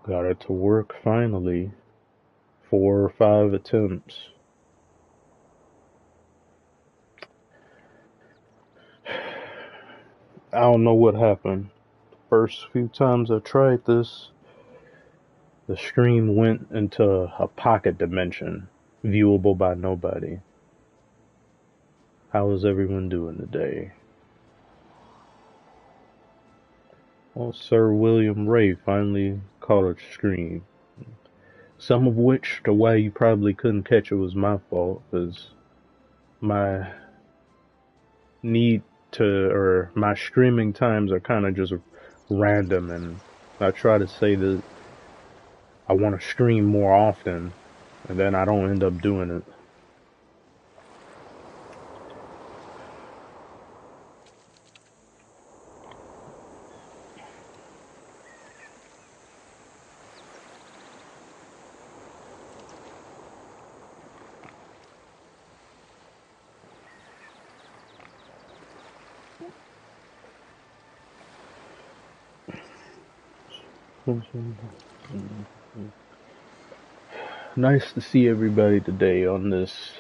Got it to work finally. 4 or 5 attempts. I don't know what happened. First few times I tried this, the stream went into a pocket dimension, viewable by nobody. How is everyone doing today? Well, Sir William Ray finally caught a stream. Some of which, the way you probably couldn't catch it was my fault, because my need to, or my streaming times are kind of just random, and I try to say that I want to stream more often, and then I don't end up doing it. Nice to see everybody today on this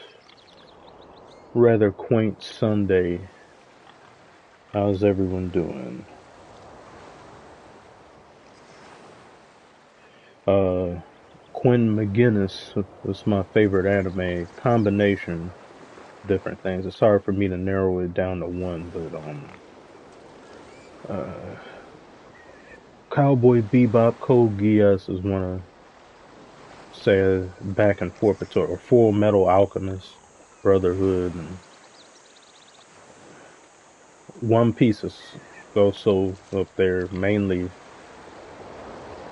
rather quaint Sunday. How's everyone doing? Quinn McGinnis was my favorite anime combination. Different things. It's hard for me to narrow it down to one, but Cowboy Bebop, Code Geass is one of say back and forth between, or Full Metal Alchemist, Brotherhood, and One Piece is also up there. Mainly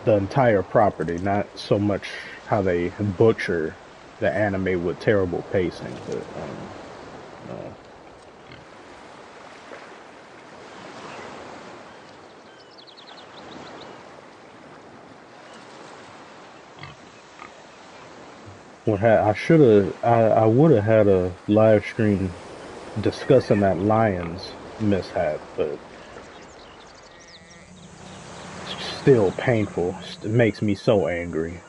the entire property, not so much how they butcher the anime with terrible pacing, but no. I should have, I would have had a live stream discussing that Lions mishap, but it's still painful. It makes me so angry.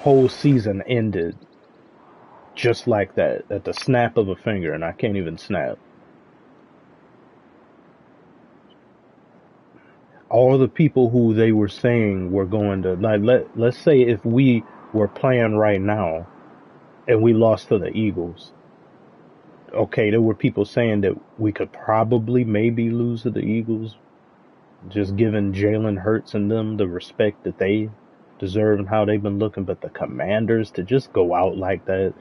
Whole season ended just like that, at the snap of a finger, and I can't even snap. All the people who they were saying were going to, like, let's say if we were playing right now and we lost to the Eagles. Okay, there were people saying that we could probably maybe lose to the Eagles, just giving Jalen Hurts and them the respect that they deserve and how they've been looking. But the Commanders, to just go out like that,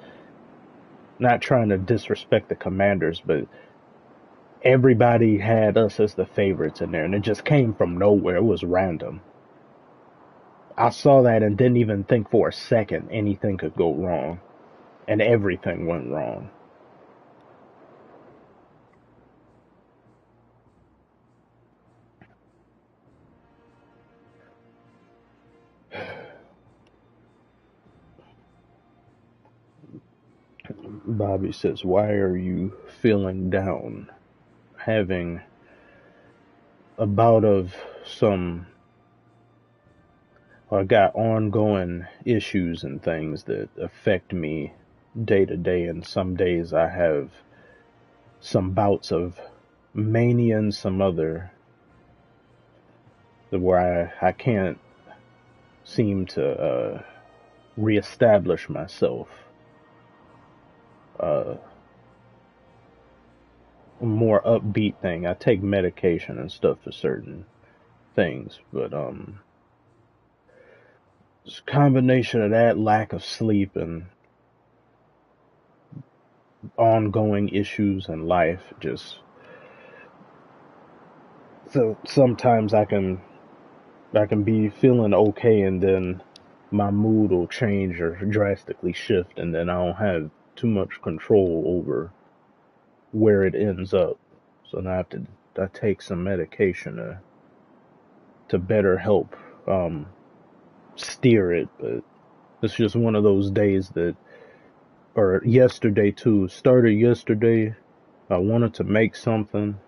not trying to disrespect the Commanders, but everybody had us as the favorites in there, and it just came from nowhere. It was random. I saw that and didn't even think for a second anything could go wrong, and everything went wrong. Bobby says, "Why are you feeling down? Having a bout of some, I got ongoing issues and things that affect me day to day, and some days I have some bouts of mania and some other where I can't seem to reestablish myself. Uh, More upbeat thing. I take medication and stuff for certain things, but it's a combination of that, lack of sleep, and ongoing issues in life. Just so sometimes I can be feeling okay, and then my mood will change or drastically shift, and then I don't have too much control over where it ends up. So now I take some medication to better help steer it. But it's just one of those days that, or yesterday too, started yesterday. I wanted to make something,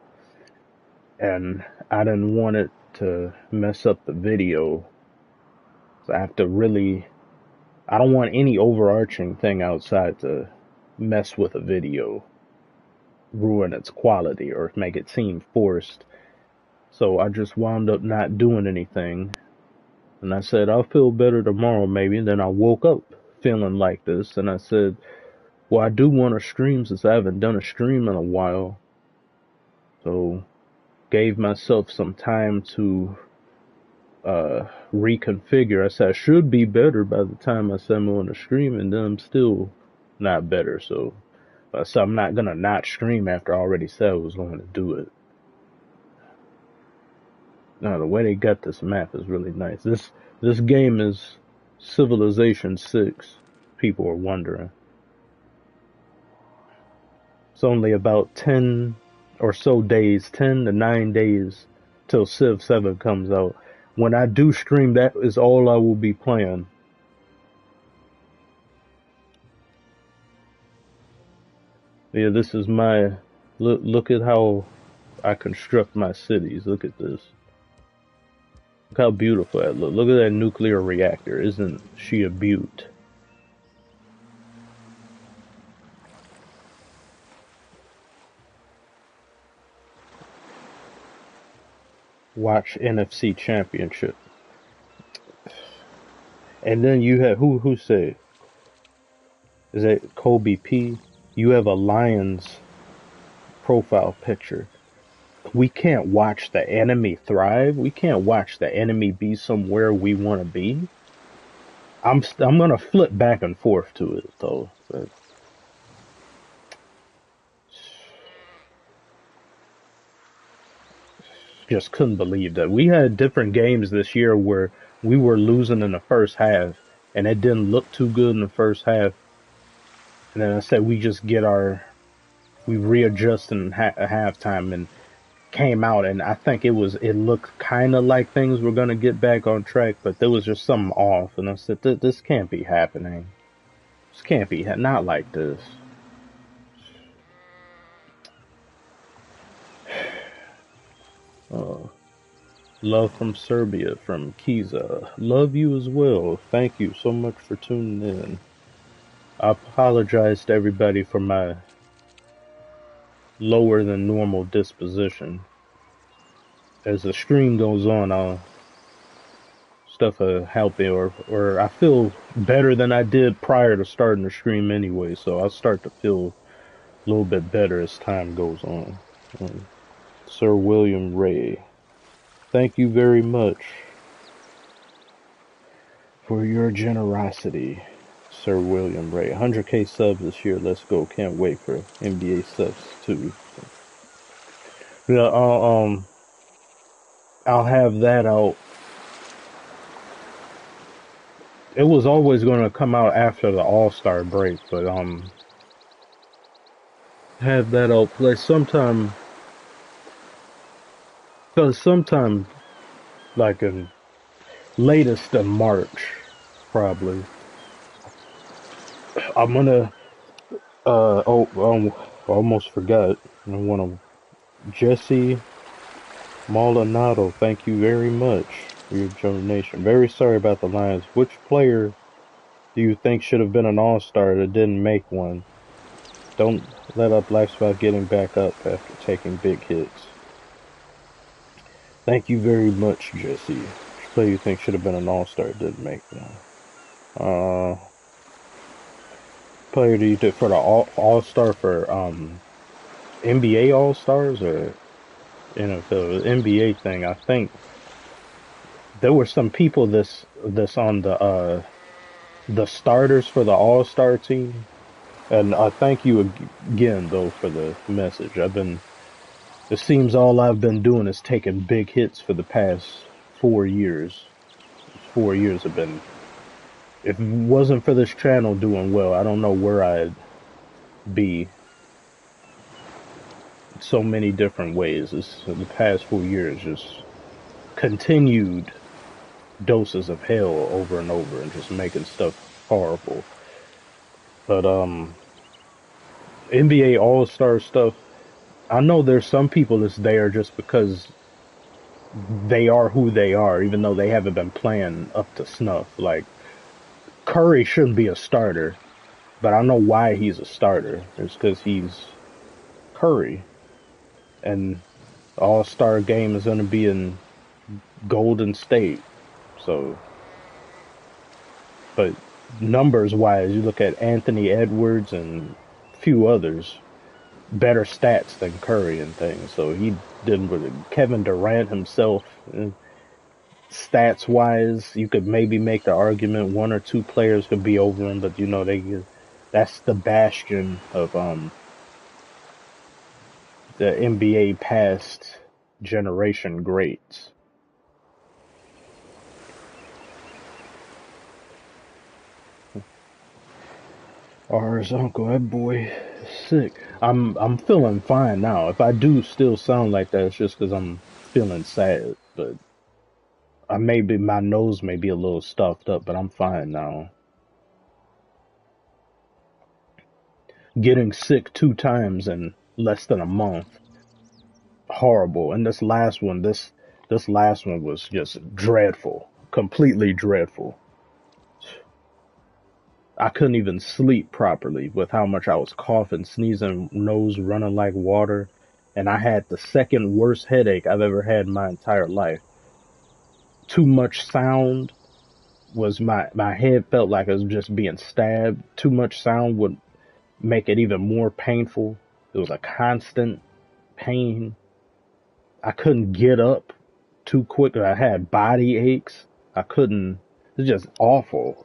and I didn't want it to mess up the video. So I have to really, I don't want any overarching thing outside to mess with a video, ruin its quality, or make it seem forced. So I just wound up not doing anything. And I said, I'll feel better tomorrow maybe. And then I woke up feeling like this. And I said, well, I do want to stream since I haven't done a stream in a while. So gave myself some time to reconfigure. I said I should be better by the time I said I'm on the stream, and then I'm still not better. So I'm not gonna not stream after I already said I was going to do it. Now the way they got this map is really nice. This game is Civilization 6. People are wondering. It's only about 10 or so days, 10 to 9 days till Civ 7 comes out. When I do stream, that is all I will be playing. Yeah, this is my, look at how I construct my cities. Look at this. Look how beautiful that looks. Look at that nuclear reactor. Isn't she a beaut? Watch NFC Championship. And then you have, who said, is that Kobe P? You have a Lions profile picture. We can't watch the enemy thrive. We can't watch the enemy be somewhere we want to be. I'm gonna flip back and forth to it though. But just couldn't believe that we had different games this year where we were losing in the first half, and it didn't look too good in the first half. And then I said we just we readjust in halftime and came out, and I think it looked kind of like things were gonna get back on track, but there was just something off, and I said this can't be happening. This can't be not like this. Love from Serbia, from Kiza. Love you as well. Thank you so much for tuning in. I apologize to everybody for my lower than normal disposition. As the stream goes on, stuff will help me, or I feel better than I did prior to starting the stream anyway, so I'll start to feel a little bit better as time goes on. Sir William Ray, thank you very much for your generosity, Sir William Ray. 100k subs this year, let's go. Can't wait for NBA subs too. Yeah, I'll have that out. It was always going to come out after the All-Star break, but have that out play sometime like in latest in March, probably. I'm gonna almost forgot. I want to Jesse Maldonado, thank you very much for your donation. Very sorry about the Lions. Which player do you think should have been an all-star that didn't make one? Don't let up. Life's about getting back up after taking big hits. Thank you very much, Jesse. Which player you think should have been an all-star that didn't make one? Player do you think for the all-star for NBA all-stars or NFL NBA thing? I think there were some people this on the starters for the all-star team, and I thank you again though for the message. It seems all I've been doing is taking big hits for the past 4 years. 4 years have been, if it wasn't for this channel doing well, I don't know where I'd be. So many different ways. The past 4 years just continued doses of hell over and over and just making stuff horrible. But NBA All-Star stuff, I know there's some people that's there just because they are who they are, even though they haven't been playing up to snuff. Like Curry shouldn't be a starter, but I know why he's a starter. It's because he's Curry, and All-Star game is going to be in Golden State. So, but numbers wise, you look at Anthony Edwards and a few others, better stats than Curry and things. So he didn't really. Kevin Durant himself, stats wise, you could maybe make the argument one or two players could be over him, but that's the bastion of the NBA past generation greats. Ours uncle, that boy is sick. I'm feeling fine now. If I do still sound like that, it's just because I'm feeling sad. But my nose may be a little stuffed up, but I'm fine now. Getting sick 2 times in less than a month, horrible. And this last one was just dreadful, completely dreadful. I couldn't even sleep properly with how much I was coughing, sneezing, nose running like water, and I had the second worst headache I've ever had in my entire life. Too much sound was my head felt like it was just being stabbed. Too much sound would make it even more painful. It was a constant pain. I couldn't get up too quick. I had body aches. I couldn't. It's just awful.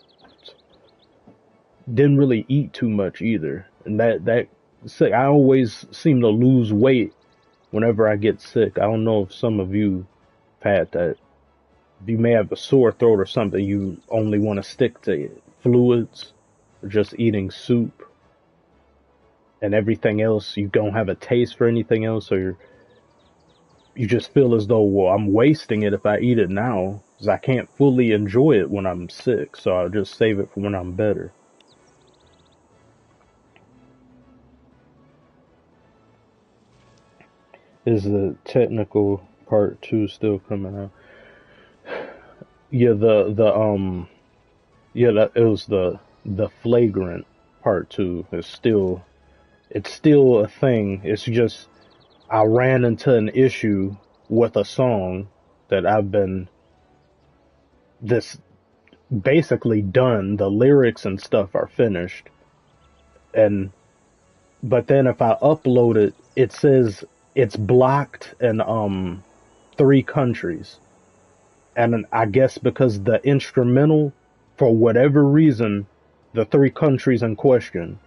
Didn't really eat too much either, and that sick. I always seem to lose weight whenever I get sick. I don't know if some of you have had that. If you may have a sore throat or something, you only want to stick to fluids or just eating soup, and everything else you don't have a taste for anything else, or you just feel as though, well, I'm wasting it if I eat it now because I can't fully enjoy it when I'm sick, so I'll just save it for when I'm better. Is the technical part 2 still coming out? Yeah, it was the flagrant part 2 is still, it's still a thing. It's just I ran into an issue with a song that I've been this basically done. The lyrics and stuff are finished, and but then if I upload it, it says it's blocked in 3 countries. And I guess because the instrumental, for whatever reason, the 3 countries in question,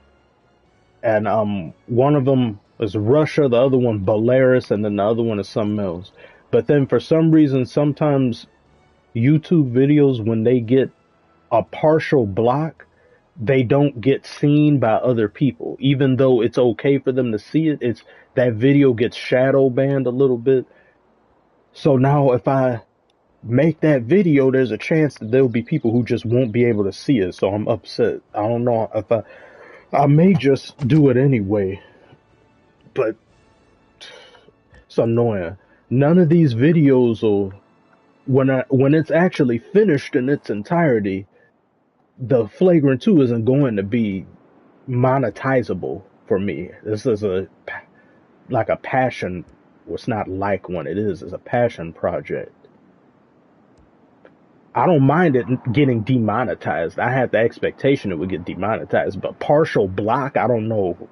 and one of them is Russia, the other one Belarus, and then the other one is something else. But then for some reason, sometimes YouTube videos, when they get a partial block, they don't get seen by other people, even though it's okay for them to see it. It's that video gets shadow banned a little bit. So now if I make that video, there's a chance that there'll be people who just won't be able to see it. So I'm upset. I don't know if I may just do it anyway, but it's annoying. None of these videos will, when it's actually finished in its entirety, the flagrant 2 isn't going to be monetizable for me. This is like a passion. Well, it's not like one. It is. It's a passion project. I don't mind it getting demonetized. I had the expectation it would get demonetized, but partial block, I don't know.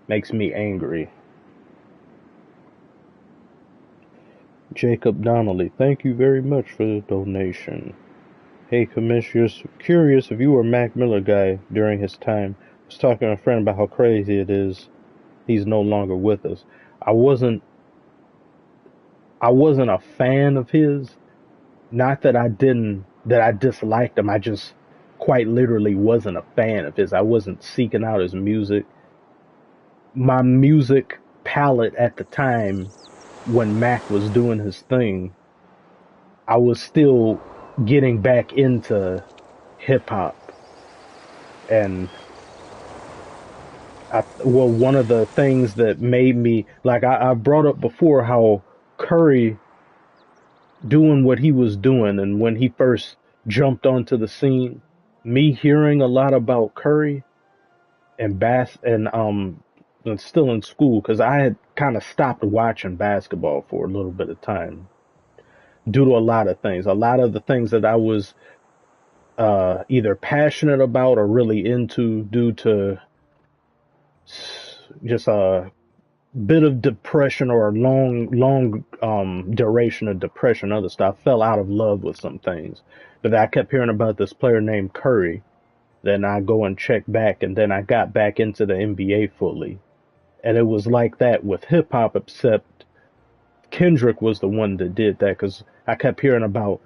Makes me angry. Jacob Donnelly, thank you very much for the donation. Hey, Commissioners, curious if you were a Mac Miller guy during his time. I was talking to a friend about how crazy it is he's no longer with us. I wasn't a fan of his. Not that I disliked him. I just quite literally wasn't a fan of his. I wasn't seeking out his music. My music palette at the time when Mac was doing his thing, I was still getting back into hip hop, and Well, one of the things that made me like I brought up before how Curry doing what he was doing, and when he first jumped onto the scene, me hearing a lot about Curry and and still in school because I had kind of stopped watching basketball for a little bit of time due to a lot of things. A lot of the things that I was either passionate about or really into due to just a bit of depression or a long duration of depression, other stuff. I fell out of love with some things. But I kept hearing about this player named Curry. Then I go and check back, and then I got back into the NBA fully. And it was like that with hip hop, except Kendrick was the one that did that because I kept hearing about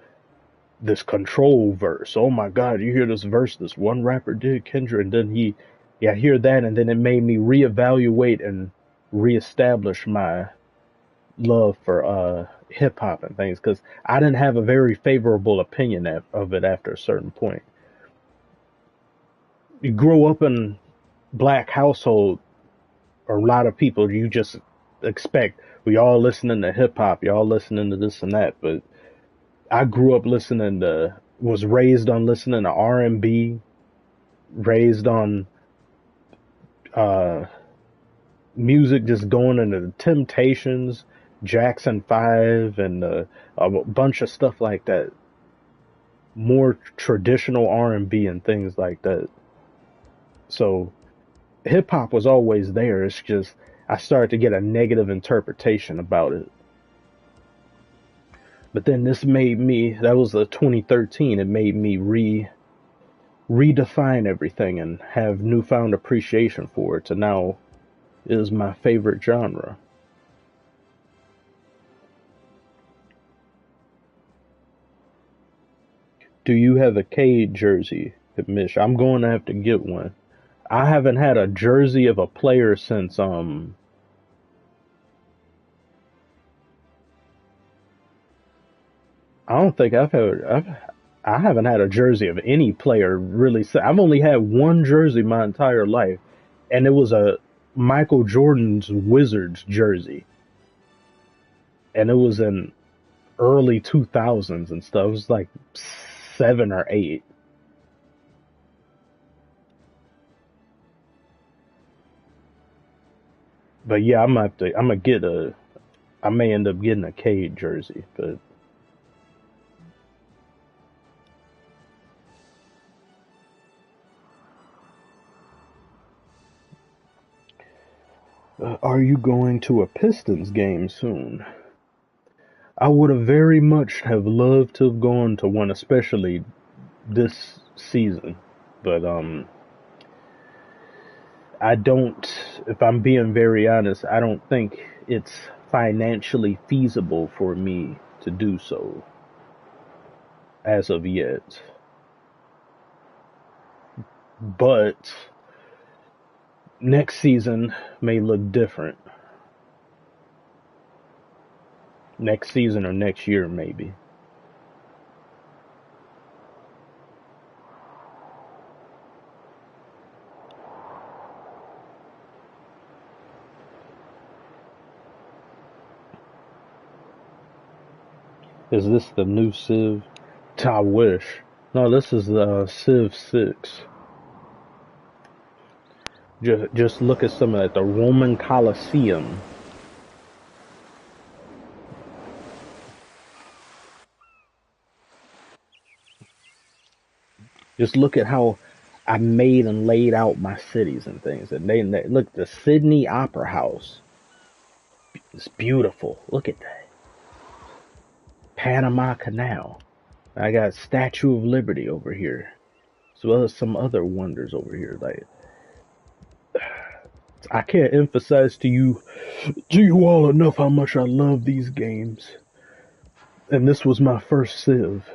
this control verse. Oh my God, you hear this verse this one rapper did, Kendrick, and then yeah, I hear that, and then it made me reevaluate and reestablish my love for hip hop and things because I didn't have a very favorable opinion of it after a certain point. You grow up in black household, or a lot of people, you just expect we all listening to hip hop, y'all listening to this and that, but I grew up was raised on listening to R&B, raised on uh, music just going into the Temptations, Jackson 5, and a bunch of stuff like that. More traditional R&B and things like that. So hip hop was always there. It's just I started to get a negative interpretation about it. But then that was 2013, it made me redefine everything and have newfound appreciation for it. So now it is my favorite genre. Do you have a Cade jersey, Mish? I'm going to have to get one. I haven't had a jersey of a player since I don't think I haven't had a jersey of any player really. I've only had one jersey my entire life, and it was a Michael Jordan's Wizards jersey, and it was in early 2000s and stuff. It was like 7 or 8. But yeah, I may end up getting a Cade jersey, but are you going to a Pistons game soon? I would have very much have loved to have gone to one, especially this season. But I don't. If I'm being very honest, I don't think it's financially feasible for me to do so as of yet. But next season may look different. Next season or next year, maybe. Is this the new Civ? I wish. No, this is the Civ 6. Just look at some of that. The Roman Colosseum. Just look at how I made and laid out my cities and things. And they look, the Sydney Opera House. It's beautiful. Look at that. Panama Canal. I got Statue of Liberty over here, as well as some other wonders over here. Like I can't emphasize to you all enough how much I love these games. And this was my first Civ.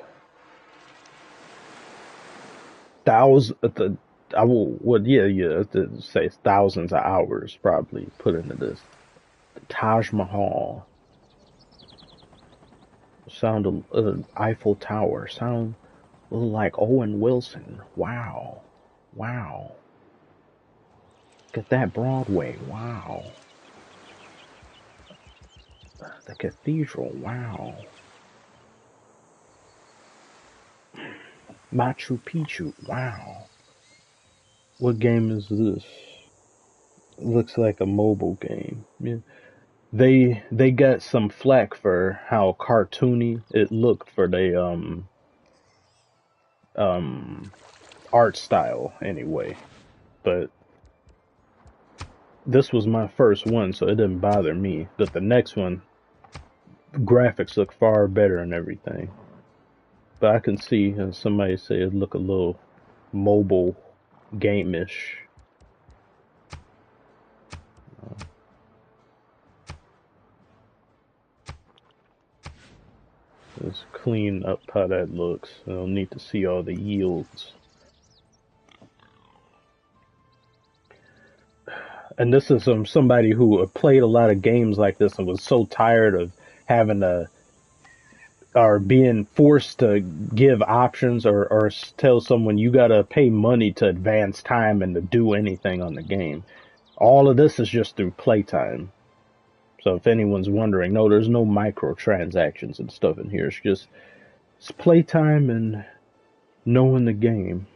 I will, well, yeah, to say thousands of hours probably put into this. The Taj Mahal, sound of Eiffel Tower, sound like Owen Wilson. Wow, wow. Look at that Broadway. Wow. The cathedral. Wow. Machu Picchu. Wow. What game is this? Looks like a mobile game. Yeah. They got some flack for how cartoony it looked for the um art style anyway. But this was my first one, so it didn't bother me. But the next one, graphics look far better and everything. But I can see somebody say it look a little mobile game-ish. Let's clean up how that looks. I don't need to see all the yields. And this is somebody who played a lot of games like this and was so tired of having to or being forced to give options or tell someone you gotta pay money to advance time and to do anything on the game. All of this is just through playtime. So if anyone's wondering, no, there's no microtransactions and stuff in here. It's playtime and knowing the game.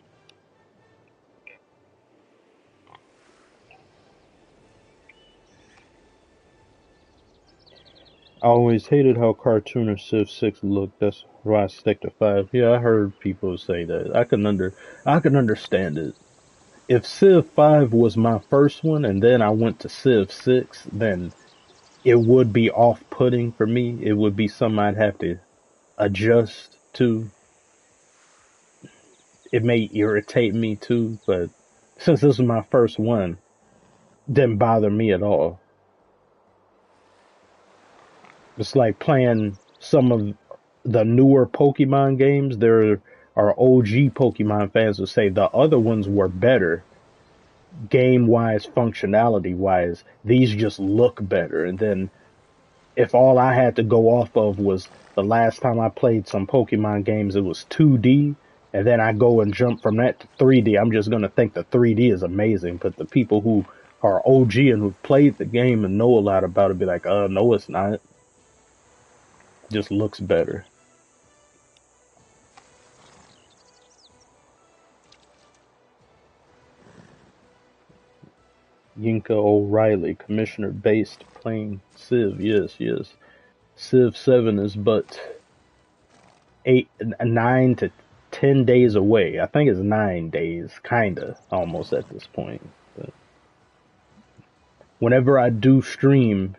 I always hated how cartoonish Civ 6 looked. That's why I stick to 5. Yeah, I heard people say that. I can understand it. If Civ 5 was my first one and then I went to Civ 6, then it would be off-putting for me. It would be something I'd have to adjust to. It may irritate me too, but since this was my first one, didn't bother me at all. It's like playing some of the newer Pokemon games. There are OG Pokemon fans who say the other ones were better, game wise, functionality wise. These just look better. And then if all I had to go off of was the last time I played some Pokemon games, it was 2D, and then I go and jump from that to 3D, I'm just gonna think the 3D is amazing. But the people who are OG and who've played the game and know a lot about it be like, no, it's not. It just looks better. Yinka O'Reilly, Commissioner based playing Civ. Yes, yes. Civ 7 is but 9 to 10 days away. I think it's 9 days, kinda, almost at this point. But whenever I do stream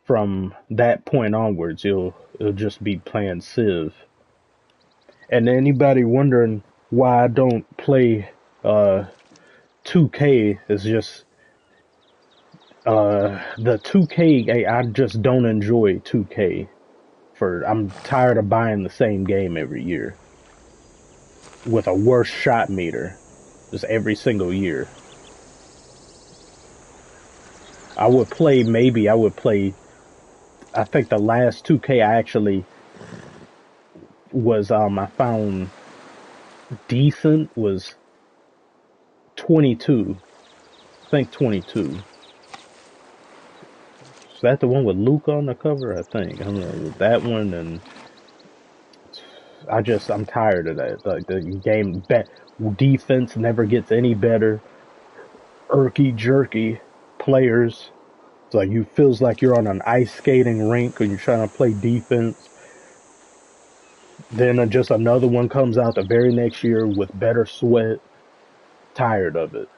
from that point onwards, it'll just be playing Civ. And anybody wondering why I don't play 2K is just the 2K. I just don't enjoy 2K. I'm tired of buying the same game every year with a worse shot meter, just every single year. I would play. I think the last 2K I actually was I found decent was 22. I think 22. Is that the one with Luke on the cover? I think. I don't know, that one. And I'm tired of that. Like the game defense never gets any better. Irky jerky players. It's like you feels like you're on an ice skating rink when you're trying to play defense. Then just another one comes out the very next year with better sweat. Tired of it.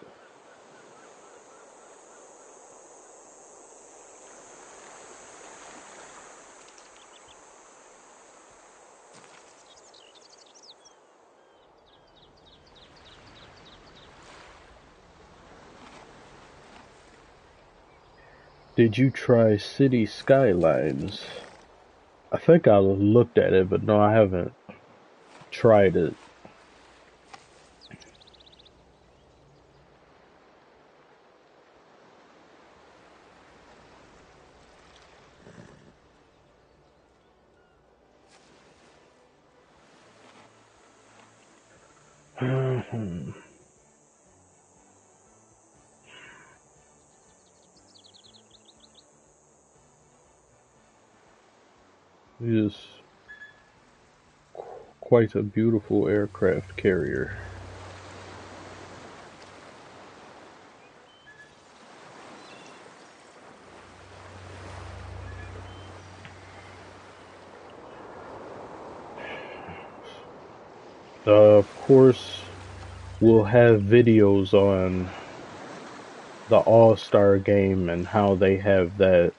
Did you try City Skylines? I think I looked at it, but no, I haven't tried it. is quite a beautiful aircraft carrier. Of course, we'll have videos on the All-Star game and how they have the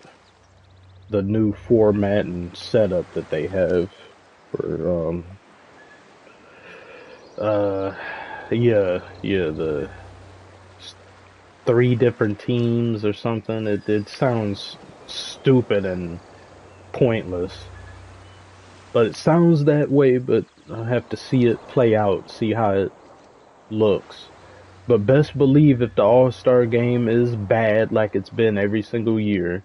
new format and setup that they have for uh yeah, the three different teams or something. It sounds stupid and pointless, but it sounds that way. But I have to see it play out, see how it looks. But best believe if the All-Star game is bad like it's been every single year,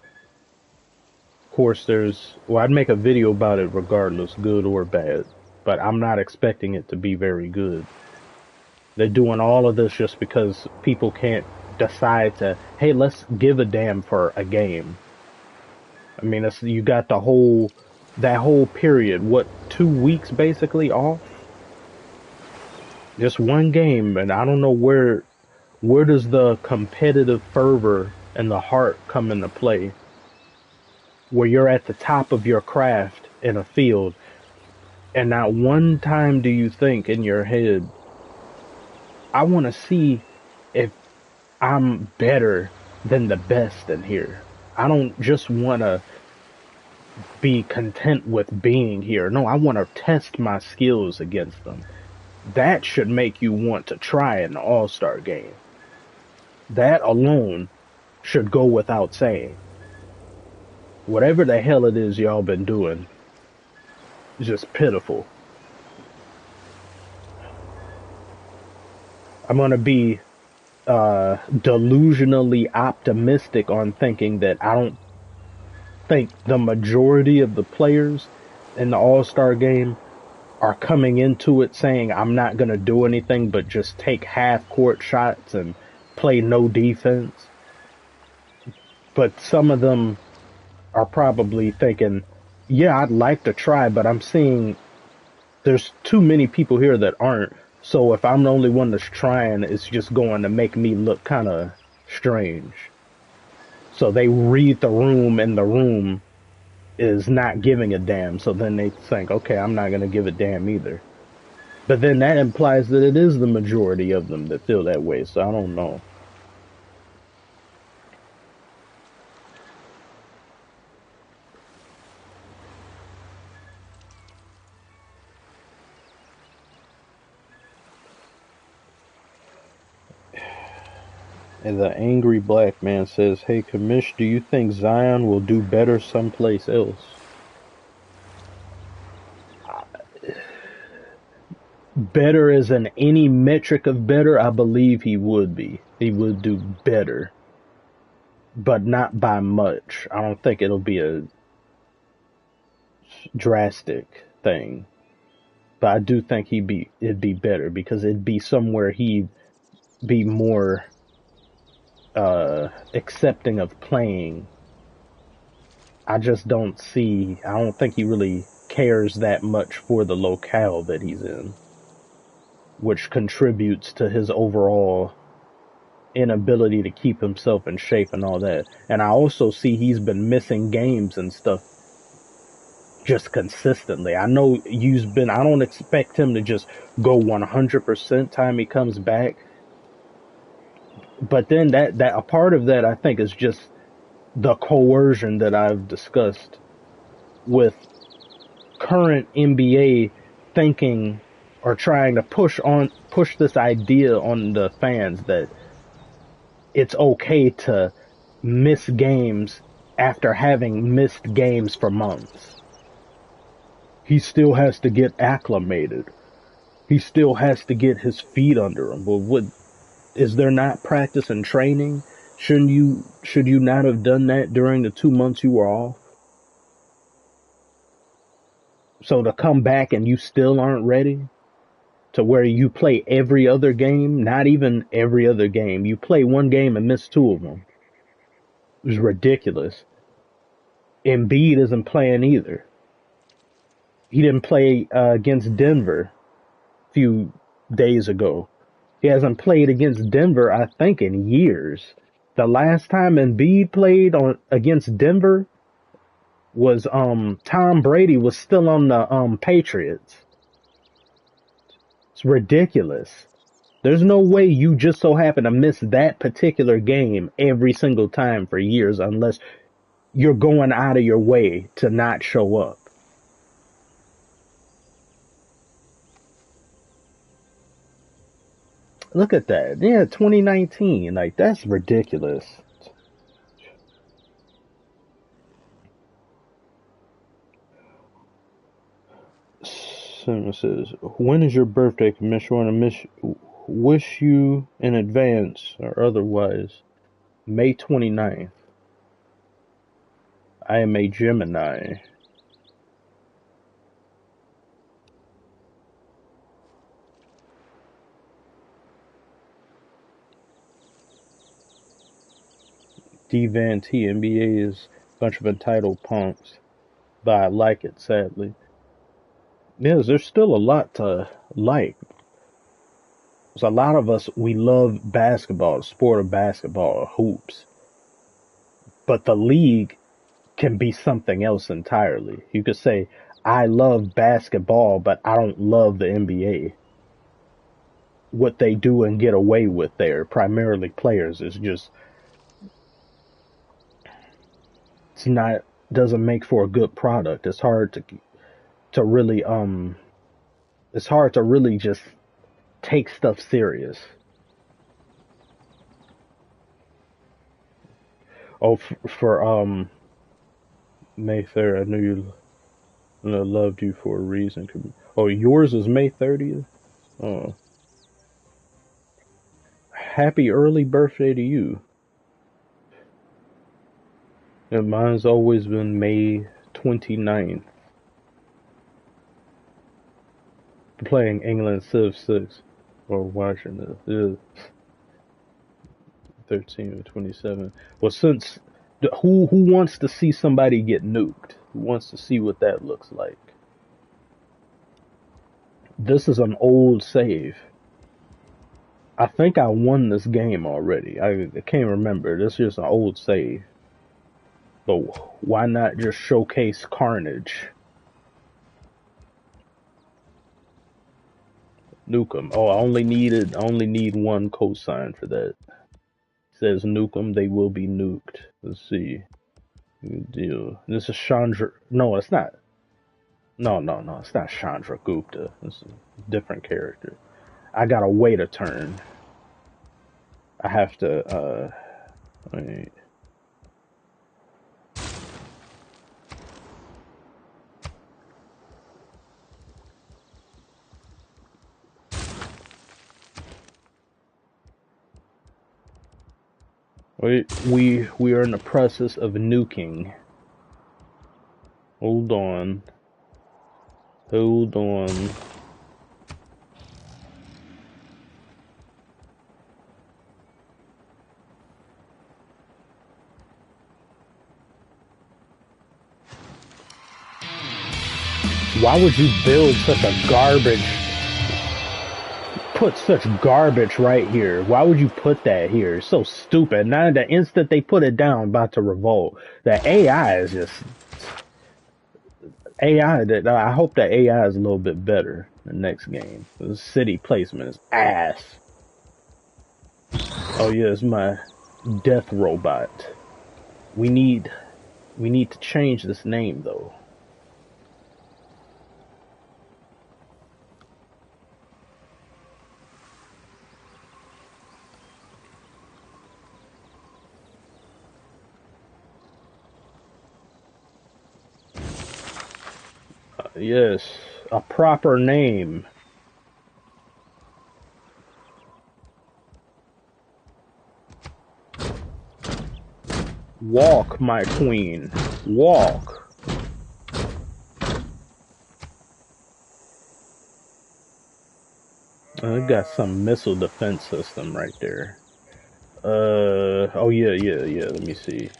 of course I'd make a video about it regardless, good or bad. But I'm not expecting it to be very good. They're doing all of this just because people can't decide to, hey, let's give a damn for a game. I mean, you got that whole period, what, 2 weeks basically off? Just one game, and I don't know where does the competitive fervor and the heart come into play? Where you're at the top of your craft in a field, and not one time do you think in your head, I want to see if I'm better than the best in here. I don't just want to be content with being here. No, I want to test my skills against them. That should make you want to try an All-Star game. That alone should go without saying. Whatever the hell it is y'all been doing is just pitiful. I'm going to be delusionally optimistic on thinking that I don't think the majority of the players in the All-Star game are coming into it saying I'm not going to do anything but just take half-court shots and play no defense. But some of them are probably thinking, yeah, I'd like to try, but I'm seeing there's too many people here that aren't. So if I'm the only one that's trying, it's just going to make me look kind of strange. So they read the room, and the room is not giving a damn. So then they think, okay, I'm not going to give a damn either. But then that implies that it is the majority of them that feel that way. So I don't know. And the angry black man says, hey, Commish, do you think Zion will do better someplace else? Better as in any metric of better, I believe he would be. He would do better. But not by much. I don't think it'll be a drastic thing. But I do think it'd be better because it'd be somewhere he'd be more accepting of playing. I don't think he really cares that much for the locale that he's in, which contributes to his overall inability to keep himself in shape and all that. And I also see he's been missing games and stuff just consistently. I know I don't expect him to just go 100% time he comes back. But then that a part of that I think is just the coercion that I've discussed with current NBA thinking or trying to push this idea on the fans that it's okay to miss games after having missed games for months. He still has to get acclimated. He still has to get his feet under him. But is there not practice and training? Should you not have done that during the 2 months you were off? So to come back and you still aren't ready? To where you play every other game? Not even every other game. You play one game and miss two of them. It's ridiculous. Embiid isn't playing either. He didn't play against Denver a few days ago. He hasn't played against Denver, I think, in years. The last time Embiid played on against Denver was Tom Brady was still on the Patriots. It's ridiculous. There's no way you just so happen to miss that particular game every single time for years unless you're going out of your way to not show up. Look at that. Yeah, 2019. Like, that's ridiculous. Someone says, when is your birthday, Commissioner? I wish you in advance or otherwise. May 29th. I am a Gemini. D Van T, NBA is a bunch of entitled punks, but I like it, sadly. Yes, there's still a lot to like. There's a lot of us, we love basketball, the sport of basketball, hoops. But the league can be something else entirely. You could say, I love basketball, but I don't love the NBA. What they do and get away with there, primarily players, is just, it's not, doesn't make for a good product. It's hard to really, it's hard to really just take stuff serious. Oh, for May 3rd, I knew you loved you for a reason. Oh, yours is May 30th? Oh, happy early birthday to you. And mine's always been May 29th. Playing England Civ 6 or watching it. 13 or 27. Well, since who wants to see somebody get nuked? Who wants to see what that looks like? This is an old save. I think I won this game already. I can't remember. This is just an old save. But why not just showcase carnage? Nuke 'em. Oh, I only need one cosign for that. It says nuke 'em, they will be nuked. Let's see. Deal. This is Chandra. No, it's not. No, it's not Chandra Gupta. This is a different character. I gotta wait a turn. I have to, wait. We are in the process of nuking. Hold on. Hold on. Why would you build such a garbage, put such garbage right here? Why would you put that here? It's so stupid. Now the instant they put it down, I'm about to revolt. The AI is just AI. I hope the AI is a little bit better the next game. The city placement is ass. Oh yeah, it's my death robot. We need to change this name though. Yes, a proper name. Walk, my queen. Walk. I got some missile defense system right there. Oh yeah. Let me see.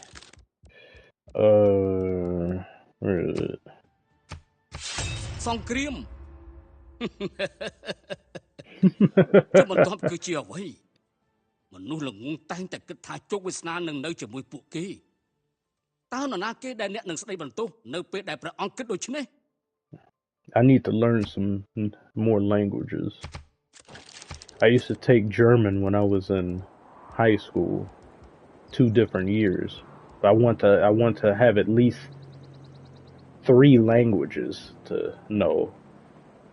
Where is it? សង្គ្រាមចុះបន្ទាប់គឺជាអ្វីមនុស្សល្ងងតែងតែគិតថាជោគវាសនានឹងនៅជាមួយពួកគេតើនរណាគេដែលអ្នកនឹងស្ដីបន្ទោសនៅពេលដែលព្រះអង្គគិតដូចនេះ I need to learn some more languages. I used to take German when I was in high school, 2 different years. But I want to have at least 3 languages to know,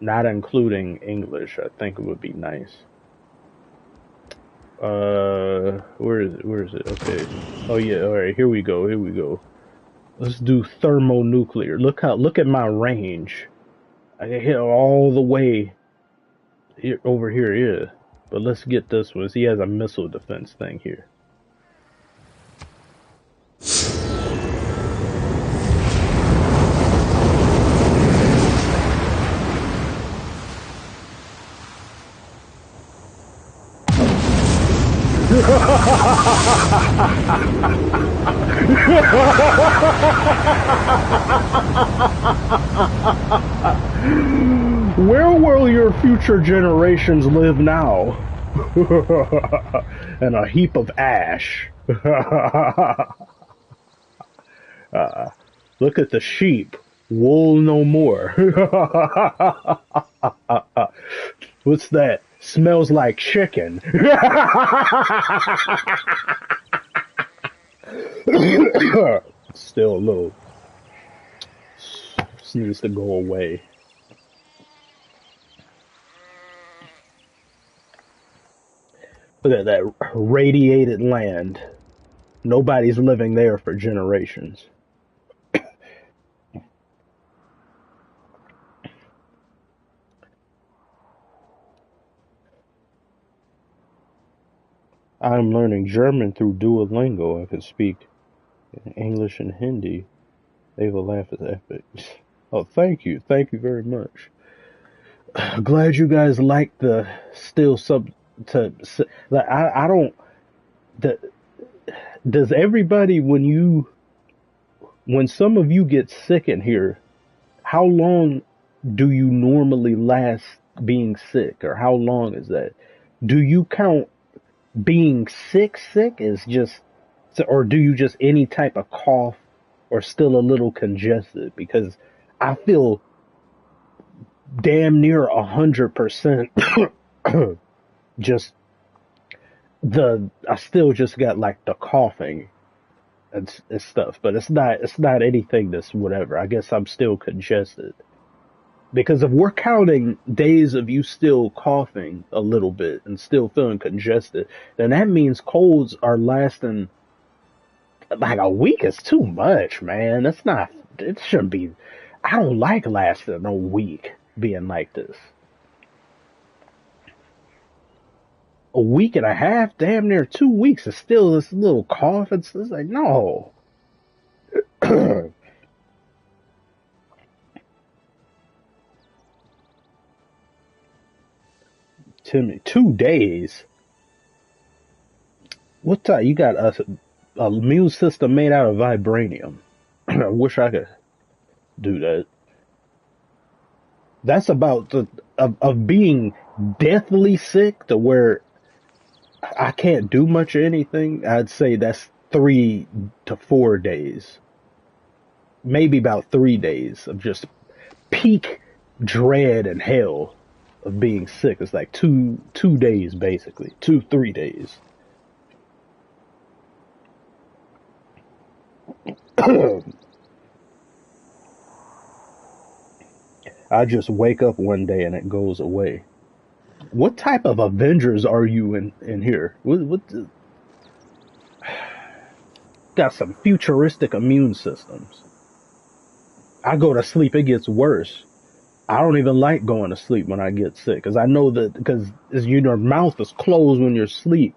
not including English. I think it would be nice. Where is it? Okay. Oh yeah, all right, here we go. Let's do thermonuclear. Look at my range. I can hit all the way here, over here, yeah. But let's get this one. He has a missile defense thing here. Where will your future generations live now? In a heap of ash. Look at the sheep. Wool no more. What's that? Smells like chicken. Still a little. This needs to go away. Look at that radiated land. Nobody's living there for generations. I'm learning German through Duolingo. I can speak English and Hindi. They will laugh at epic. Oh, thank you. Thank you very much. Glad you guys like the still sub to like I don't does everybody when some of you get sick in here, how long do you normally last being sick, or how long is that? Do you count being sick is just, or do you just any type of cough or still a little congested? Because I feel damn near 100% just I still just got like the coughing and stuff, but it's not anything that's whatever. I guess I'm still congested. Because if we're counting days of you still coughing a little bit and still feeling congested, then that means colds are lasting like a week is too much, man. It shouldn't be. I don't like lasting a week being like this. A week and a half, damn near 2 weeks, is still this little cough. It's like, no. Timmy, 2 days. What type? You got a immune system made out of vibranium. I wish I could do that. That's about of being deathly sick to where I can't do much of anything. I'd say that's 3 to 4 days. Maybe about 3 days of just peak dread and hell of being sick. It's like 2 days basically. 2-3 days. I just wake up one day and it goes away. What type of Avengers are you in here? What got some futuristic immune systems. I go to sleep, it gets worse. I don't even like going to sleep when I get sick, because I know that because your mouth is closed when you're asleep,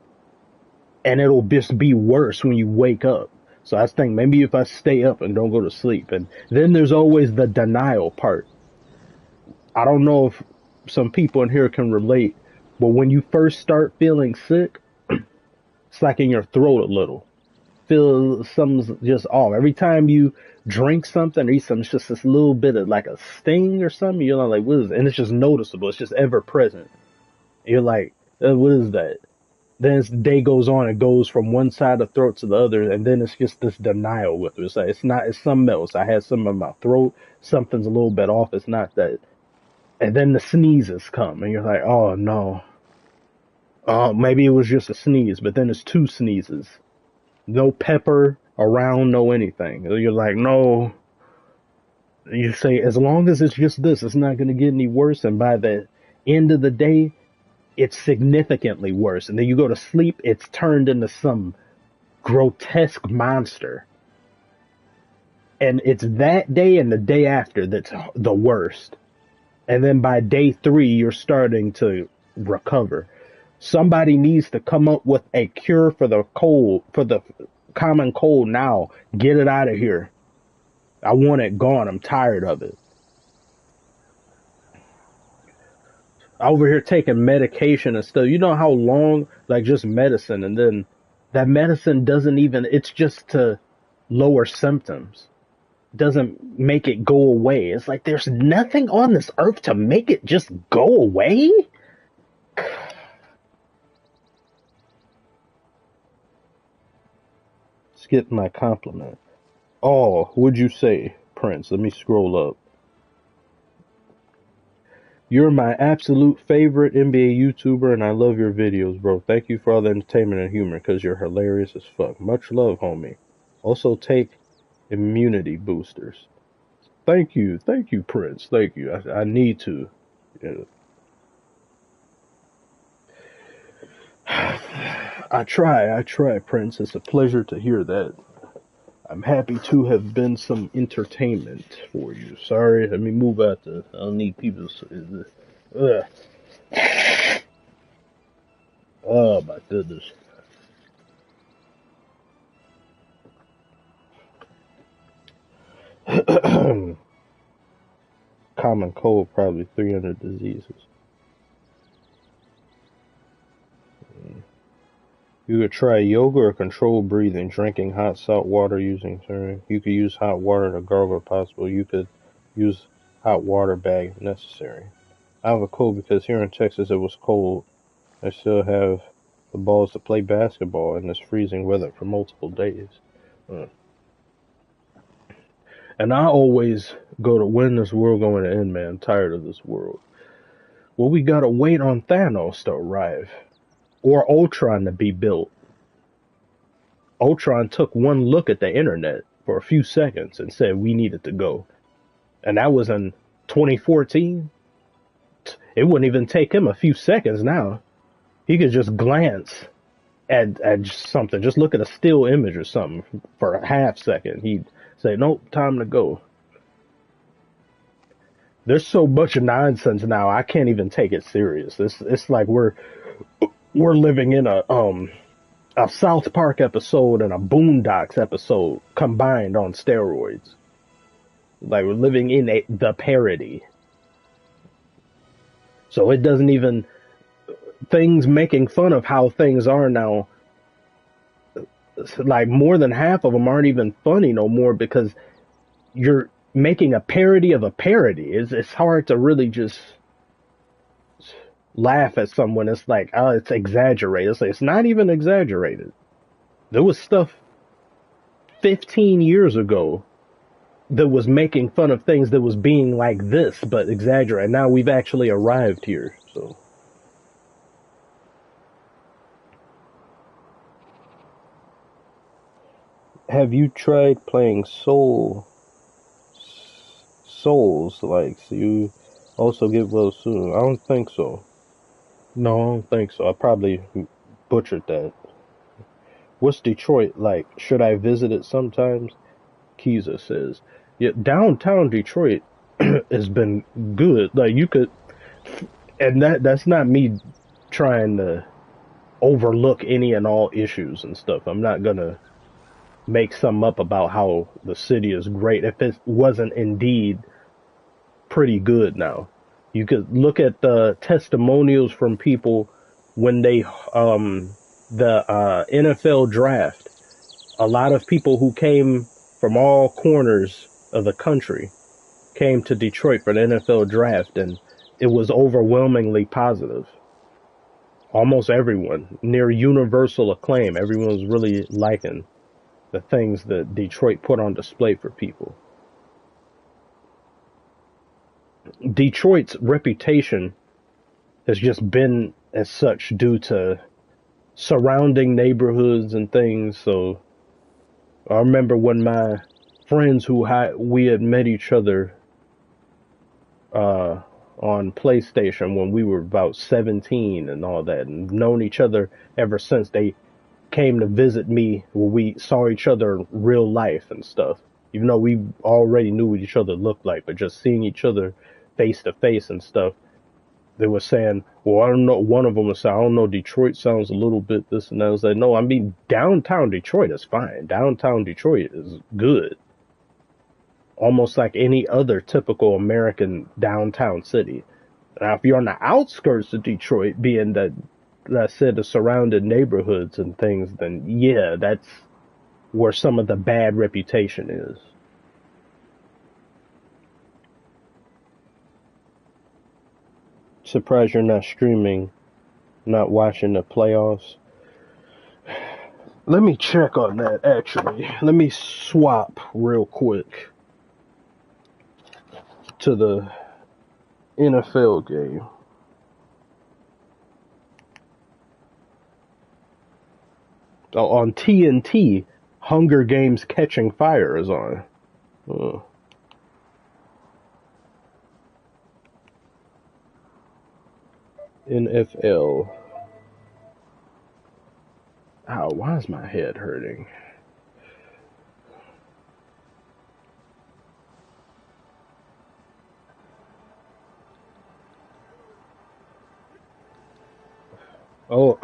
and it'll just be worse when you wake up. So I think maybe if I stay up and don't go to sleep. And then there's always the denial part. I don't know if some people in here can relate, but when you first start feeling sick, it's like in your throat a little. feel something's just off. Every time you drink something or eat something, it's just this little bit of like a sting or something. You're not like, what is it? And it's just noticeable. It's just ever present. You're like, what is that? Then as the day goes on, it goes from one side of the throat to the other, and then it's just this denial with it. It's like, it's not, it's something else. I had something in my throat, something's a little bit off, it's not that. And then the sneezes come, and you're like, oh no. Oh, maybe it was just a sneeze, but then it's two sneezes. No pepper around, no anything. You're like, no. You say, as long as it's just this, it's not going to get any worse. And by the end of the day, it's significantly worse. And then you go to sleep, it's turned into some grotesque monster. And it's that day and the day after that's the worst. And then by day 3, you're starting to recover. Somebody needs to come up with a cure for the cold, for the common cold now. Get it out of here. I want it gone. I'm tired of it. Over here taking medication and stuff. You know how long, like just medicine, and then that medicine doesn't even, it's just to lower symptoms. Doesn't make it go away. It's like there's nothing on this earth to make it just go away. Skip my compliment. Oh, would you say, Prince? Let me scroll up. You're my absolute favorite NBA YouTuber, and I love your videos, bro. Thank you for all the entertainment and humor, because you're hilarious as fuck. Much love, homie. Also, take immunity boosters. Thank you, Prince. Thank you. I need to. Yeah. I try, Prince. It's a pleasure to hear that. I'm happy to have been some entertainment for you. Sorry, let me move out the. I don't need people. Oh my goodness. Common cold, probably 300 diseases. You could try yoga or controlled breathing, drinking hot salt water using. You could use hot water to gargle if possible. You could use hot water bag if necessary. I have a cold because here in Texas it was cold. I still have the balls to play basketball in this freezing weather for multiple days. And I always go to, when this world going to end, man? I'm tired of this world. Well, we gotta wait on Thanos to arrive. Or Ultron to be built. Ultron took one look at the internet for a few seconds and said we needed to go. And that was in 2014. It wouldn't even take him a few seconds now. He could just glance at something, just look at a still image or something for a half second. He'd say, nope, time to go. There's so much nonsense now, I can't even take it serious. It's like we're living in a South Park episode and a Boondocks episode combined on steroids. Like we're living in the parody. So it doesn't even, things making fun of how things are now, like more than half of them aren't even funny no more because you're making a parody of a parody. It's hard to really just laugh at someone. It's like, oh, it's exaggerated. It's not even exaggerated. There was stuff 15 years ago that was making fun of things that was being like this, but exaggerated. Now we've actually arrived here. So have you tried playing Souls? Like, so you also get well soon? I don't think so. No, I don't think so. I probably butchered that. What's Detroit like? Should I visit it sometimes? Kiza says. Yeah, downtown Detroit has been good. Like you could, and that's not me trying to overlook any and all issues and stuff. I'm not gonna make some up about how the city is great if it wasn't indeed pretty good now. You could look at the testimonials from people when they the NFL draft. A lot of people who came from all corners of the country came to Detroit for the NFL draft, and it was overwhelmingly positive. Almost everyone, near universal acclaim. Everyone was really liking the things that Detroit put on display for people. Detroit's reputation has just been as such due to surrounding neighborhoods and things. So I remember when my friends we had met each other uh, on PlayStation when we were about 17 and all that, and known each other ever since. They came to visit me when we saw each other in real life and stuff. Even though we already knew what each other looked like, but just seeing each other face to face and stuff, they were saying, well, I don't know. One of them was saying, I don't know, Detroit sounds a little bit this and that. I was like, no, I mean, downtown Detroit is fine. Downtown Detroit is good. Almost like any other typical American downtown city. Now, if you're on the outskirts of Detroit, being that I said the surrounding neighborhoods and things, then yeah, that's where some of the bad reputation is. Surprised you're not streaming, not watching the playoffs. Let me check on that, actually. Let me swap real quick to the NFL game. Oh, on TNT, Hunger Games Catching Fire is on. NFL. Ow, why is my head hurting? Oh.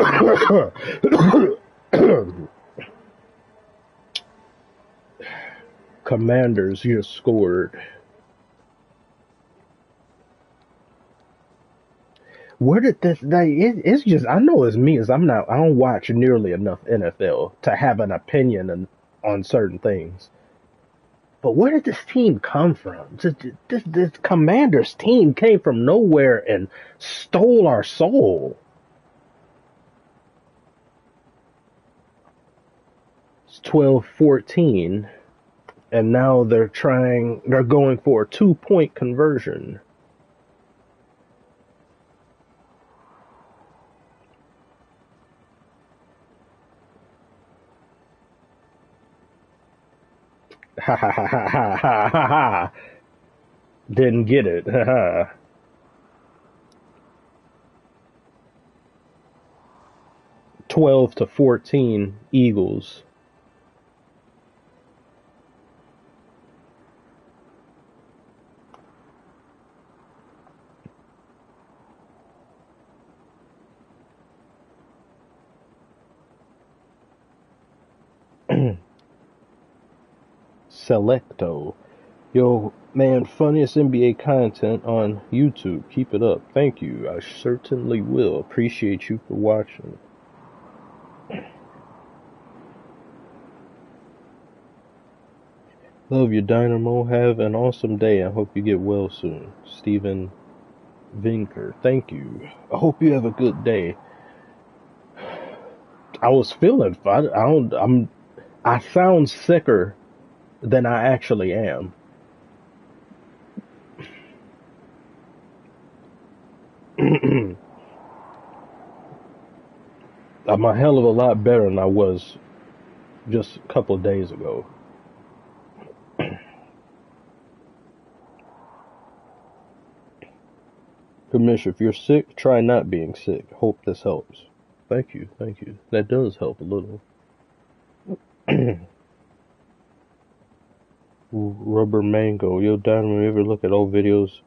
Commanders just scored. Where did this? It's just, I know it's me, as I don't watch nearly enough NFL to have an opinion on certain things. But where did this team come from? This Commanders team came from nowhere and stole our soul. It's 12-14, and now they're going for a 2-point conversion. Ha ha ha ha ha ha ha ha. Didn't get it. Ha ha. 12-14 Eagles. Selecto. Yo, man, funniest NBA content on YouTube. Keep it up. Thank you. I certainly will. Appreciate you for watching. Love you, Dynamo. Have an awesome day. I hope you get well soon. Steven Vinker. Thank you. I hope you have a good day. I was feeling fine. I sound sicker than I actually am. I'm a hell of a lot better than I was just a couple of days ago. Commissioner, if you're sick, try not being sick. Hope this helps. Thank you. That does help a little. Rubber Mango. Yo, Dynamo, you ever look at old videos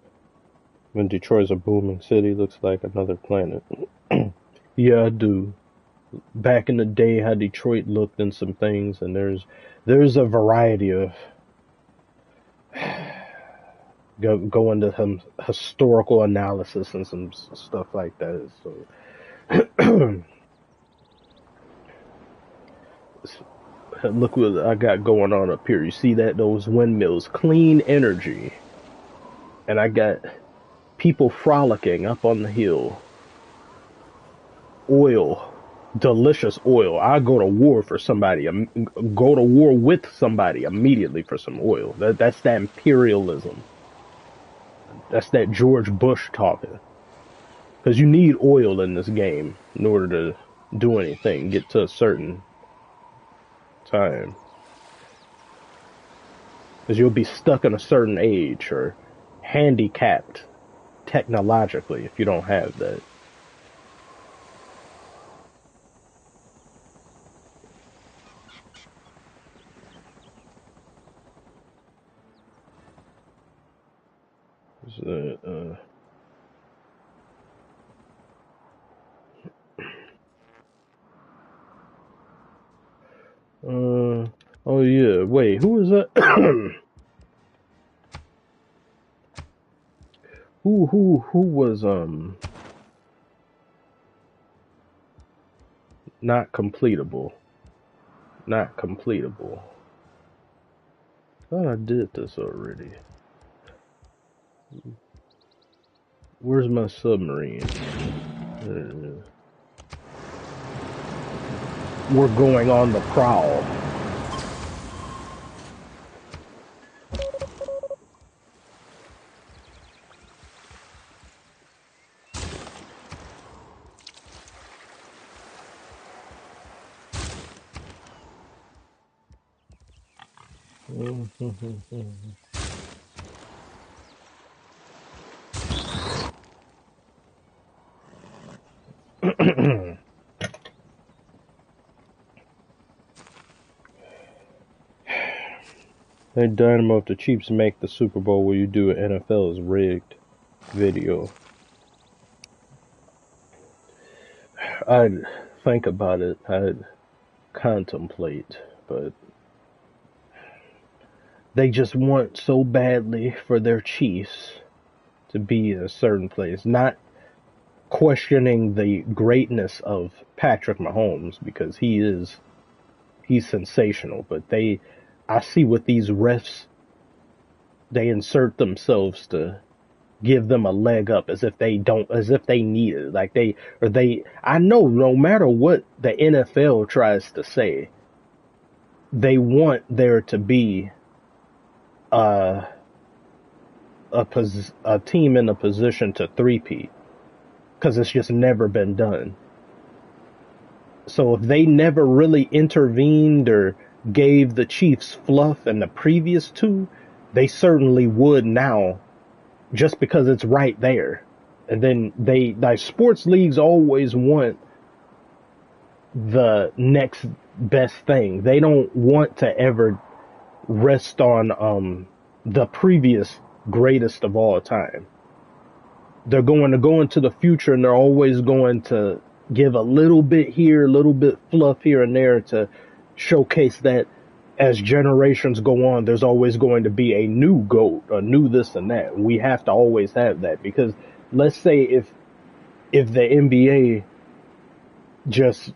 when Detroit's a booming city? Looks like another planet. Yeah, I do. Back in the day, how Detroit looked and some things, and there's a variety of go into some historical analysis and some stuff like that. So Look what I got going on up here. You see that? Those windmills, clean energy. And I got people frolicking up on the hill. Oil, delicious oil. I go to war for somebody. Go to war with somebody immediately for some oil. That's that imperialism. That's that George Bush talking. Because you need oil in this game in order to do anything, get to a certain time. Because you'll be stuck in a certain age or handicapped technologically if you don't have that. Oh yeah, wait, who was that? who was not completable? Not completable. Thought I did this already. Where's my submarine? We're going on the prowl. Hey Dynamo, if the Chiefs make the Super Bowl, will you do an NFL is rigged video? I'd think about it. I'd contemplate, but they just want so badly for their Chiefs to be in a certain place. Not questioning the greatness of Patrick Mahomes because he's sensational, but I see what these refs, they insert themselves to give them a leg up as if they need it. Like I know no matter what the NFL tries to say, they want there to be a team in a position to three-peat because it's just never been done. So if they never really intervened or gave the Chiefs fluff in the previous two, they certainly would now, just because it's right there. And then like sports leagues always want the next best thing. They don't want to ever rest on the previous greatest of all time. They're going to go into the future and they're always going to give a little bit here, a little bit fluff here and there to showcase that as generations go on, there's always going to be a new GOAT, a new this and that. We have to always have that because let's say if the NBA just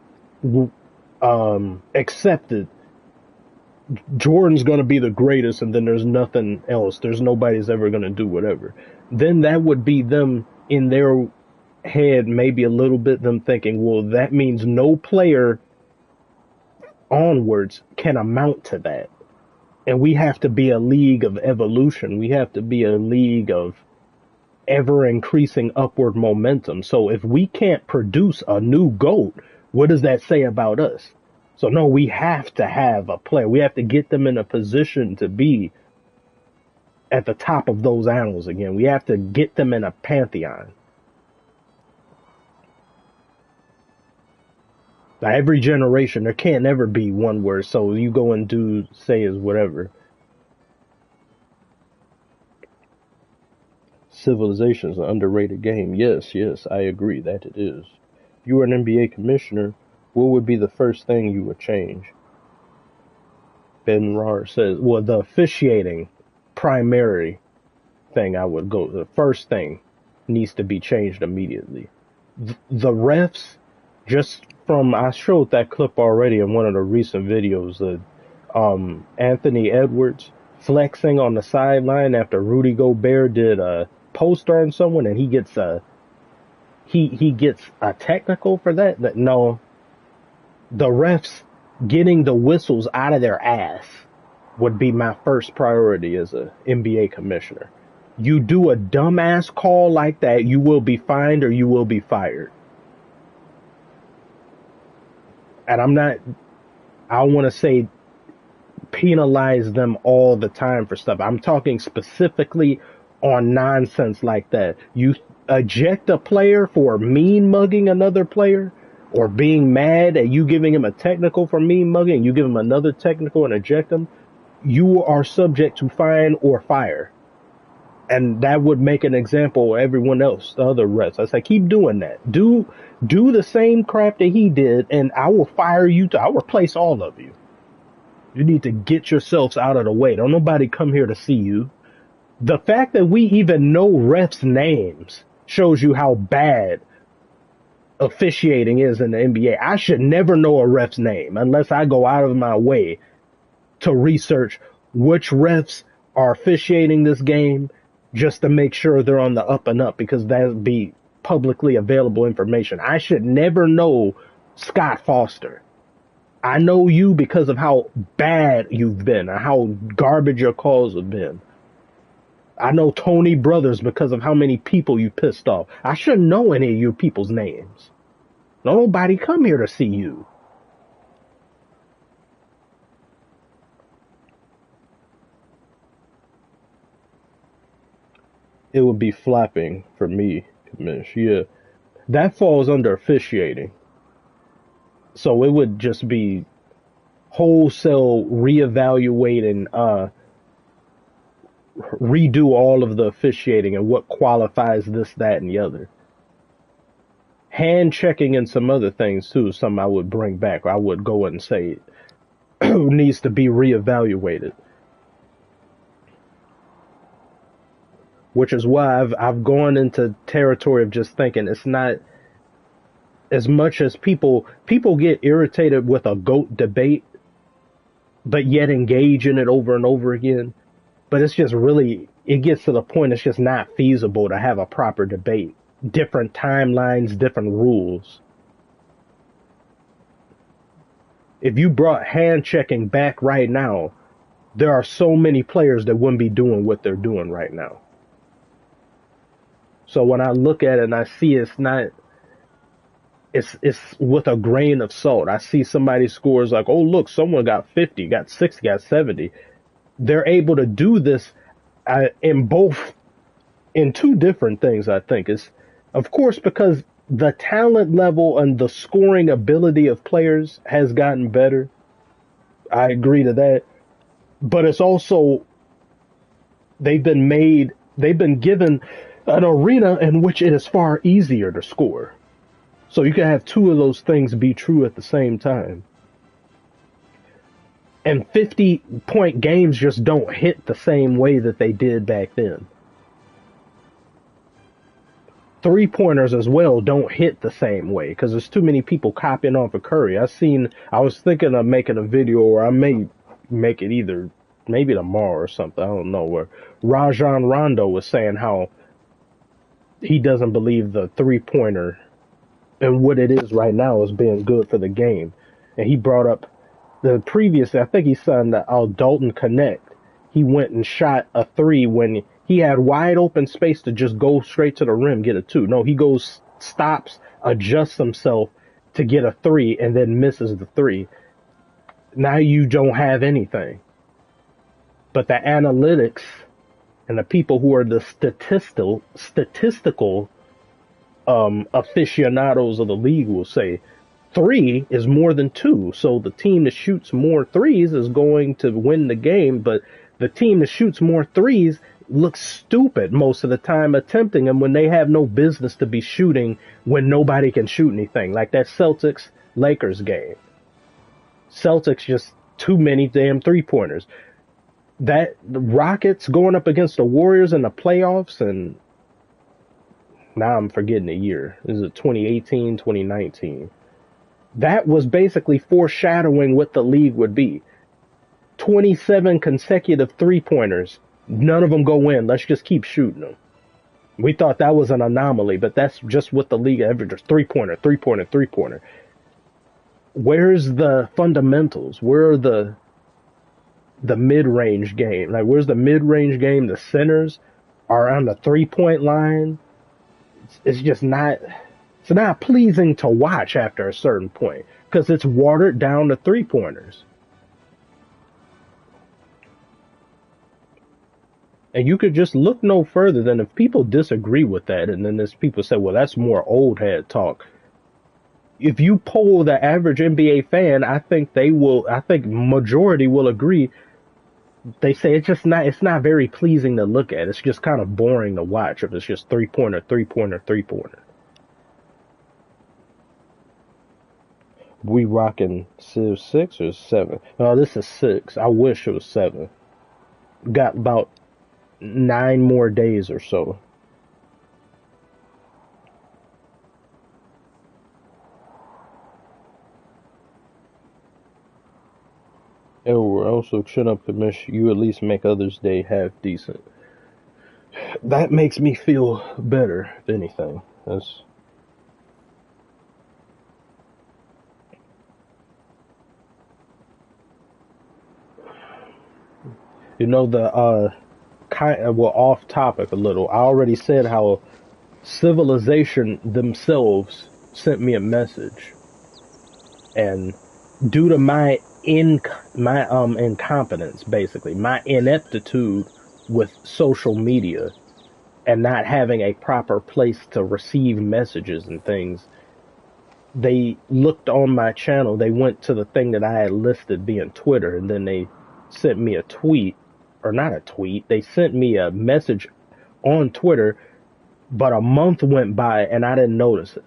accepted Jordan's going to be the greatest and then there's nothing else, there's nobody's ever going to do whatever, then that would be them in their head, maybe a little bit, them thinking, well, that means no player onwards can amount to that. And we have to be a league of evolution. We have to be a league of ever increasing upward momentum. So if we can't produce a new GOAT, what does that say about us? So no, we have to have a player. We have to get them in a position to be at the top of those annals again. We have to get them in a pantheon. Now, every generation, there can't ever be one word, so you go and do, say is whatever. Civilization is an underrated game. Yes, I agree that it is. If you were an NBA commissioner, what would be the first thing you would change? Ben Rar says, well, the officiating primary thing I would go, the first thing needs to be changed immediately. The refs, just from, I showed that clip already in one of the recent videos, Anthony Edwards flexing on the sideline after Rudy Gobert did a poster on someone, and he gets a technical for that. That no, the refs getting the whistles out of their ass would be my first priority as a NBA commissioner. You do a dumbass call like that, you will be fined or you will be fired. And I want to say penalize them all the time for stuff. I'm talking specifically on nonsense like that. You eject a player for mean mugging another player, or being mad at you giving him a technical for mean mugging, you give him another technical and eject him, you are subject to fine or fire. And that would make an example of everyone else, the other refs. I say, keep doing that. Do the same crap that he did, and I will fire you too. I'll replace all of you. You need to get yourselves out of the way. Don't nobody come here to see you. The fact that we even know refs' names shows you how bad officiating is in the NBA. I should never know a ref's name unless I go out of my way to research which refs are officiating this game, just to make sure they're on the up and up, because that would be publicly available information. I should never know Scott Foster. I know you because of how bad you've been and how garbage your calls have been. I know Tony Brothers because of how many people you pissed off. I shouldn't know any of you people's names. Nobody come here to see you. It would be flapping for me, Mish. Yeah, that falls under officiating. So it would just be wholesale reevaluating, redo all of the officiating and what qualifies this, that, and the other. Hand checking and some other things too, some I would bring back. I would go and say needs to be reevaluated. Which is why I've gone into territory of just thinking it's not as much as people get irritated with a GOAT debate, but yet engage in it over and over again. But it's just really, it gets to the point it's just not feasible to have a proper debate. Different timelines, different rules. If you brought hand checking back right now, there are so many players that wouldn't be doing what they're doing right now. So when I look at it and I see it's with a grain of salt. I see somebody scores like, oh, look, someone got 50, got 60, got 70. They're able to do this in two different things, I think. It's, of course, because the talent level and the scoring ability of players has gotten better. I agree to that. But it's also, they've been given an arena in which it is far easier to score. So you can have two of those things be true at the same time. And 50-point games just don't hit the same way that they did back then. Three-pointers as well don't hit the same way because there's too many people copying off of Curry. I was thinking of making a video, or I may make it either maybe tomorrow or something, I don't know, where Rajon Rondo was saying how he doesn't believe the three-pointer and what it is right now is being good for the game. And he brought up the previous, I think he signed Dalton Connect. He went and shot a three when he had wide open space to just go straight to the rim, get a two. No, he goes, stops, adjusts himself to get a three, and then misses the three. Now you don't have anything. But the analytics and the people who are the statistical aficionados of the league will say three is more than two. So the team that shoots more threes is going to win the game, but the team that shoots more threes looks stupid most of the time attempting them when they have no business to be shooting when nobody can shoot anything. Like that Celtics-Lakers game. Celtics just too many damn three-pointers. The Rockets going up against the Warriors in the playoffs, and now I'm forgetting the year. Is it 2018, 2019? That was basically foreshadowing what the league would be. 27 consecutive three-pointers. None of them go in. Let's just keep shooting them. We thought that was an anomaly, but that's just what the league averages. Three-pointer, three-pointer, three-pointer. Where's the fundamentals? Where are the mid-range game? Like, where's the mid-range game? The centers are on the three-point line. It's just not... It's not pleasing to watch after a certain point because it's watered down to three-pointers. And you could just look no further than if people disagree with that, and then there's people say, well, that's more old head talk. If you poll the average NBA fan, I think majority will agree. They say it's not very pleasing to look at. It's just kind of boring to watch if it's just three-pointer, three-pointer, three-pointer. We rocking Civ 6 or 7? No, this is 6. I wish it was 7. Got about 9 more days or so. Oh, also chin up commission. You at least make others' day half decent. That makes me feel better, if anything. That's... You know, off topic a little. I already said how Civilization themselves sent me a message, and due to my incompetence, basically my ineptitude with social media and not having a proper place to receive messages and things, they looked on my channel. They went to the thing that I had listed being Twitter, and then they sent me a tweet. Or not a tweet, they sent me a message on Twitter, but a month went by and I didn't notice it.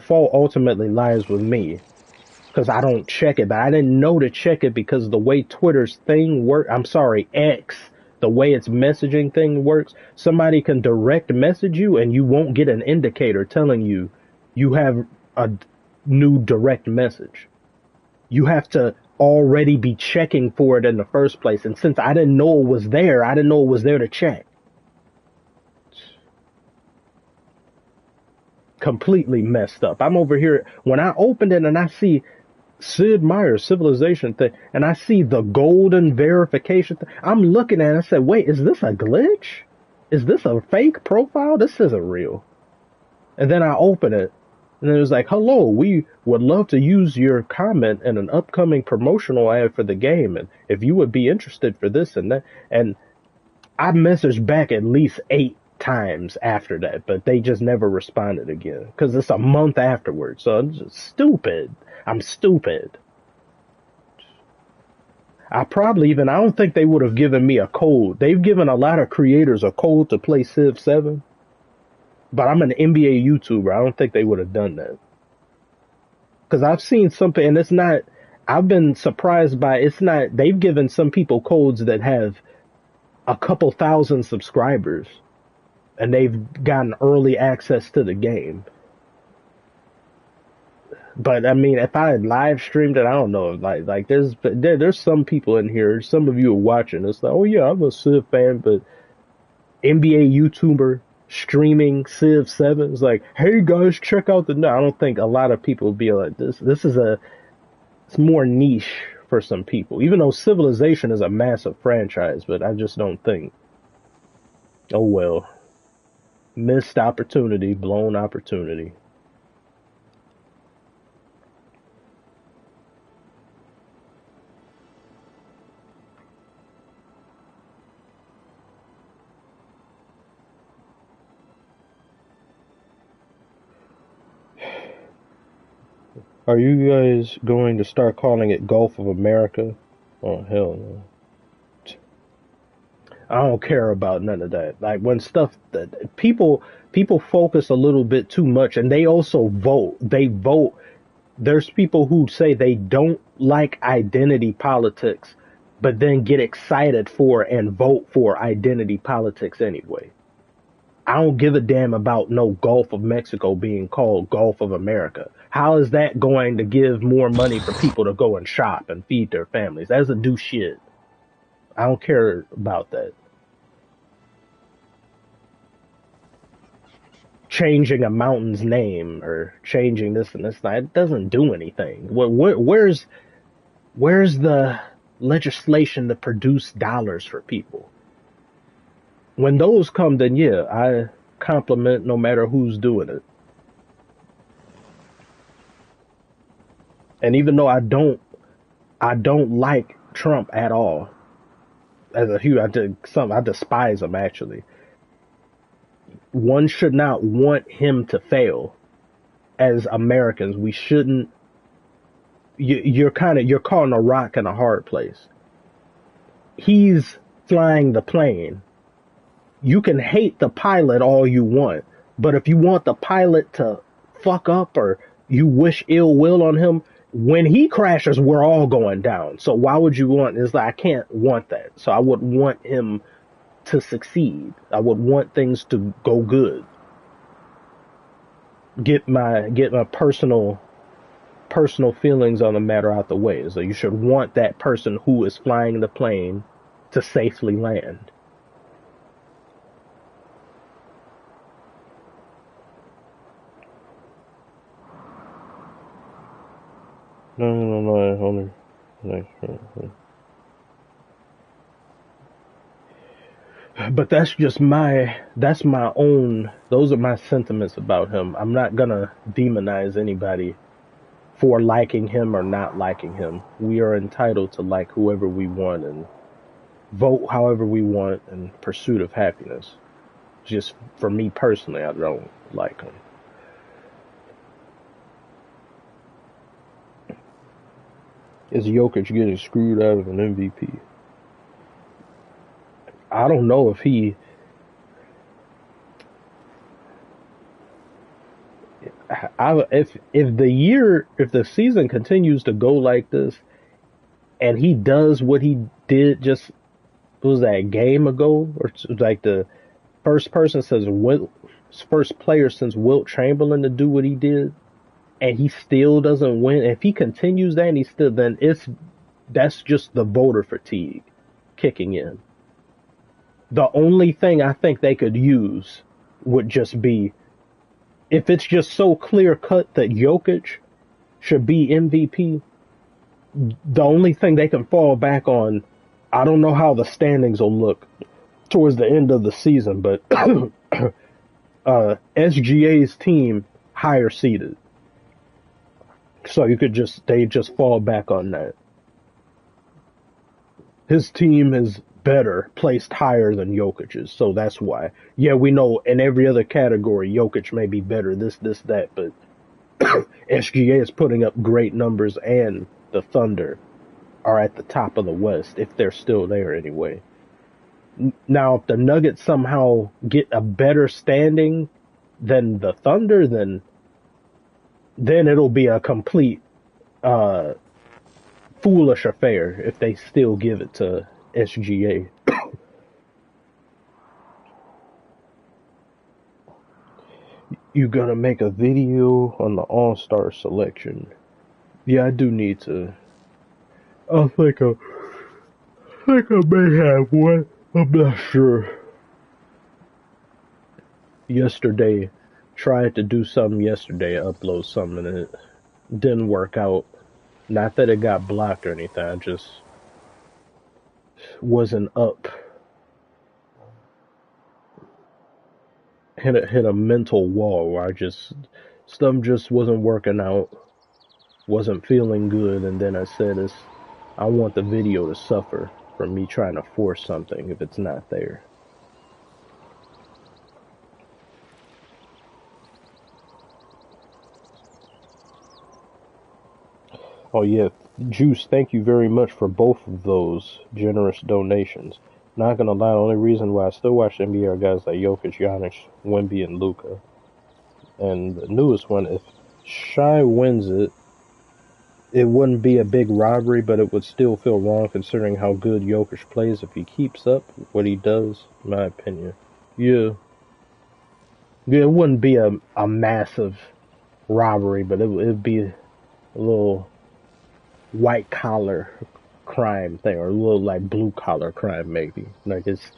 Fault ultimately lies with me, because I don't check it, but I didn't know to check it because the way Twitter's thing X, the way its messaging thing works, somebody can direct message you and you won't get an indicator telling you you have a new direct message. You have to already be checking for it in the first place. And since I didn't know it was there, I didn't know it was there to check. Completely messed up. I'm over here. When I opened it and I see Sid Meier's Civilization thing, and I see the golden verification thing, I'm looking at it and I said, wait, is this a glitch? Is this a fake profile? This isn't real. And then I open it, and it was like, hello, we would love to use your comment in an upcoming promotional ad for the game, and if you would be interested for this and that. And I messaged back at least 8 times after that, but they just never responded again, because it's a month afterwards. So I'm just stupid. I'm stupid. I don't think they would have given me a code. They've given a lot of creators a code to play Civ 7. But I'm an NBA YouTuber. I don't think they would have done that. Because I've seen something, and it's not, I've been surprised by, it's not, they've given some people codes that have a couple thousand subscribers, and they've gotten early access to the game. But I mean, if I had live streamed it, I don't know. Like there's some people in here, some of you are watching. It's like, oh yeah, I'm a Civ fan, but NBA YouTuber streaming Civ 7 is like, hey guys, check out the. No, I don't think a lot of people would be like this. It's more niche for some people. Even though Civilization is a massive franchise, but I just don't think. Oh well, missed opportunity, blown opportunity. Are you guys going to start calling it Gulf of America? Oh, hell no. I don't care about none of that. Like, when stuff that people focus a little bit too much, and they also vote. They vote. There's people who say they don't like identity politics, but then get excited for and vote for identity politics anyway. I don't give a damn about no Gulf of Mexico being called Gulf of America. How is that going to give more money for people to go and shop and feed their families? That's a do shit. I don't care about that. Changing a mountain's name or changing this and this, it doesn't do anything. Where's the legislation to produce dollars for people? When those come, then yeah, I compliment no matter who's doing it. And even though I don't like Trump at all. As a huge, I despise him actually. One should not want him to fail. As Americans, we shouldn't. You're caught in a rock in a hard place. He's flying the plane. You can hate the pilot all you want, but if you want the pilot to fuck up or you wish ill will on him, when he crashes, we're all going down. So why would you want? It's like I can't want that. So I would want him to succeed. I would want things to go good. Get my personal feelings on the matter out the way. So you should want that person who is flying the plane to safely land. No. But that's my own, those are my sentiments about him. I'm not gonna demonize anybody for liking him or not liking him. We are entitled to like whoever we want and vote however we want in pursuit of happiness. Just for me personally, I don't like him. Is Jokic getting screwed out of an MVP? I don't know if if the season continues to go like this, and he does what he did just what was that a game ago, or like the first player since Wilt Chamberlain to do what he did, and he still doesn't win. If he continues that, and that's just the voter fatigue kicking in. The only thing I think they could use would just be, if it's just so clear cut that Jokic should be MVP, the only thing they can fall back on, I don't know how the standings will look towards the end of the season, but SGA's team higher seeded. So they just fall back on that. His team is better, placed higher than Jokic's, so that's why. Yeah, we know in every other category, Jokic may be better, this, that, but SGA is putting up great numbers, and the Thunder are at the top of the West, if they're still there anyway. Now, if the Nuggets somehow get a better standing than the Thunder, then it'll be a complete foolish affair if they still give it to SGA. You gonna make a video on the All-Star selection? Yeah, I do need to. I think I may have one. I'm not sure. Yesterday, tried to do something yesterday, upload something, and it didn't work out. Not that it got blocked or anything, I just wasn't up. Hit a mental wall where stuff just wasn't working out, wasn't feeling good, and then I said, I want the video to suffer from me trying to force something if it's not there. Oh yeah, Juice, thank you very much for both of those generous donations. Not gonna lie, the only reason why I still watch NBA are guys like Jokic, Giannis, Wemby, and Luka. And the newest one, if Shai wins it, it wouldn't be a big robbery, but it would still feel wrong considering how good Jokic plays if he keeps up what he does, in my opinion. Yeah. Yeah, it wouldn't be a massive robbery, but it'd be a little white collar crime thing, or a little like blue collar crime maybe. Like it's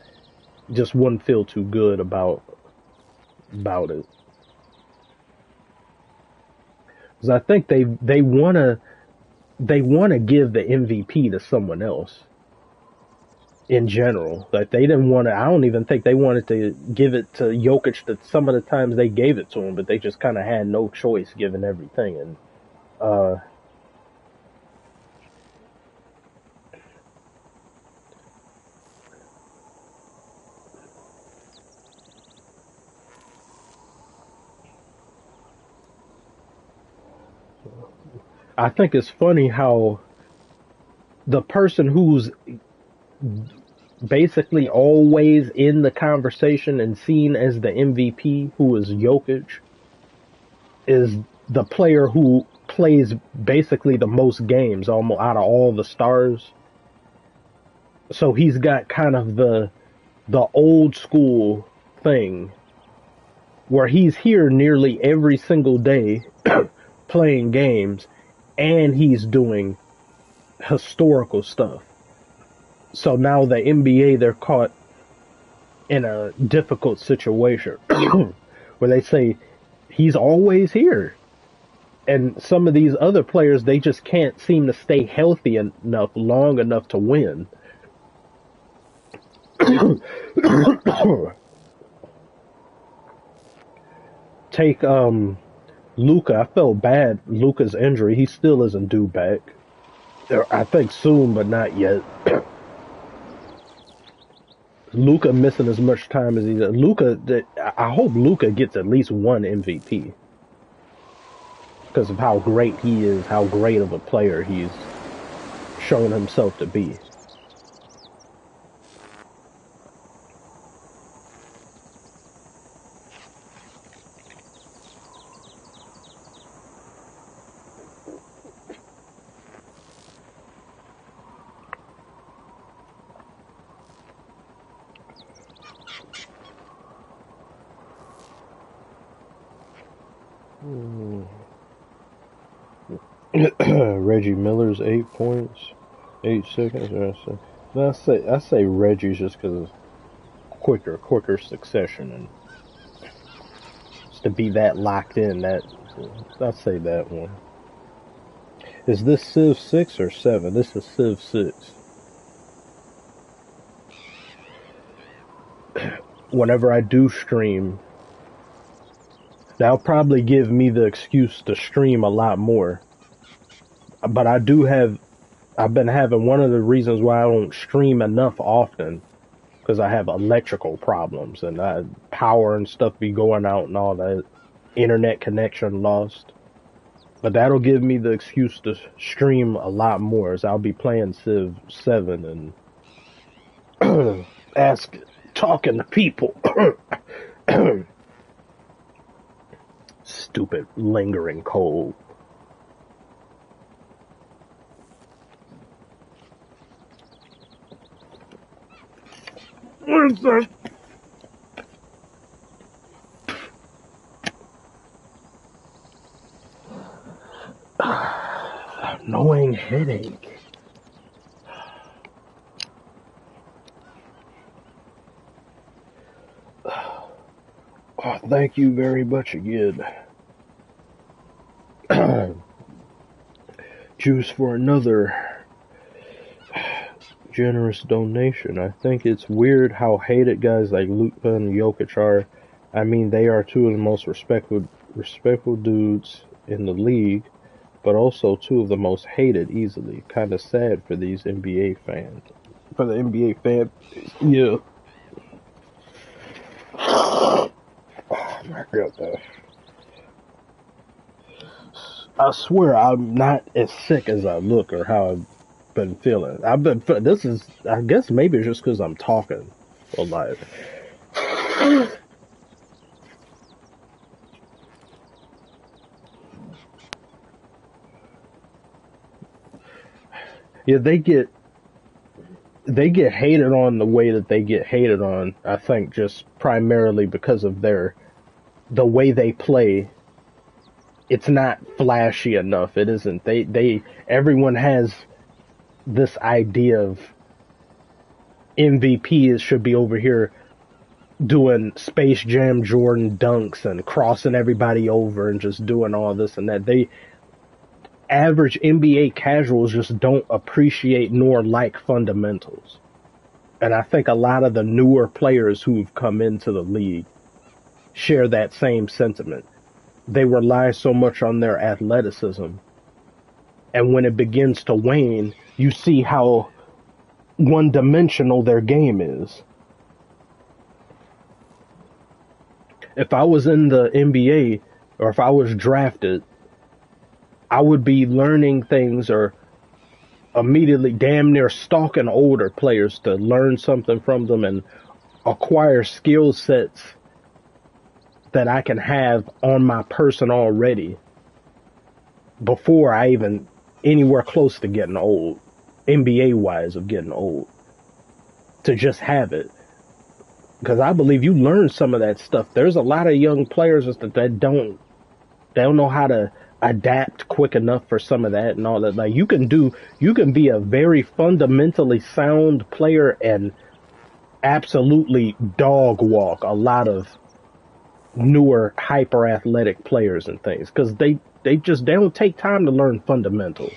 just wouldn't feel too good about it. Because I think they wanna give the MVP to someone else in general. Like they didn't want to. I don't even think they wanted to give it to Jokic. That some of the times they gave it to him, but they just kind of had no choice given everything. And uh, I think it's funny how the person who's basically always in the conversation and seen as the MVP, who is Jokic, is the player who plays basically the most games almost out of all the stars. So he's got kind of the old school thing where he's here nearly every single day playing games and he's doing historical stuff. So now the NBA, they're caught in a difficult situation where they say he's always here. And some of these other players, they just can't seem to stay healthy enough long enough to win. Take Luca. I felt bad. Luca's injury. He still isn't due back. I think soon, but not yet. Luca missing as much time as he does. Luca. I hope Luca gets at least one MVP because of how great he is, how great of a player he's shown himself to be. Reggie Miller's 8 points, 8 seconds. I say Reggie's just because it's quicker succession, and to be that locked in. I'll say that one. Is this Civ 6 or 7? This is Civ 6. Whenever I do stream, that'll probably give me the excuse to stream a lot more. But I've been having one of the reasons why I don't stream enough often, because I have electrical problems and power and stuff be going out and all that, internet connection lost. But that'll give me the excuse to stream a lot more, as I'll be playing Civ 7 and talking to people. Stupid lingering cold. What is that? Annoying headache. Oh, thank you very much again. Juice for another generous donation. I think it's weird how hated guys like Luka and Jokic are. I mean, they are two of the most respectful dudes in the league, but also two of the most hated easily. Kind of sad for these NBA fans. For the NBA fan, yeah. Oh my god. I swear I'm not as sick as I look or how I've been feeling. This is, I guess maybe it's just because I'm talking a lot. Yeah, they get hated on the way that they get hated on, I think just primarily because of their the way they play, it's not flashy enough. It isn't. Everyone has this idea of MVP should be over here doing Space Jam Jordan dunks and crossing everybody over and just doing all this and that. Average NBA casuals just don't appreciate nor like fundamentals. And I think a lot of the newer players who've come into the league share that same sentiment. They rely so much on their athleticism. And when it begins to wane, you see how one-dimensional their game is. If I was in the NBA or if I was drafted, I would be learning things or immediately damn near stalking older players to learn something from them and acquire skill sets that I can have on my person already before I even anywhere close to getting old, NBA wise of getting old, to just have it. Because I believe you learn some of that stuff. There's a lot of young players that don't know how to adapt quick enough for some of that and all that. Like you can be a very fundamentally sound player and absolutely dog walk a lot of newer hyper athletic players and things because they don't take time to learn fundamentals.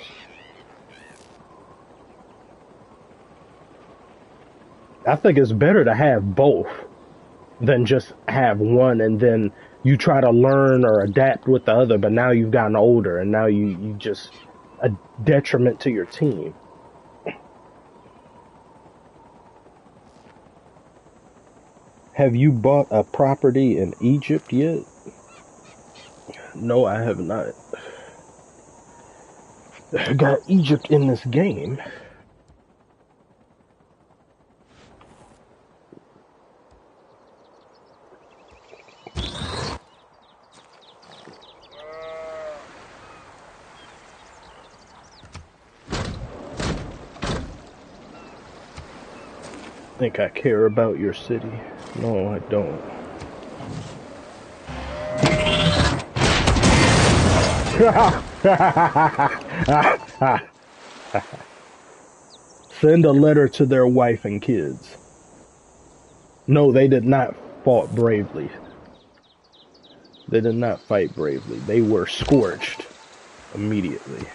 I think it's better to have both than just have one and then you try to learn or adapt with the other, but now you've gotten older and now you just a detriment to your team. Have you bought a property in Egypt yet? No, I have not. I got Egypt in this game. Think I care about your city? No, I don't. Send a letter to their wife and kids. No, they did not fight bravely. They did not fight bravely. They were scorched immediately.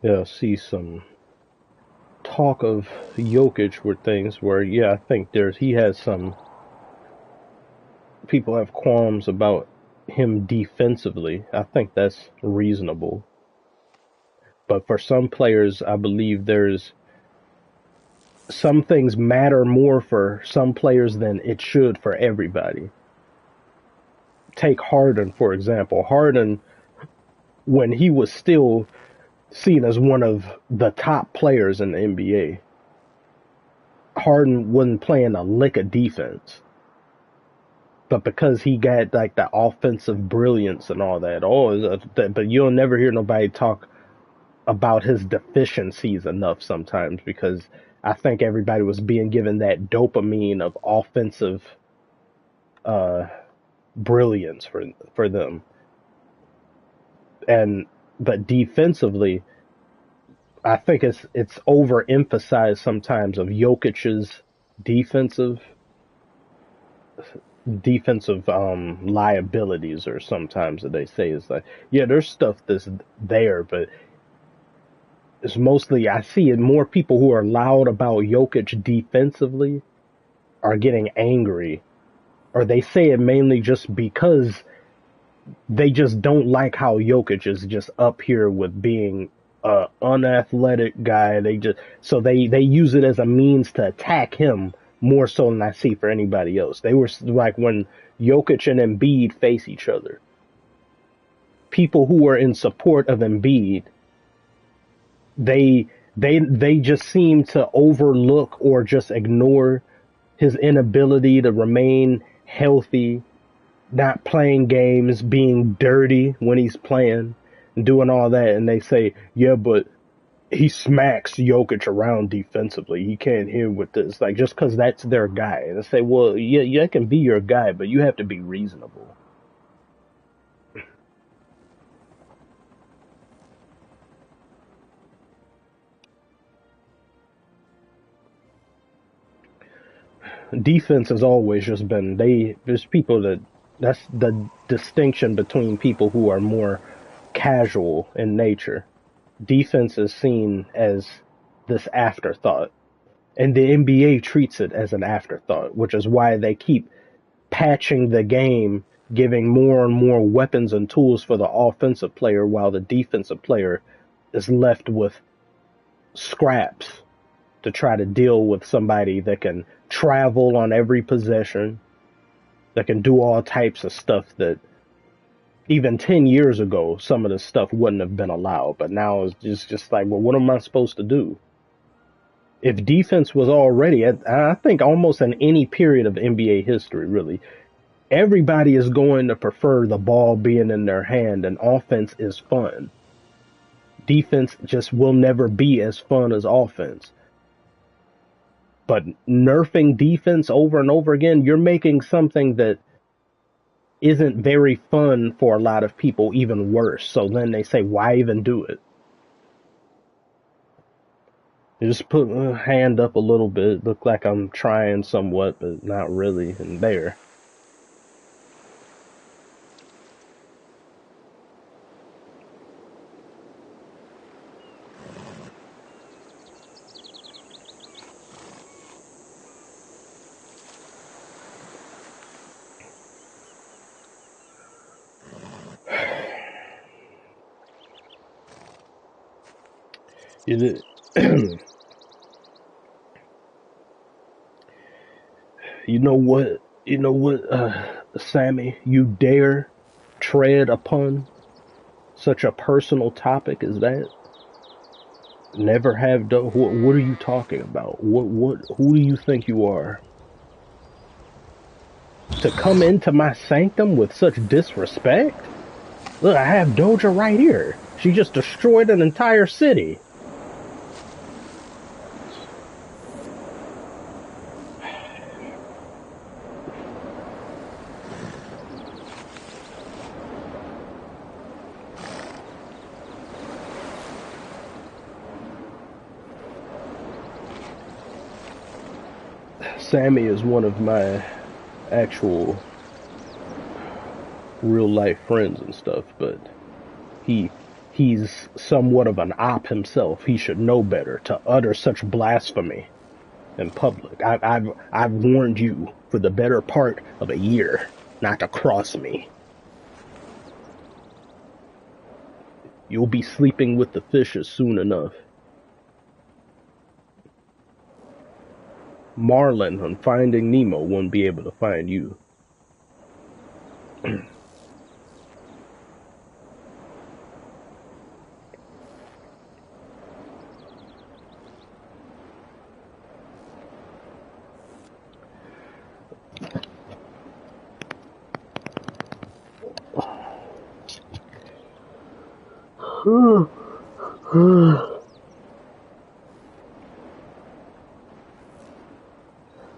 Yeah, see some talk of Jokic with things where, yeah, I think he has some people have qualms about him defensively. I think that's reasonable. But for some players, I believe there's some things matter more for some players than it should for everybody. Take Harden, for example. Harden, when he was still seen as one of the top players in the NBA, Harden wasn't playing a lick of defense. But because he got like the offensive brilliance and all that, but you'll never hear nobody talk about his deficiencies enough sometimes because I think everybody was being given that dopamine of offensive brilliance for them. But defensively, I think it's overemphasized sometimes of Jokic's defensive defensive liabilities, or sometimes that they say is like, yeah, there's stuff that's there, but it's mostly, I see it more people who are loud about Jokic defensively are getting angry, or they say it mainly just because they just don't like how Jokic is just up here with being a unathletic guy. They use it as a means to attack him more so than I see for anybody else. They were like when Jokic and Embiid face each other. People who are in support of Embiid, they just seem to overlook or just ignore his inability to remain healthy, not playing games, being dirty when he's playing, and doing all that. And they say, yeah, but he smacks Jokic around defensively. He can't hit with this. Like, just because that's their guy. And I say, well, yeah, that can be your guy, but you have to be reasonable. Defense has always just been, there's people that's the distinction between people who are more casual in nature. Defense is seen as this afterthought, and the NBA treats it as an afterthought, which is why they keep patching the game, giving more and more weapons and tools for the offensive player, while the defensive player is left with scraps to try to deal with somebody that can travel on every possession, that can do all types of stuff that even 10 years ago, some of the stuff wouldn't have been allowed. But now it's just like, well, what am I supposed to do? If defense was already, I think almost in any period of NBA history, really, everybody is going to prefer the ball being in their hand, and offense is fun. Defense just will never be as fun as offense. But nerfing defense over and over again, you're making something that isn't very fun for a lot of people even worse. So then they say, why even do it? Just put a hand up a little bit, look like I'm trying somewhat, but not really, and there. You you know what? You know what, Sammy? You dare tread upon such a personal topic as that? Never have done. What are you talking about? Who do you think you are? To come into my sanctum with such disrespect? Look, I have Doja right here. She just destroyed an entire city. Sammy is one of my actual real life friends and stuff, but he's somewhat of an op himself. He should know better to utter such blasphemy in public. I've warned you for the better part of a year not to cross me. You'll be sleeping with the fishes soon enough. Marlin on Finding Nemo won't be able to find you.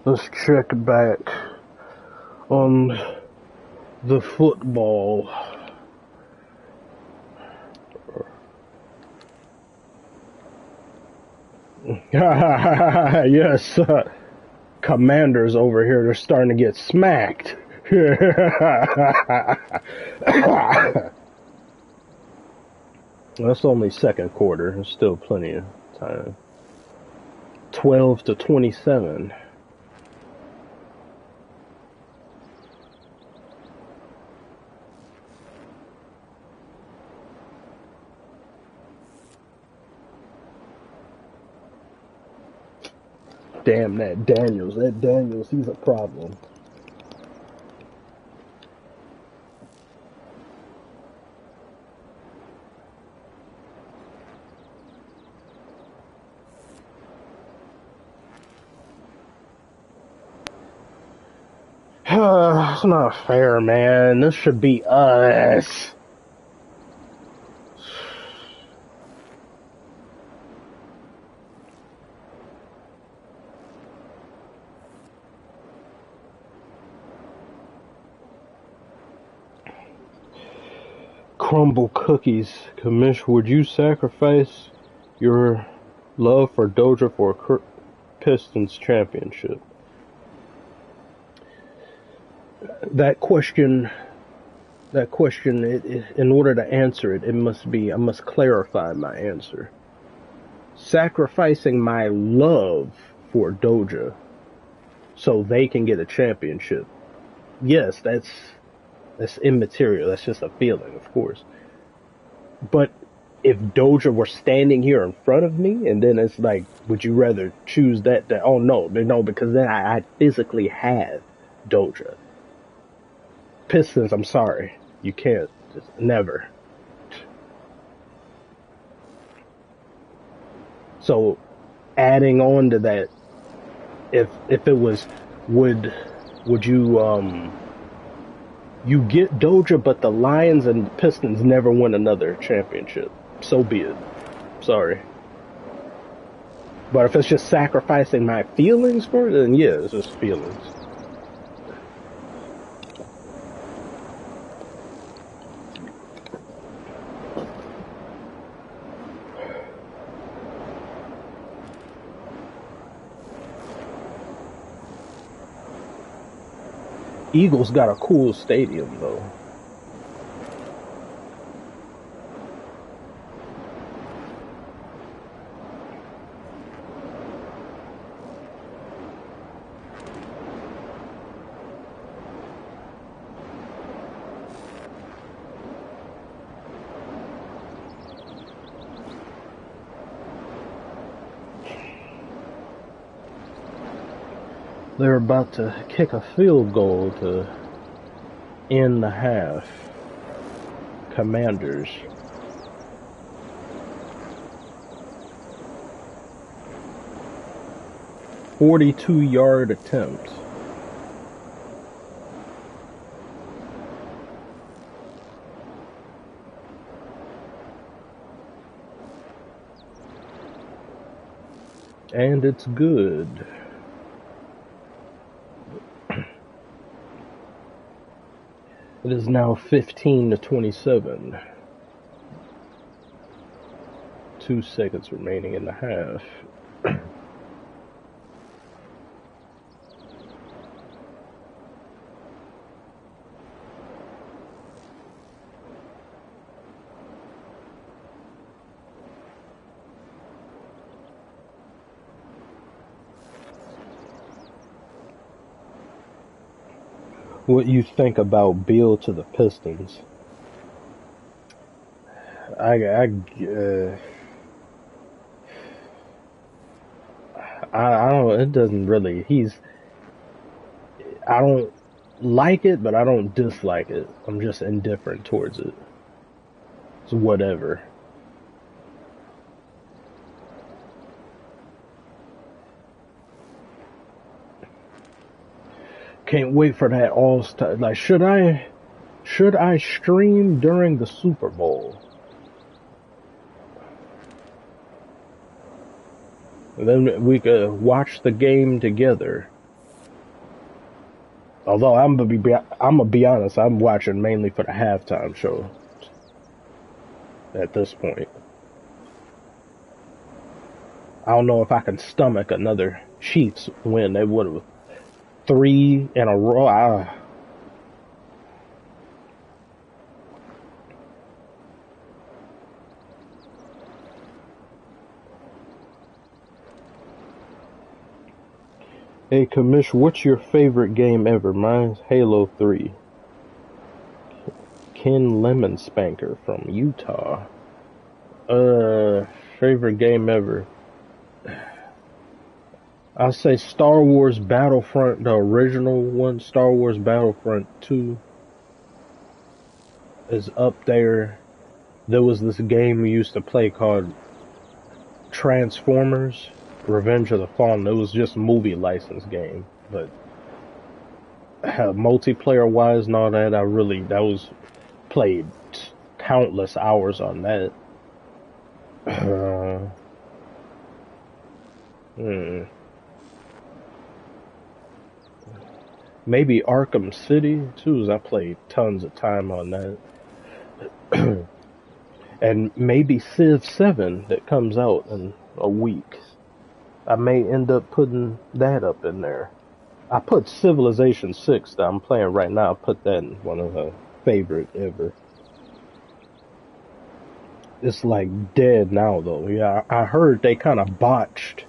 Let's check back on the football. Yes, Commanders over here, they're starting to get smacked. That's only second quarter. There's still plenty of time. 12-27. Damn, that Daniels. That Daniels, he's a problem. It's not fair, man. This should be us. Crumble cookies. Commish, would you sacrifice your love for Doja for a Pistons championship? That question, in order to answer it, I must clarify my answer. Sacrificing my love for Doja so they can get a championship. Yes, that's immaterial. That's just a feeling, of course. But if Doja were standing here in front of me, and then it's like, would you rather choose that? Oh no, because then I physically have Doja. Pistons, I'm sorry, you can't. Just never. So, adding on to that, if it was, would you you get Doja, but the Lions and Pistons never win another championship. So be it. Sorry. But if it's just sacrificing my feelings for it, then yeah, it's just feelings. Eagles got a cool stadium, though. They're about to kick a field goal to end the half. Commanders. .42-yard attempt. And it's good. It is now 15-27. 2 seconds remaining in the half. What you think about Beal to the Pistons? I don't. It doesn't really. I don't like it, but I don't dislike it. I'm just indifferent towards it. It's whatever. Can't wait for that All-Star. Like, should I stream during the Super Bowl? And then we could watch the game together. Although I'm gonna be honest, I'm watching mainly for the halftime show at this point. I don't know if I can stomach another Chiefs win. They would have 3 in a row. Hey, Kamish, what's your favorite game ever? Mine's Halo 3. Ken Lemon Spanker from Utah. Favorite game ever. I'll say Star Wars Battlefront, the original one, Star Wars Battlefront 2 is up there. There was this game we used to play called Transformers Revenge of the Fallen. It was just a movie license game, but multiplayer wise and all that, that was played countless hours on that. Maybe Arkham City too, as I played tons of time on that. And maybe Civ 7 that comes out in a week. I may end up putting that up in there. I put Civilization 6 that I'm playing right now, I put that in one of the favorite ever. It's like dead now though. Yeah, I heard they kind of botched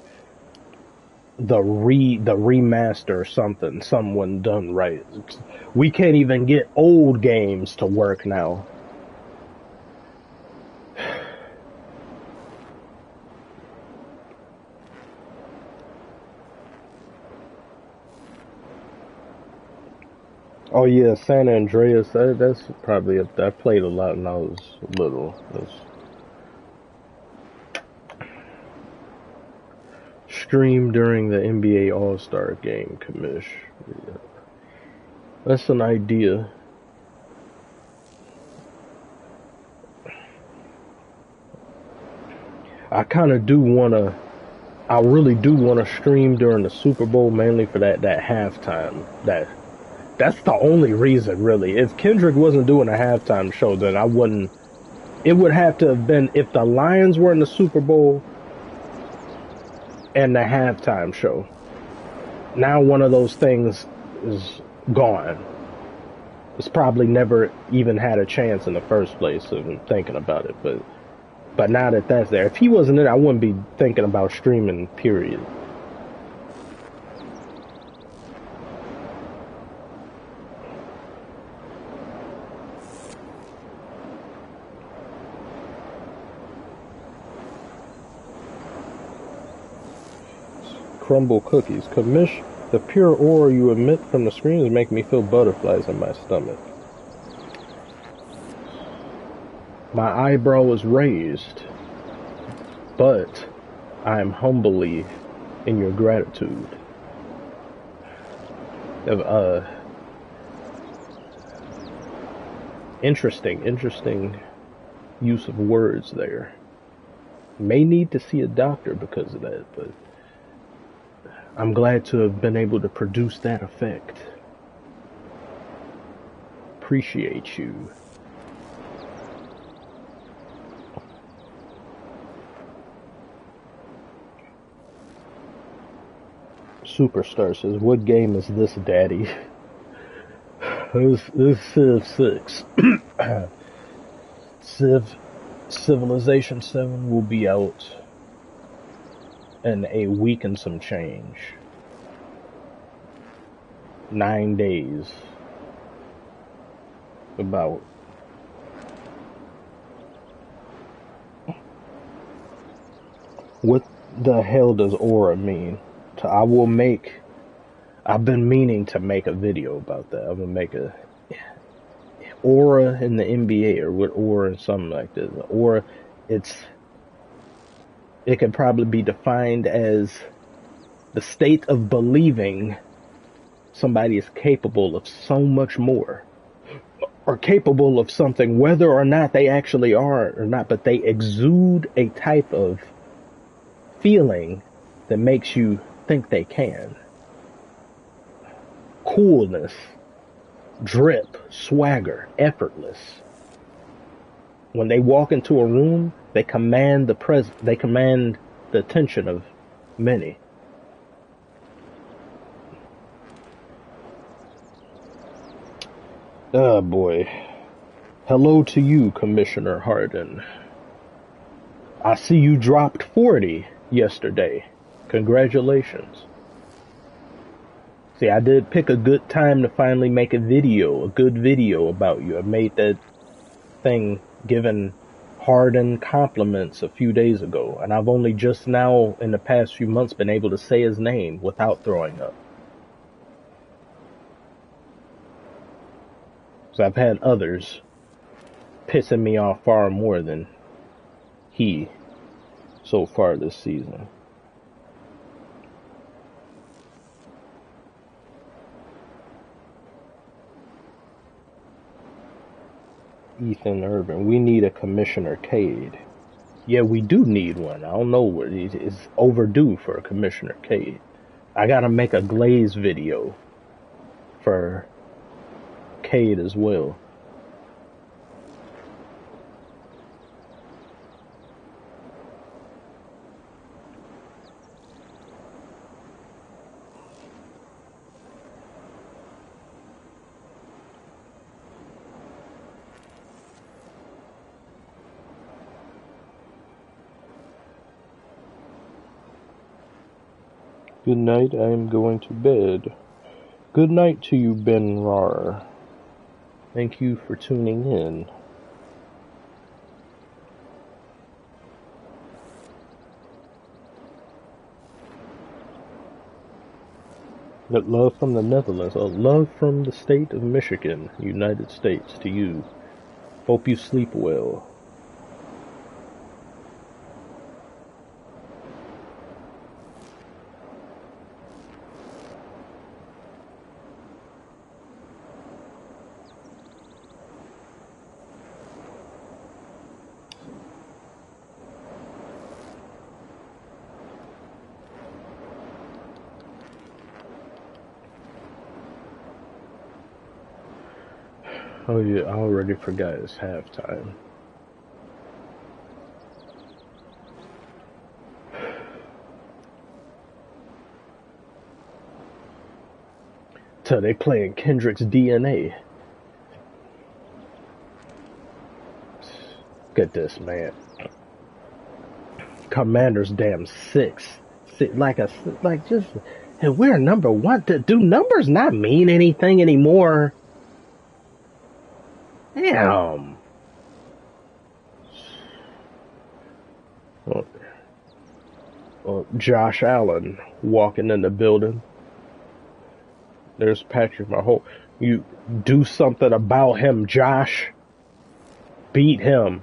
the remaster or something. Someone done right. We can't even get old games to work now. Oh yeah, San Andreas. That's probably I played a lot when I was little. Stream during the NBA All-Star game, Commish. Yeah. That's an idea. I really do wanna stream during the Super Bowl, mainly for that halftime. That's the only reason, really. If Kendrick wasn't doing a halftime show, then I wouldn't. It would have to have been if the Lions were in the Super Bowl and the halftime show. Now one of those things is gone. It's probably never even had a chance in the first place of thinking about it. But now that that's there, if he wasn't in it, I wouldn't be thinking about streaming, period. Crumble cookies. Commish, the pure aura you emit from the screen is making me feel butterflies in my stomach. My eyebrow is raised, but I am humbly in your gratitude. Interesting use of words there. May need to see a doctor because of that, but I'm glad to have been able to produce that effect. Appreciate you. Superstar says, what game is this, Daddy? This is Civ 6. Civilization 7 will be out in a week and some change. 9 days. About. What the hell does aura mean? I've been meaning to make a video about that. I'm gonna make a aura in the NBA or what aura and something like this. Aura, it could probably be defined as the state of believing somebody is capable of so much more, or capable of something, whether or not they actually are or not, but they exude a type of feeling that makes you think they can. Coolness, drip, swagger, effortless. When they walk into a room, they command the attention of many. Oh boy. Hello to you, Commissioner Harden. I see you dropped 40 yesterday. Congratulations. See, I did pick a good time to finally make a good video about you. I made that thing giving Harden compliments a few days ago, and I've only just now, in the past few months, been able to say his name without throwing up. So I've had others pissing me off far more than he so far this season. Ethan Urban, we need a Commissioner Cade. Yeah, we do need one. I don't know what it's overdue for a Commissioner Cade. I gotta make a Glaze video for Cade as well. Good night, I am going to bed. Good night to you, Ben Rar. Thank you for tuning in. Love from the Netherlands. Love from the state of Michigan, United States, to you. Hope you sleep well. Oh yeah, I already forgot it's halftime. So they playing Kendrick's DNA. Look at this, man. Commander's damn six. Like just, and we're number one. Do numbers not mean anything anymore? Damn. Josh Allen walking in the building. There's Patrick Mahomes. You do something about him, Josh. Beat him.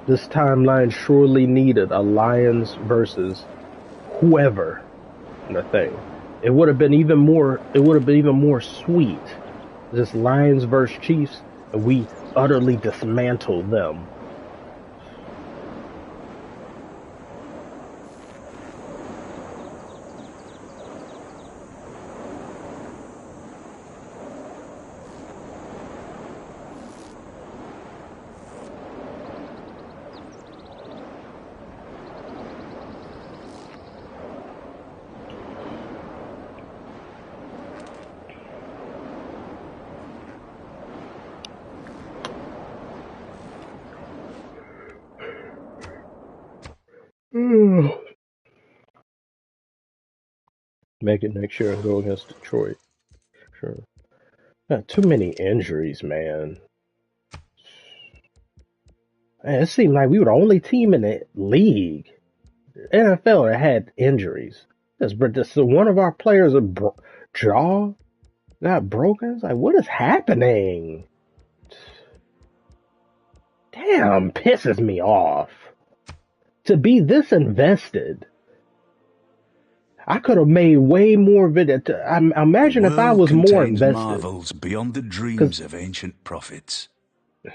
This timeline surely needed a Lions versus whoever in the thing. It would have been even more. It would have been even more sweet. This Lions versus Chiefs, and we utterly dismantled them. Make it next year and go against Detroit. Sure. Too many injuries, man. Man, it seemed like we were the only team in the league, NFL, that had injuries. So one of our players' jaw got broken. It's like, what is happening? Damn, pisses me off. To be this invested. I could have made way more video. Imagine if I was more invested. Marvels beyond the dreams of ancient prophets,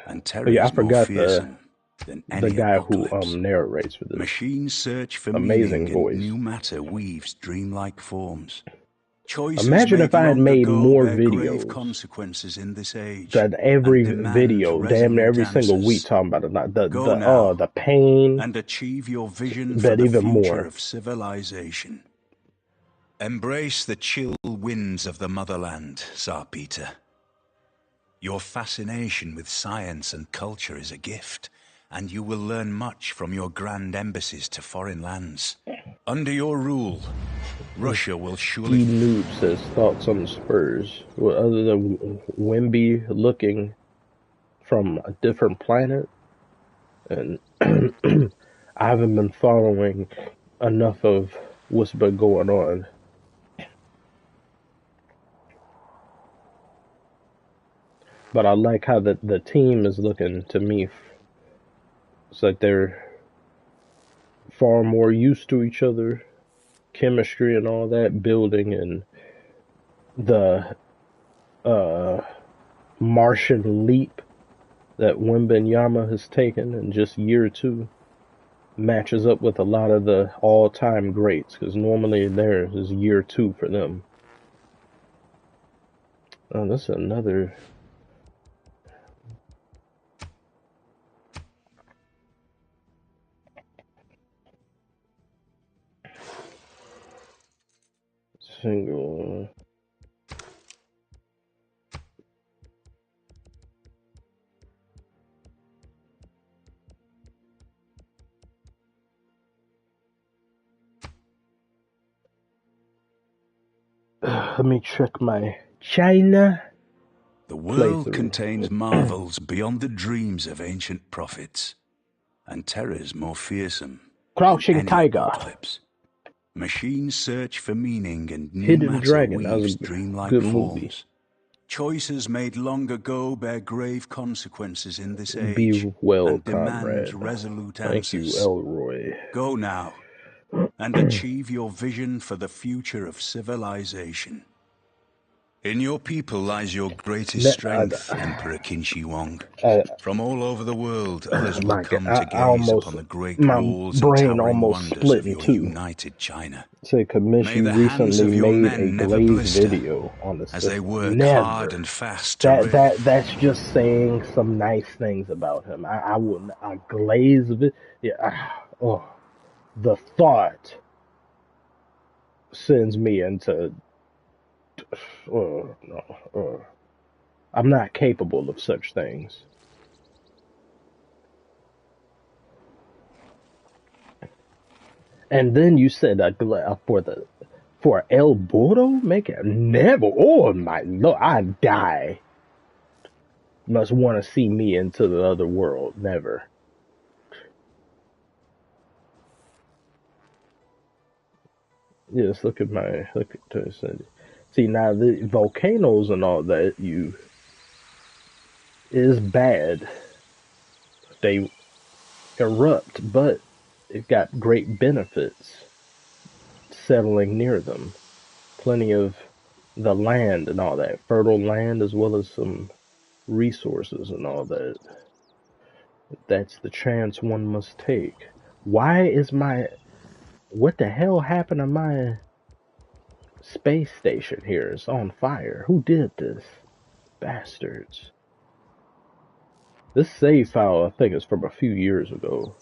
and terrors I forgot more fearsome than any the guy apocalypse. Who narrates for this. Machines search for amazing meaning, voice. And new matter weaves dreamlike forms. Choices Imagine if I had made more videos. Grave consequences in this age. That every video, damn near every single week, talking about the pain, and achieve your vision for the even future more of civilization. Embrace the chill winds of the motherland, Tsar Peter. Your fascination with science and culture is a gift, and you will learn much from your grand embassies to foreign lands. Under your rule, Russia will surely... Noob says thoughts on the Spurs. Well, other than Wemby looking from a different planet, and I haven't been following enough of what's been going on. But I like how the team is looking to me. It's like they're far more used to each other, chemistry and all that, building, and the Martian leap that Wembanyama has taken in just year two matches up with a lot of the all-time greats, because normally there is year two for them. Oh, that's another... single... Let me check my China The world playthrough. contains marvels beyond the dreams of ancient prophets, and terrors more fearsome Crouching than any Tiger. apocalypse. Machines search for meaning, and new Hidden matter Dragon. That was weaves a dreamlike good movie. forms. Choices made long ago bear grave consequences in this Be age, well, and demand comrade. resolute Thank you, answers. Elroy. Go now, and achieve your vision for the future of civilization. In your people lies your greatest strength, Emperor Qin Shi Huang. From all over the world, others will come to gaze upon the great walls and towering wonders of your united China. Say, Commission recently of your made men a never Glaze blister video on the as they system. work Never. hard and fast to That's just saying some nice things about him. I wouldn't. A Glaze video. Yeah. Oh, the thought sends me into. No. I'm not capable of such things. And then you said for El Burro, make it never. Oh my lord, I die. Must want to see me into the other world. Never. Yes, look at this. See, now the volcanoes and all that is bad. They erupt, but it got great benefits settling near them. Plenty of the land and all that, fertile land, as well as some resources and all that. That's the chance one must take. Why is what the hell happened to my space station here? It's on fire. Who did this? Bastards. This save file, I think, is from a few years ago.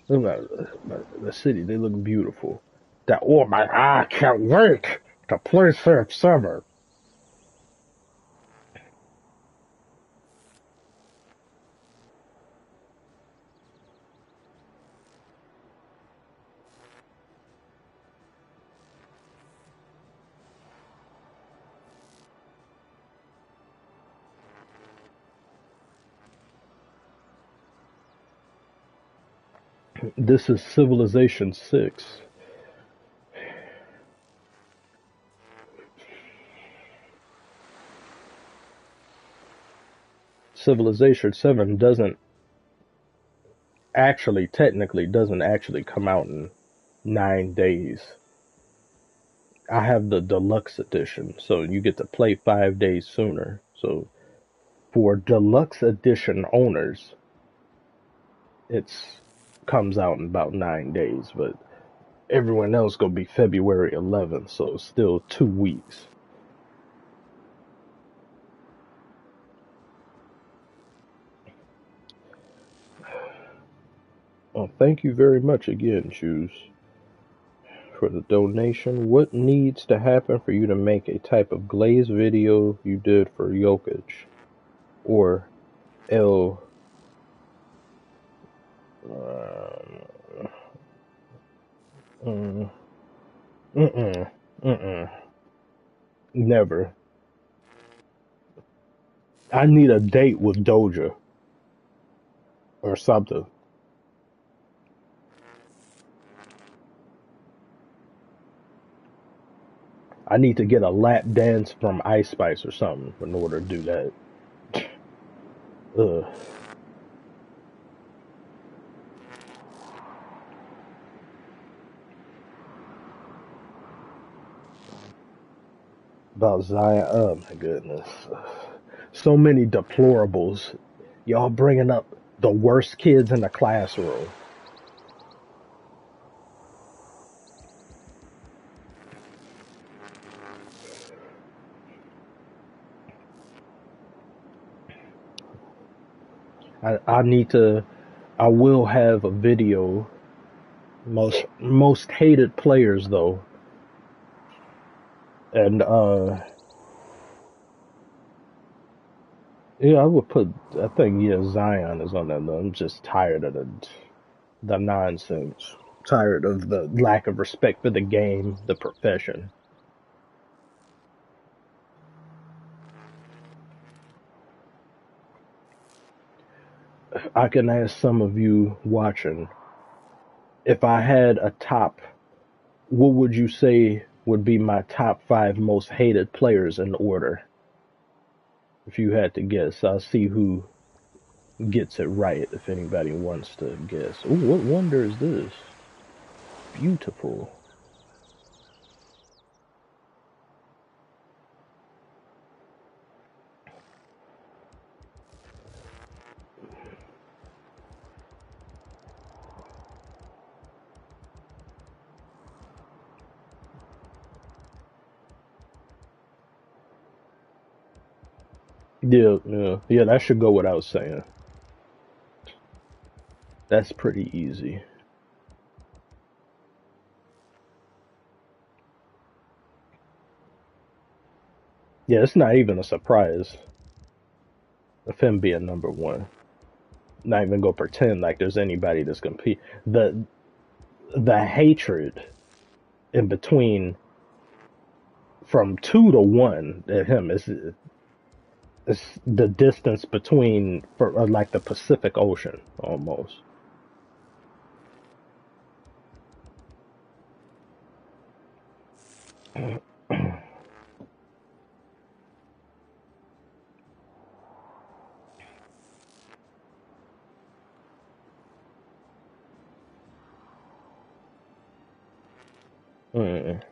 Look at the city. They look beautiful. I can't wait to play Surf Summer. This is Civilization 6. Civilization 7 technically doesn't actually come out in 9 days. I have the deluxe edition, so you get to play 5 days sooner. So for deluxe edition owners, it's comes out in about 9 days, but everyone else gonna be February 11th, so it's still 2 weeks. Well, thank you very much again, Choose, for the donation. What needs to happen for you to make a type of glazed video you did for Jokic or L? Mm, mm-mm, mm-mm. Never. I need a date with Doja or something. I need to get a lap dance from Ice Spice or something in order to do that. Ugh. About Zion. Oh my goodness. So many deplorables. Y'all bringing up the worst kids in the classroom. I need to. I will have a video. Most hated players though, and yeah, I would put. I think yeah, Zion is on that. Though. I'm just tired of the nonsense. Tired of the lack of respect for the game, the profession. I can ask some of you watching, if I had a top, what would you say would be my top five most hated players in order? If you had to guess, I'll see who gets it right if anybody wants to guess. Ooh, what wonder is this? Beautiful. Yeah, that should go without saying. That's pretty easy. Yeah, it's not even a surprise of him being number one. Not even go pretend like there's anybody that's compete. The hatred in between from 2 to 1 at him is the distance between for like the Pacific Ocean almost. Mm.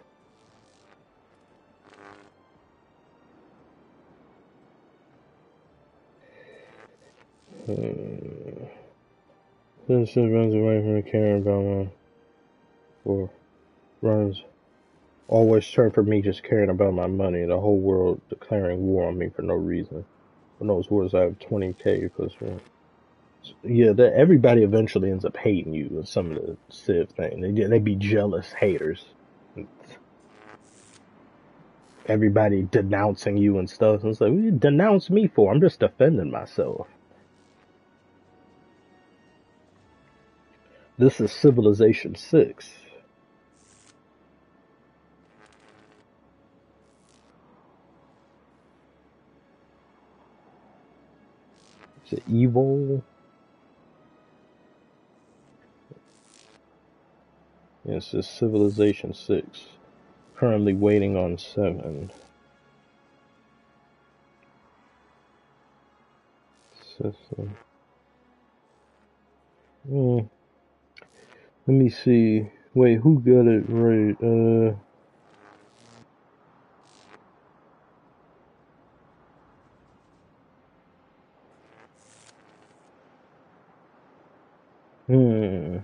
Mm. This runs away from caring about my or runs always turn for me just caring about my money. The whole world declaring war on me for no reason. For those words, I have 20K plus one. Yeah, that everybody eventually ends up hating you in some of the Civ thing. They be jealous haters. Everybody denouncing you and stuff. And it's like, what do you denounce me for? I'm just defending myself. This is Civilization 6. Is it evil? Yes, it's Civilization 6. Currently waiting on 7. System. Let me see. Wait, who got it right? Hmm.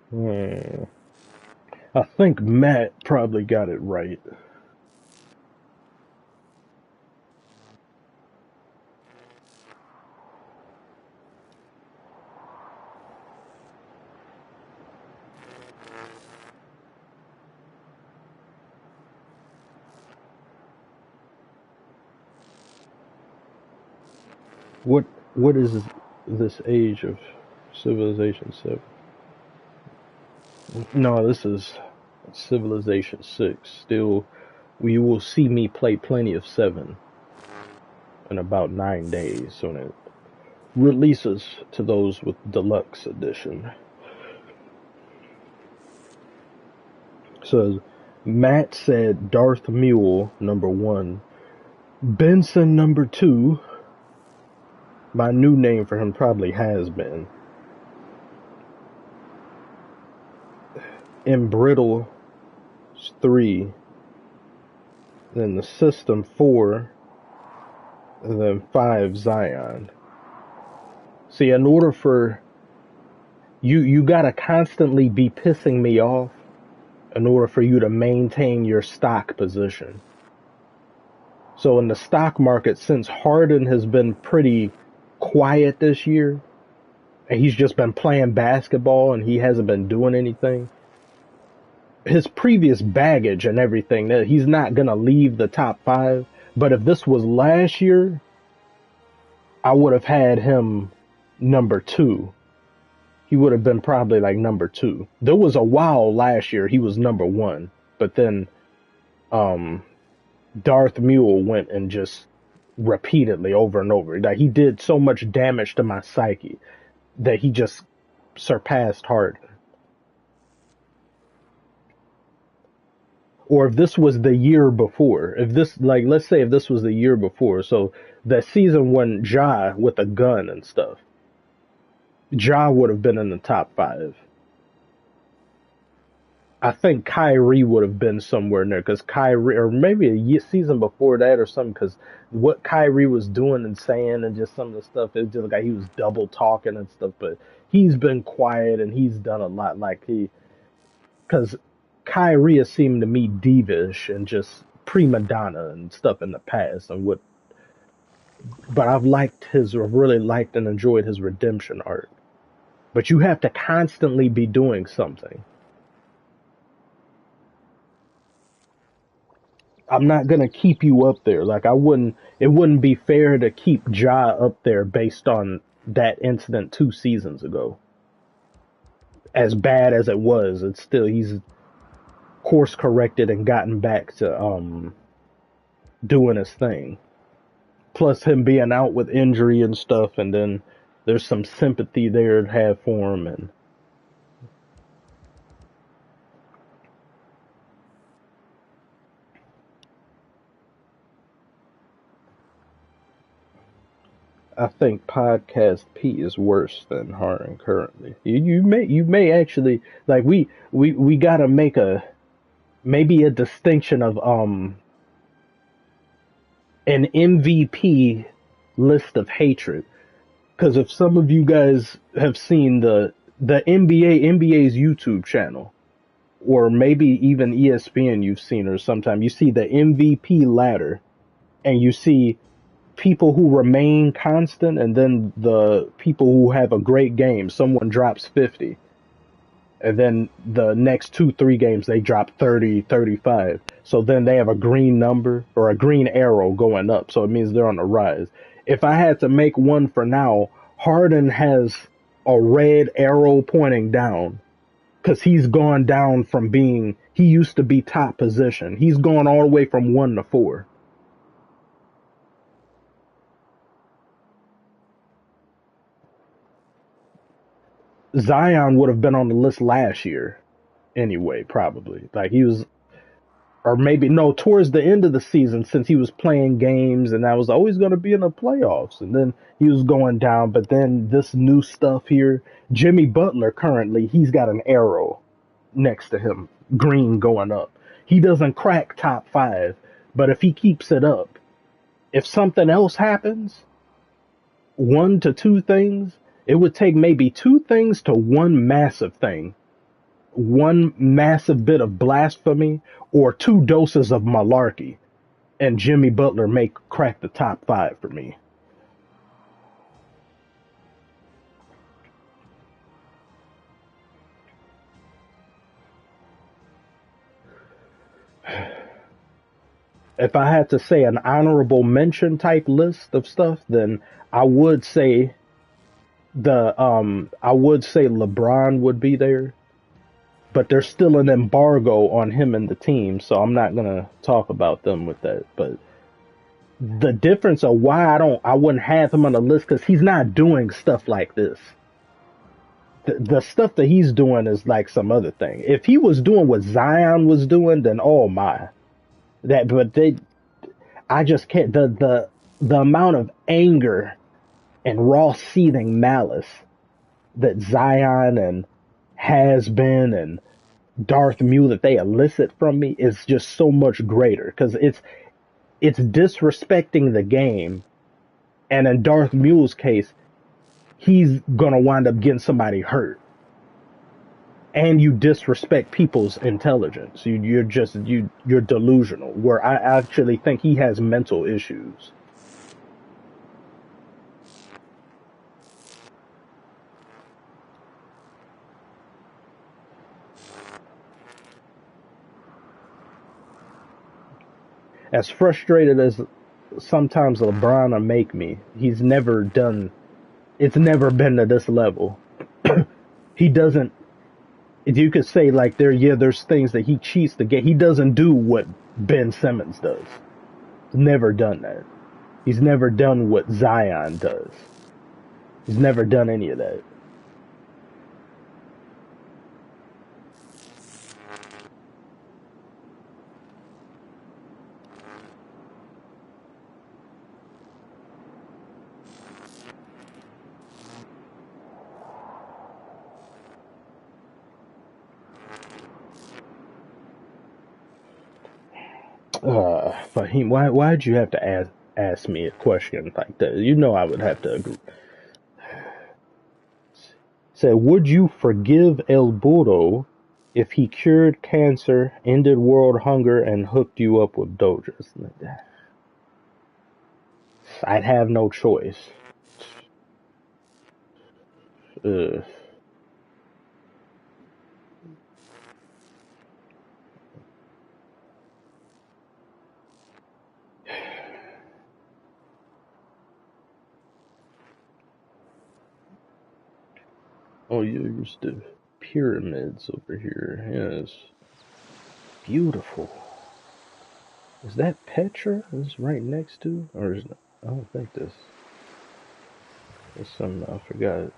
Hmm. I think Matt probably got it right. What what is this age of civilization 7? No, this is civilization 6. Still, you will see me play plenty of 7 in about 9 days when it releases to those with deluxe edition. So Matt said Darth Mule #1, Benson #2. My new name for him probably has been Embrittle 3, then the System 4, and then 5 Zion. See, in order for you gotta constantly be pissing me off in order for you to maintain your stock position. So in the stock market, since Harden has been pretty quiet this year, and he's just been playing basketball and he hasn't been doing anything, his previous baggage and everything, that he's not gonna leave the top 5. But if this was last year, I would have had him #2. He would have been probably like #2. There was a while last year he was #1, but then Darth Mule went and just repeatedly over and over. Like, he did so much damage to my psyche that he just surpassed Harden. Or if this was the year before, if this, like, let's say if this was the year before, so that season when Ja with a gun and stuff, Ja would have been in the top 5. I think Kyrie would have been somewhere in there because Kyrie, or maybe a season before that or something, because what Kyrie was doing and saying and just some of the stuff, it's just like he was double talking and stuff, but he's been quiet and he's done a lot. Like, because Kyrie has seemed to me divish and just prima donna and stuff in the past, and but I've really liked and enjoyed his redemption art. But you have to constantly be doing something. I'm not gonna keep you up there. Like, it wouldn't be fair to keep Ja up there based on that incident 2 seasons ago. As bad as it was, it's still, he's course corrected and gotten back to doing his thing. Plus him being out with injury and stuff, and then there's some sympathy there to have for him. And I think Podcast P is worse than Harden currently. You may actually, like, we gotta make maybe a distinction of an MVP list of hatred. Because if some of you guys have seen the NBA's YouTube channel, or maybe even ESPN, you've seen, or sometime you see the MVP ladder, and you see people who remain constant, and then the people who have a great game. Someone drops 50, and then the next 2-3 games they drop 30, 35. So then they have a green number or a green arrow going up, so it means they're on the rise. If I had to make one for now, Harden has a red arrow pointing down, because he's gone down from being, he used to be top position, he's gone all the way from 1 to 4. Zion would have been on the list last year anyway, probably. Like, he was, or maybe, no, towards the end of the season, since he was playing games and I was always going to be in the playoffs. And then he was going down. But then this new stuff here, Jimmy Butler currently, he's got an arrow next to him, green going up. He doesn't crack top 5, but if he keeps it up, if something else happens, 1 to 2 things, it would take maybe 2 things to 1 massive thing. 1 massive bit of blasphemy or 2 doses of malarkey, and Jimmy Butler may crack the top 5 for me. if I had to say an honorable mention type list of stuff, then I would say LeBron would be there, but there's still an embargo on him and the team, so I'm not gonna talk about them with that. But the difference of why I wouldn't have him on the list, because he's not doing stuff like this. The stuff that he's doing is like some other thing. If he was doing what Zion was doing, then oh my, I just can't. The amount of anger and raw seething malice that Zion and Has Been and Darth Mule that they elicit from me is just so much greater, because it's disrespecting the game, and in Darth Mule's case, he's gonna wind up getting somebody hurt, and you disrespect people's intelligence. You're delusional. Where I actually think he has mental issues. As frustrated as sometimes LeBron will make me, it's never been to this level. He doesn't, you could say like there's things that he cheats to get. He doesn't do what Ben Simmons does. He's never done that. He's never done what Zion does. He's never done any of that. Fahim, why'd you have to ask me a question like that? You know I would have to agree. Said, would you forgive El Burro if he cured cancer, ended world hunger, and hooked you up with dojas? I'd have no choice. Oh, there's the pyramids over here. Yes. Beautiful. Is that Petra? Is right next to? Or is I don't think this. There's some, I forgot.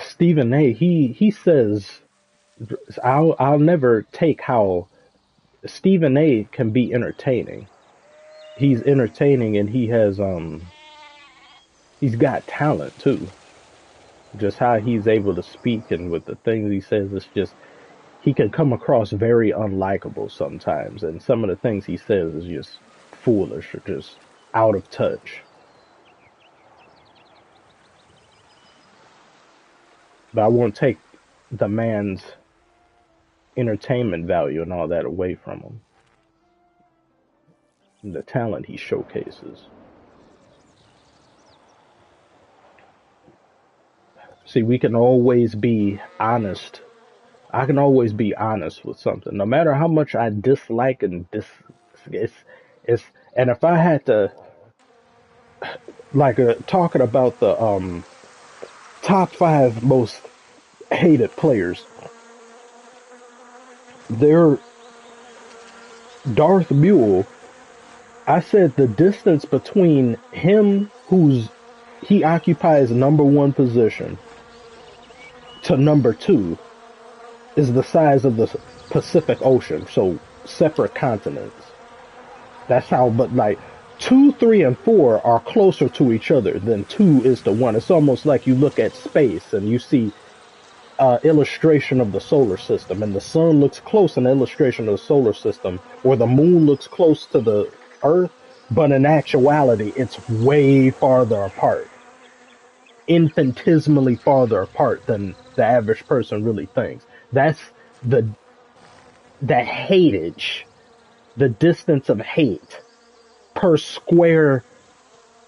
Stephen A. He says, I'll never take how Stephen A. can be entertaining. He's entertaining, and he's got talent too. Just how he's able to speak and with the things he says, it's just he can come across very unlikable sometimes, and some of the things he says is just foolish or just out of touch. But I won't take the man's entertainment value and all that away from him. The talent he showcases. See, we can always be honest. I can always be honest with something, no matter how much I dislike and it's and if I had to, like, talking about the top 5 most hated players, they're Darth Mule. I said the distance between him, he occupies number 1 position, to number 2 is the size of the Pacific Ocean, so separate continents. That's how, but like 2, 3, and 4 are closer to each other than 2 is to 1. It's almost like you look at space and you see illustration of the solar system, and the sun looks close in the illustration of the solar system, or the moon looks close to the Earth, but in actuality, it's way farther apart, infinitesimally farther apart than the average person really thinks. That's the hateage, the distance of hate per square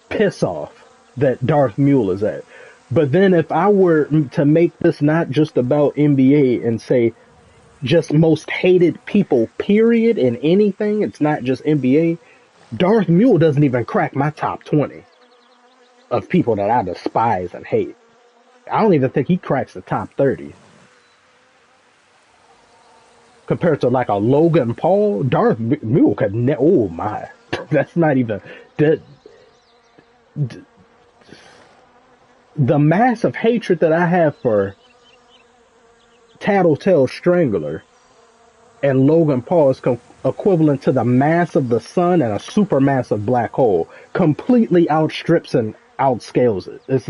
piss off that Darth Mule is at. But then if I were to make this not just about NBA and say just most hated people, period, in anything, it's not just NBA, Darth Mule doesn't even crack my top 20 of people that I despise and hate. I don't even think he cracks the top 30. Compared to like a Logan Paul, Darth Mule could oh my. That's not even... The massive hatred that I have for Tattletale Strangler and Logan Paul is equivalent to the mass of the sun and a supermassive black hole. Completely outstrips and outscales it. It's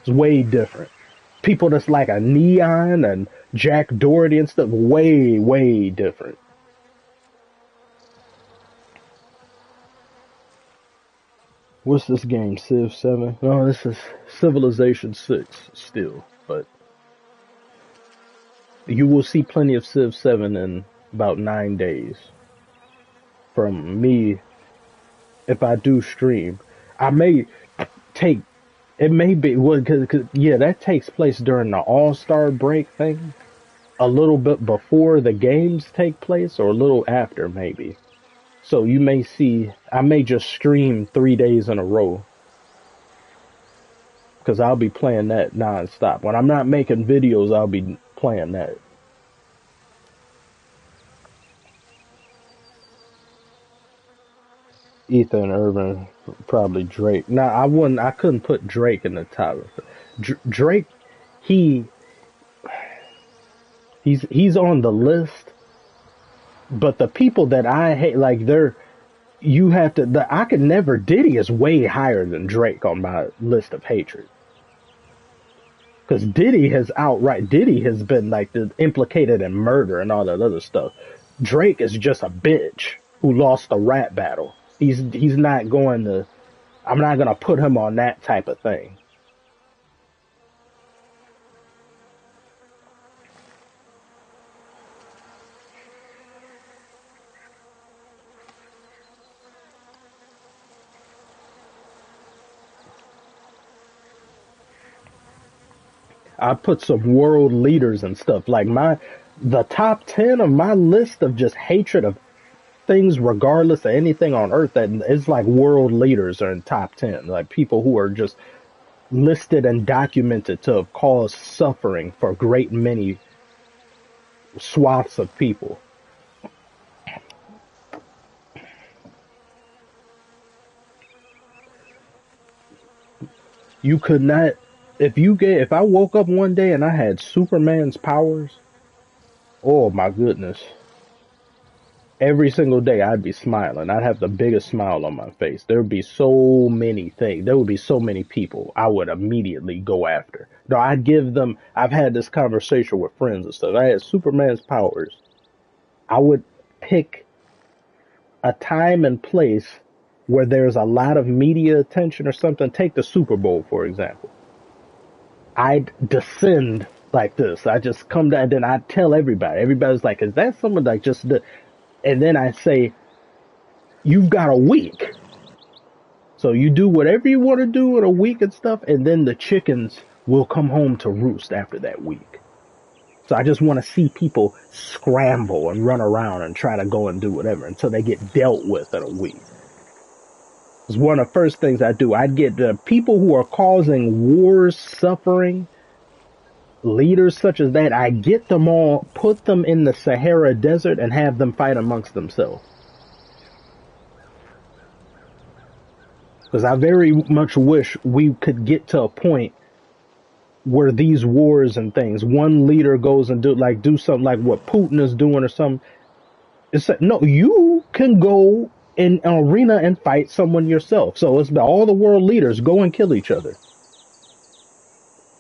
way different. People that's like a Neon and Jack Doherty and stuff, way, way different. What's this game? Civ 7? No, this is Civilization 6 still, but you will see plenty of Civ 7 in about 9 days from me. If I do stream, I may take, it may be, well, cause yeah, that takes place during the All-Star break thing, a little bit before the games take place, or a little after maybe. So you may see, I may just stream 3 days in a row, because I'll be playing that non-stop. When I'm not making videos, I'll be playing that. Ethan Irvin, probably Drake. Nah, I couldn't put Drake in the top. Drake, he's on the list, but the people that I hate, like I could never, Diddy is way higher than Drake on my list of hatred. Because Diddy has been like implicated in murder and all that other stuff. Drake is just a bitch who lost a rap battle. He's not going to, I'm not going to put him on that type of thing. I put some world leaders and stuff, like the top 10 of my list of just hatred of things regardless of anything on earth, that it's like world leaders are in top 10, like people who are just listed and documented to have caused suffering for a great many swaths of people. You could not, if I woke up one day and I had Superman's powers, oh my goodness. Every single day I'd be smiling. I'd have the biggest smile on my face. There would be so many things. There would be so many people I would immediately go after. No, I'd give them, I've had this conversation with friends and stuff. I had Superman's powers. I would pick a time and place where there's a lot of media attention or something. Take the Super Bowl, for example. I'd descend like this. I just come down, then I'd tell everybody. Everybody's like, is that someone like just the... And then I say, you've got a week. So you do whatever you want to do in a week and stuff, and then the chickens will come home to roost after that week. So I just want to see people scramble and run around and try to go and do whatever until they get dealt with in a week. It's one of the first things I do. I'd get the people who are causing wars, suffering, leaders such as that, I get them all, put them in the Sahara Desert and have them fight amongst themselves. Because I very much wish we could get to a point where these wars and things, one leader goes and do something like what Putin is doing or something. It's like, no, you can go in an arena and fight someone yourself. So it's all the world leaders go and kill each other.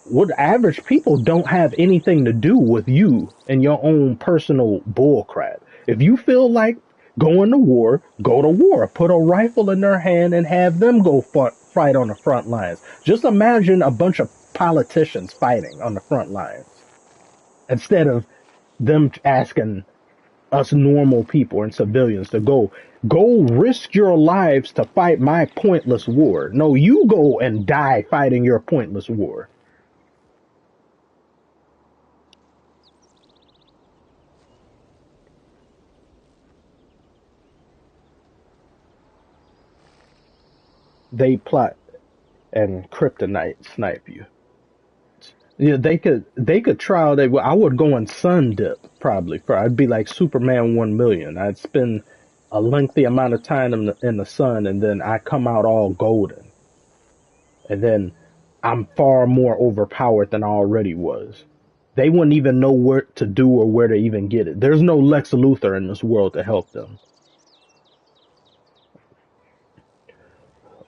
what average people don't have anything to do with you and your own personal bullcrap. If you feel like going to war, go to war. Put a rifle in their hand and have them go fight on the front lines. Just imagine a bunch of politicians fighting on the front lines instead of them asking us normal people and civilians to go risk your lives to fight my pointless war. No, you go and die fighting your pointless war. They plot and kryptonite snipe you. Yeah, they could try. I would go and sun dip probably. I'd be like Superman 1,000,000. I'd spend a lengthy amount of time in the sun, and then I come out all golden, and then I'm far more overpowered than I already was. They wouldn't even know what to do or where to even get it. There's no Lex Luthor in this world to help them.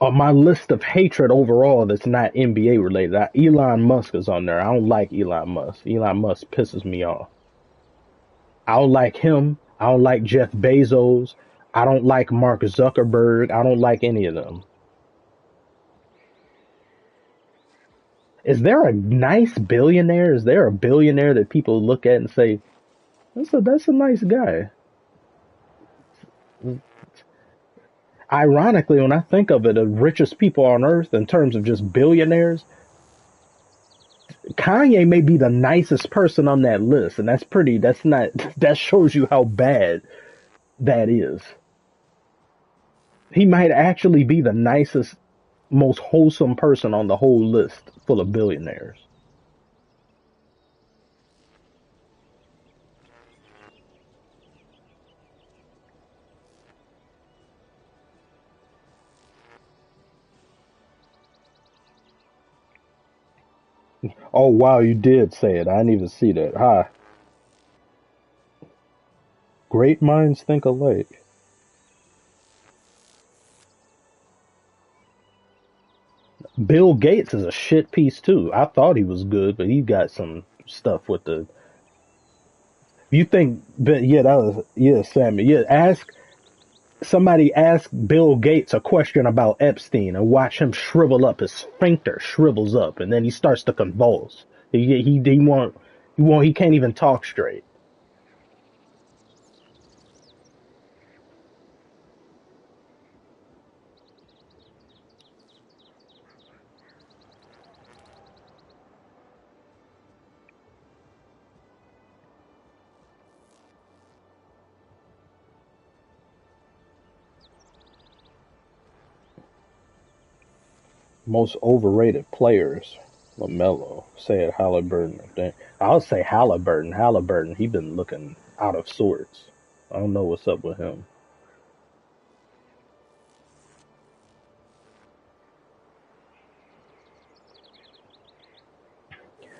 On my list of hatred overall that's not NBA related, Elon Musk is on there. I don't like Elon Musk. Elon Musk pisses me off. I don't like him. I don't like Jeff Bezos. I don't like Mark Zuckerberg. I don't like any of them. Is there a nice billionaire? Is there a billionaire that people look at and say, that's a nice guy? Ironically, when I think of it, the richest people on earth in terms of just billionaires, Kanye may be the nicest person on that list, and that shows you how bad that is. He might actually be the nicest, most wholesome person on the whole list full of billionaires. Oh wow, you did say it. I didn't even see that. Hi. Great minds think alike. Bill Gates is a shit piece too. I thought he was good, but he got some stuff with the. You think? But yeah, Sammy. Yeah, ask Bill Gates a question about Epstein and watch him shrivel up. His sphincter shrivels up, and then he starts to convulse. He can't even talk straight. Most overrated players. LaMelo. Say it, Halliburton. I'll say Halliburton. Halliburton, he been looking out of sorts. I don't know what's up with him.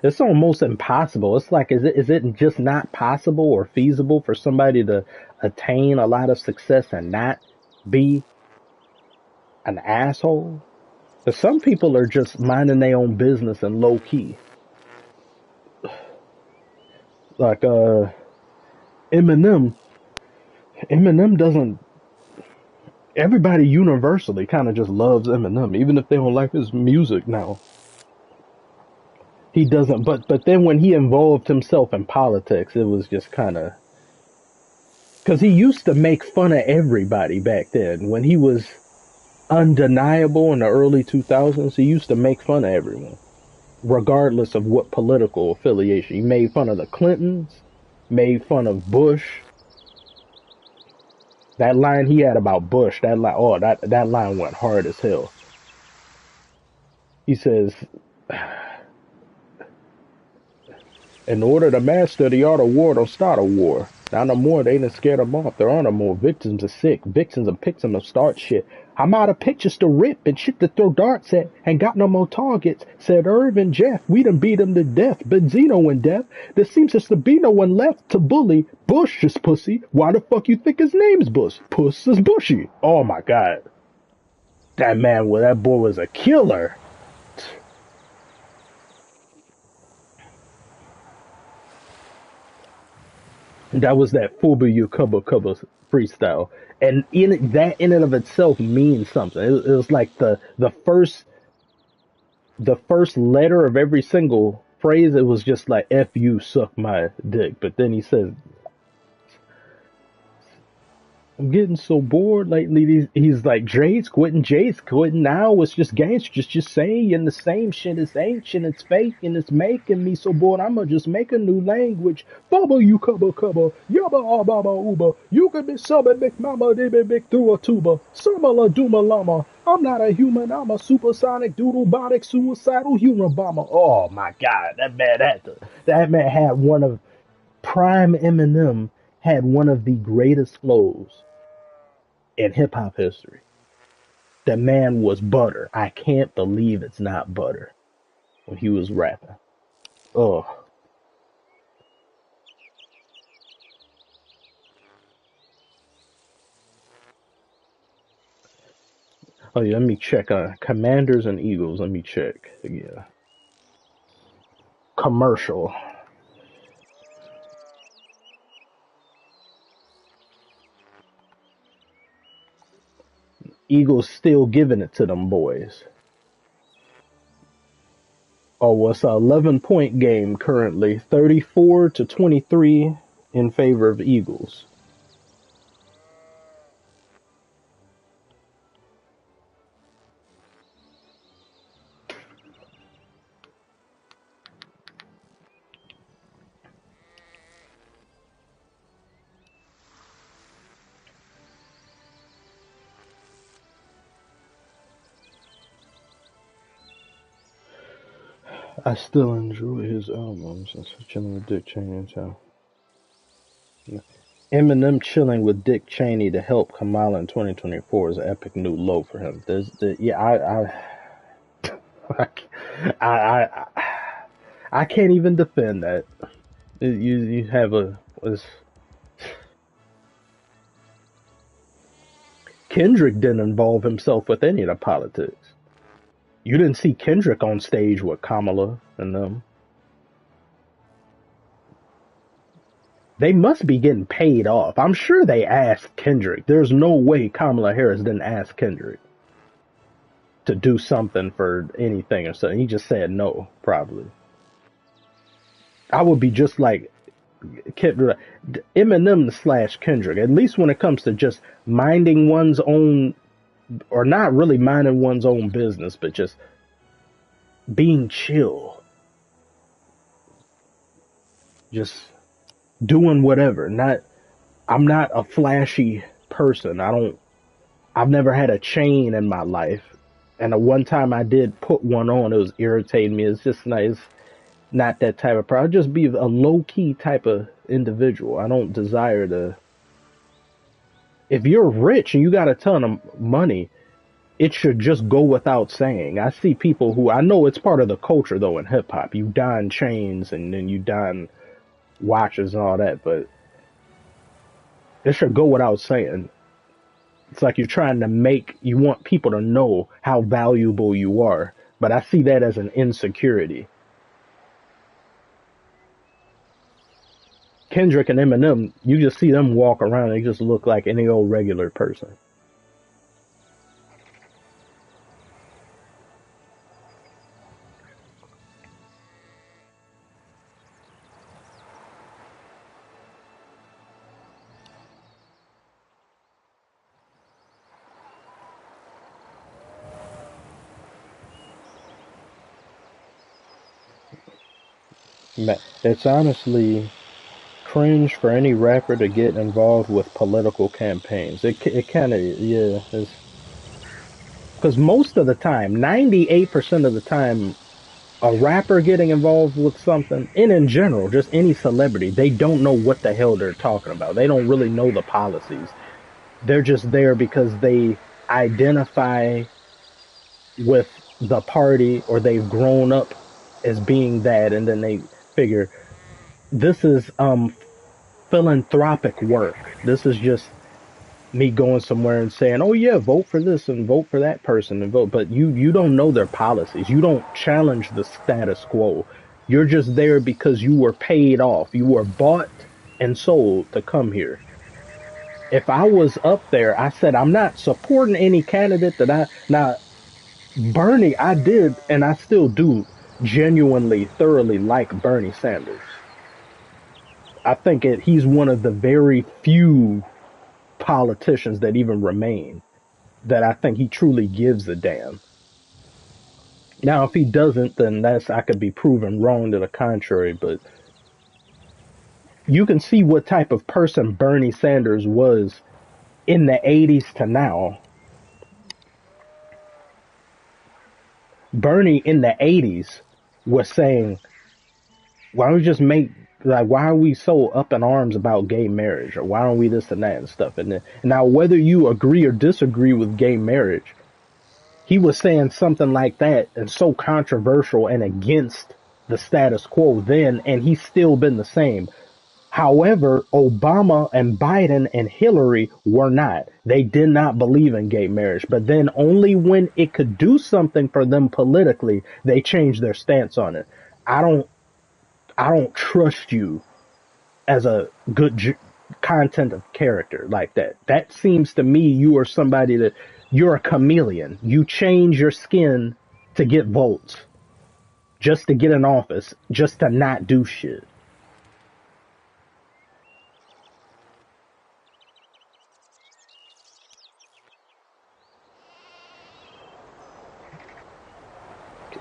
It's almost impossible. It's like, is it just not possible or feasible for somebody to attain a lot of success and not be an asshole? Because some people are just minding their own business and low key. Like Eminem doesn't. Everybody universally kind of just loves Eminem, even if they don't like his music now. He doesn't. But then when he involved himself in politics, it was just kind of. Because he used to make fun of everybody back then. When he was undeniable in the early 2000s, he used to make fun of everyone, regardless of what political affiliation. He made fun of the Clintons, made fun of Bush. That line he had about Bush, that line went hard as hell. He says, in order to master the art of war, don't start a war. Now no more, they done scared them off. There are no more victims of sick, victims of picks them to start shit. I'm out of pictures to rip and shit to throw darts at. Ain't got no more targets, said Irv and Jeff. We done beat them to death. Benzino and death. There seems just to be no one left to bully. Bush is pussy. Why the fuck you think his name's Bush? Puss is Bushy. Oh my god. That boy was a killer. That was that Fubu You Cubba Cubba freestyle. And that in and of itself means something. It was like the first letter of every single phrase. It was just like "F you, suck my dick." But then he says, I'm getting so bored lately. He's like, Jade's quitting now. It's just gangster, just saying the same shit. It's ancient, it's fake, and it's making me so bored. I'ma just make a new language. Bubba, you cubba, yubba, ababa, uba. You can be subbing big mama, they be big through a tuba. Sumala, duma, lama. I'm not a human, I'm a supersonic, doodle-botic, suicidal human bomber. Oh my god, that man had one of Prime Eminem had one of the greatest flows in hip hop history. The man was butter. I can't believe it's not butter when he was rapping. Oh. Oh yeah, let me check Commanders and Eagles. Let me check. Yeah. Commercial. Eagles still giving it to them boys. Oh, well, it's an 11-point game currently, 34-23 in favor of Eagles. I still enjoy his albums. Since chilling with Dick Cheney in town. Eminem chilling with Dick Cheney to help Kamala in 2024 is an epic new low for him. I can't even defend that. You have Kendrick didn't involve himself with any of the politics. You didn't see Kendrick on stage with Kamala and them. They must be getting paid off. I'm sure they asked Kendrick. There's no way Kamala Harris didn't ask Kendrick to do something for anything or something. He just said no, probably. I would be just like Eminem / Kendrick, at least when it comes to just minding one's own, or not really minding one's own business, but just being chill. Just doing whatever. I'm not a flashy person. I've never had a chain in my life. And the one time I did put one on, it was irritating me. It's just nice. Not that type of person. I'll just be a low-key type of individual. I don't desire to... If you're rich and you got a ton of money, it should just go without saying. I see people who... I know it's part of the culture, though, in hip-hop. You don chains and then you don watches and all that, but it should go without saying. It's like you're trying to you want people to know how valuable you are, but I see that as an insecurity. Kendrick and Eminem, you just see them walk around, they just look like any old regular person. It's honestly cringe for any rapper to get involved with political campaigns. It kind of, yeah, because most of the time, 98% of the time, a rapper getting involved with something, and in general, just any celebrity, they don't know what the hell they're talking about. They don't really know the policies. They're just there because they identify with the party or they've grown up as being that, and then they figure this is philanthropic work. This is just me going somewhere and saying, oh yeah, vote for this and vote for that person and vote. But you don't know their policies. You don't challenge the status quo. You're just there because you were paid off. You were bought and sold to come here. If I was up there, I said I'm not supporting any candidate that now Bernie, I did and I still do genuinely thoroughly like Bernie Sanders. I think he's one of the very few politicians that even remain that I think he truly gives a damn. Now, if he doesn't, then I could be proven wrong to the contrary, but you can see what type of person Bernie Sanders was in the 80s to now. Bernie in the 80s was saying, why don't we just why are we so up in arms about gay marriage? Or why don't we this and that and stuff? And now, whether you agree or disagree with gay marriage, he was saying something like that and so controversial and against the status quo then, and he's still been the same. However, Obama and Biden and Hillary were not. They did not believe in gay marriage. But then only when it could do something for them politically, they changed their stance on it. I don't trust you as a good content of character like that. That seems to me you are somebody that you're a chameleon. You change your skin to get votes, just to get in office, just to not do shit.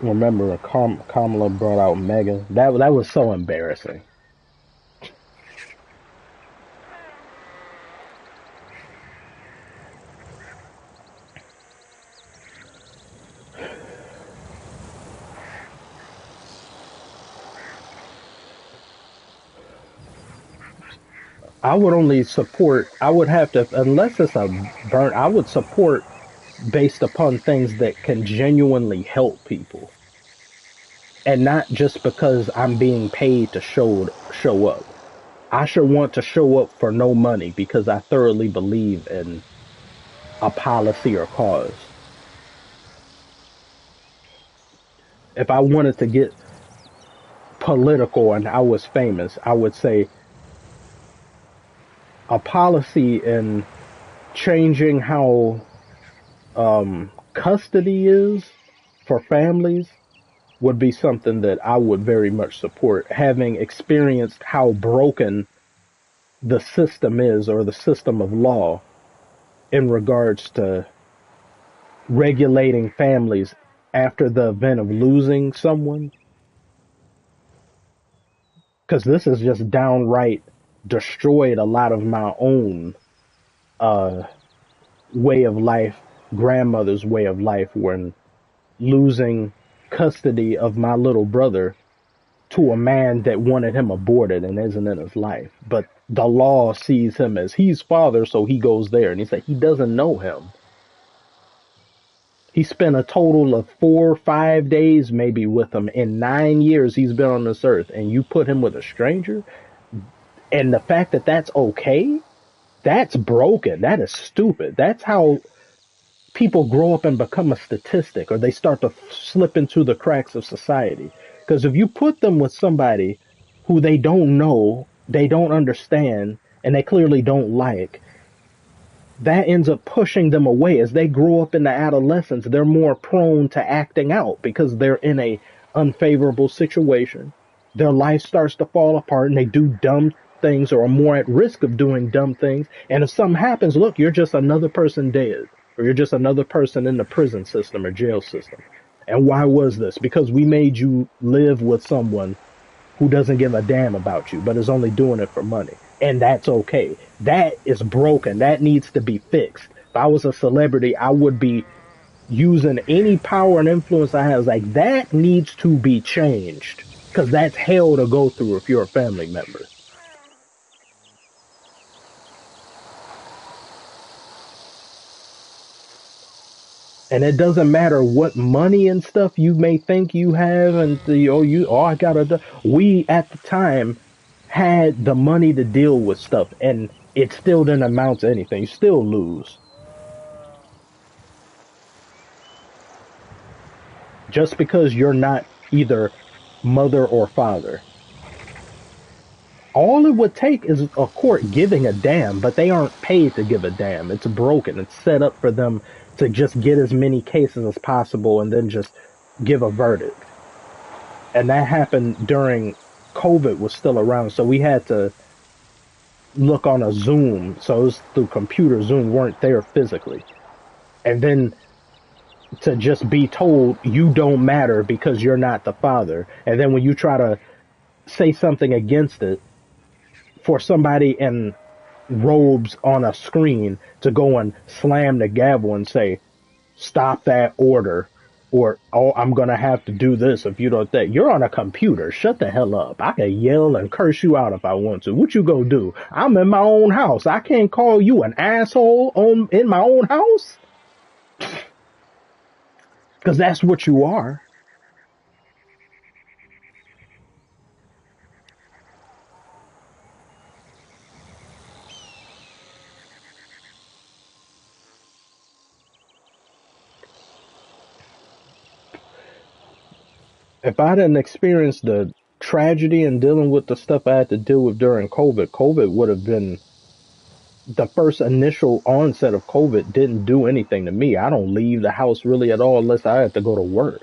Remember, Kamala brought out Megan. That was so embarrassing. I would only support. I would have to, unless it's a burn. I would support based upon things that can genuinely help people, and not just because I'm being paid to show up. I should want to show up for no money because I thoroughly believe in a policy or cause. If I wanted to get political and I was famous, I would say a policy in changing how custody is for families would be something that I would very much support. Having experienced how broken the system is, or the system of law, in regards to regulating families after the event of losing someone, because this has just downright destroyed a lot of my own uh, way of life, grandmother's way of life, when losing custody of my little brother to a man that wanted him aborted and isn't in his life. But the law sees him as he's father, so he goes there. And he said he doesn't know him. He spent a total of 4 or 5 days maybe with him in 9 years he's been on this earth, and you put him with a stranger? And the fact that that's okay, that's broken. That is stupid. That's how people grow up and become a statistic, or they start to slip into the cracks of society. Because if you put them with somebody who they don't know, they don't understand, and they clearly don't like, that ends up pushing them away. As they grow up into adolescence, they're more prone to acting out because they're in a unfavorable situation. Their life starts to fall apart and they do dumb things, or are more at risk of doing dumb things. And if something happens, look, you're just another person dead, or you're just another person in the prison system or jail system. And why was this? Because we made you live with someone who doesn't give a damn about you, but is only doing it for money. And that's okay. That is broken. That needs to be fixed. If I was a celebrity, I would be using any power and influence I have. Like, that needs to be changed, because that's hell to go through if you're a family member. And it doesn't matter what money and stuff you may think you have, and I gotta. We at the time had the money to deal with stuff, and it still didn't amount to anything. You still lose just because you're not either mother or father. All it would take is a court giving a damn, but they aren't paid to give a damn. It's broken. It's set up for them to just get as many cases as possible and then just give a verdict. And that happened during COVID was still around, so we had to look on a Zoom. So it was through computer Zoom, weren't there physically. And then to just be told you don't matter because you're not the father. And then when you try to say something against it, for somebody in robes on a screen to go and slam the gavel and say, stop that order, or, oh, I'm going to have to do this if you don't think. You're on a computer. Shut the hell up. I can yell and curse you out if I want to. What you go do? I'm in my own house. I can't call you an asshole in my own house? Because that's what you are. If I didn't experience the tragedy and dealing with the stuff I had to deal with during COVID, COVID would have been the first initial onset of COVID didn't do anything to me. I don't leave the house really at all unless I had to go to work.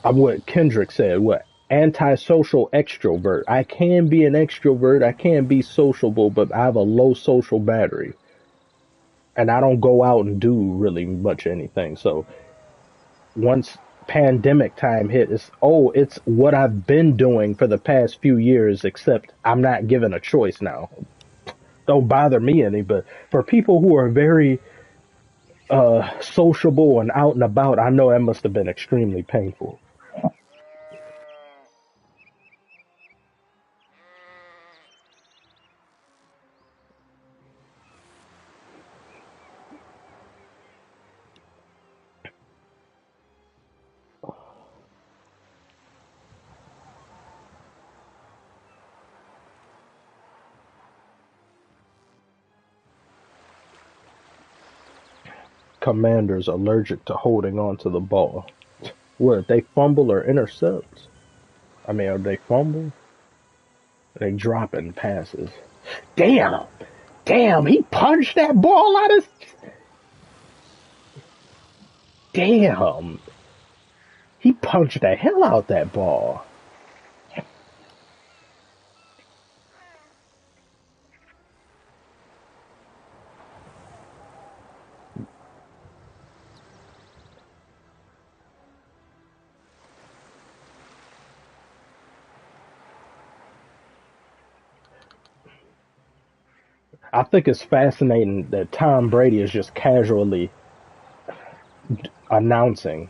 I'm what Kendrick said, what antisocial extrovert. I can be an extrovert, I can be sociable, but I have a low social battery. And I don't go out and do really much anything. So once pandemic time hit, it's what I've been doing for the past few years, except I'm not given a choice now. Don't bother me any, but for people who are very sociable and out and about, I know that must have been extremely painful. Commanders allergic to holding on to the ball. What, they fumble or intercept? I mean, are they fumble? They dropping passes. Damn! Damn, he punched that ball out of... Damn! He punched the hell out that ball. I think it's fascinating that Tom Brady is just casually announcing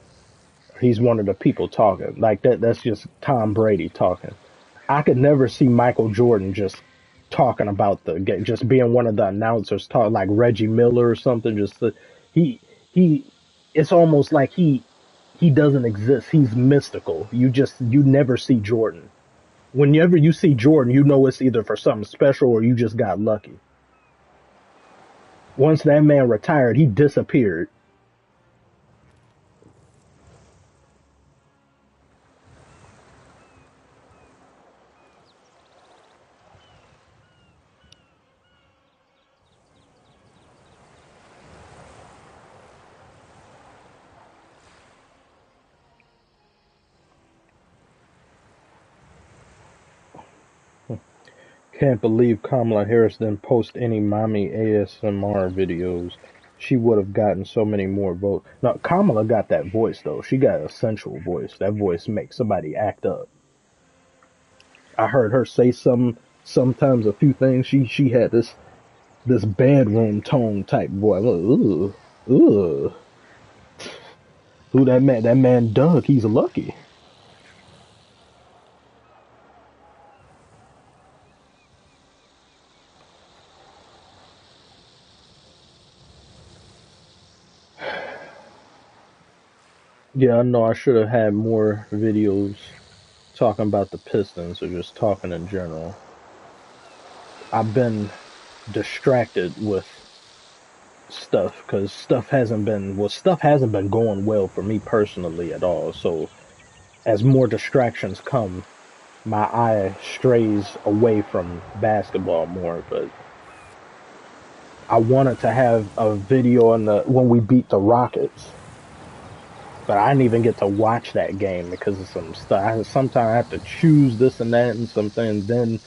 he's one of the people talking. Like that's just Tom Brady talking. I could never see Michael Jordan just talking about the game, just being one of the announcers, talk like Reggie Miller or something. He he, it's almost like he doesn't exist. He's mystical. You never see Jordan. Whenever you see Jordan, you know it's either for something special or you just got lucky. Once that man retired, he disappeared. Can't believe Kamala Harris didn't post any mommy ASMR videos. She would have gotten so many more votes. Now, Kamala got that voice, though. She got a sensual voice. That voice makes somebody act up. I heard her say sometimes a few things. She had this bedroom tone type voice. Ooh, ooh. Who that man? That man Doug, he's lucky. Yeah, I know I should have had more videos talking about the Pistons or just talking in general. I've been distracted with stuff because stuff hasn't been going well for me personally at all. So as more distractions come, my eye strays away from basketball more. But I wanted to have a video on when we beat the Rockets, but I didn't even get to watch that game because of some stuff. Sometimes I have to choose this and that and something. And then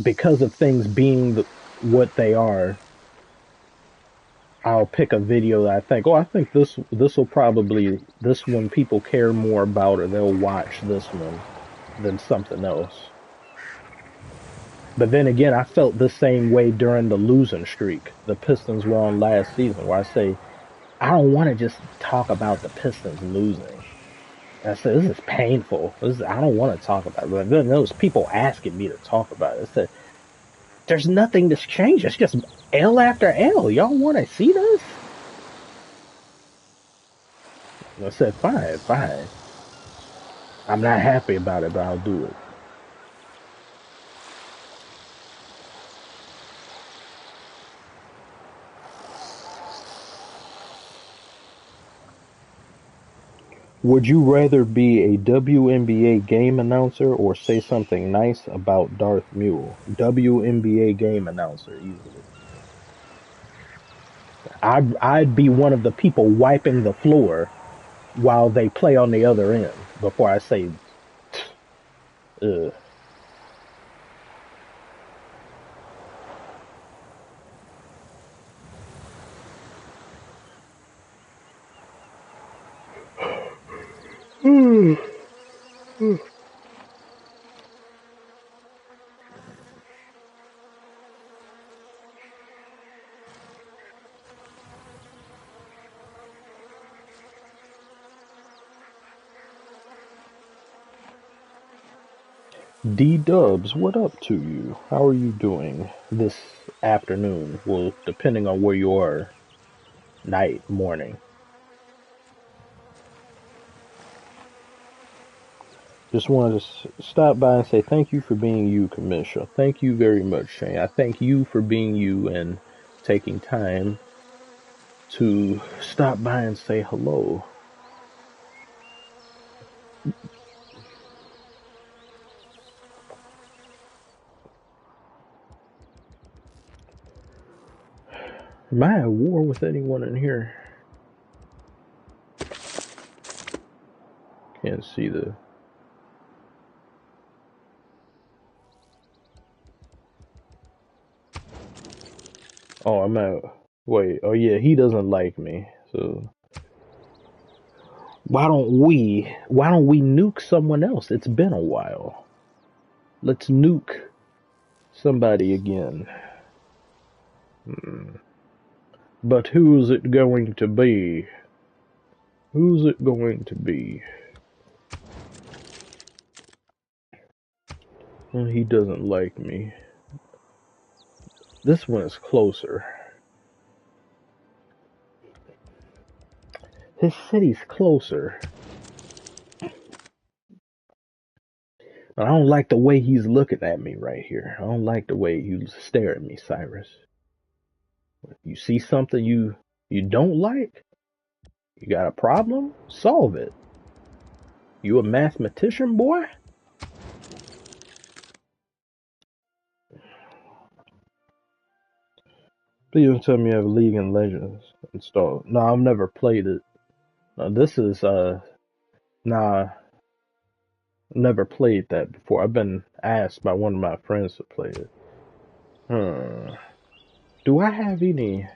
because of things being what they are, I'll pick a video that I think, I think this will probably, this one people care more about, or they'll watch this one than something else. But then again, I felt the same way during the losing streak the Pistons were on last season, where I say, I don't want to just talk about the Pistons losing. I said, this is painful. I don't want to talk about it. Then there was people asking me to talk about it. I said, there's nothing that's changed. It's just L after L. Y'all want to see this? I said, fine, fine. I'm not happy about it, but I'll do it. Would you rather be a WNBA game announcer or say something nice about Darth Mule? WNBA game announcer, easily. I'd be one of the people wiping the floor while they play on the other end before I say, ugh. D-Dubs, what up to you? How are you doing this afternoon? Well, depending on where you are, night, morning. Just wanted to stop by and say thank you for being you, Kamisha. Thank you very much, Shane. I thank you for being you and taking time to stop by and say hello. Am I at war with anyone in here? Can't see the... Oh, I'm at... Wait, oh yeah, he doesn't like me, so... Why don't we nuke someone else? It's been a while. Let's nuke somebody again. But who's it going to be? Who's it going to be? Well, he doesn't like me. This one is closer. His city's closer. I don't like the way he's looking at me right here. I don't like the way you stare at me, Cyrus. You see something you don't like? You got a problem? Solve it. You a mathematician, boy? Please don't tell me you have League of Legends installed. No, I've never played it. This is nah, never played that before. I've been asked by one of my friends to play it. Do I have any?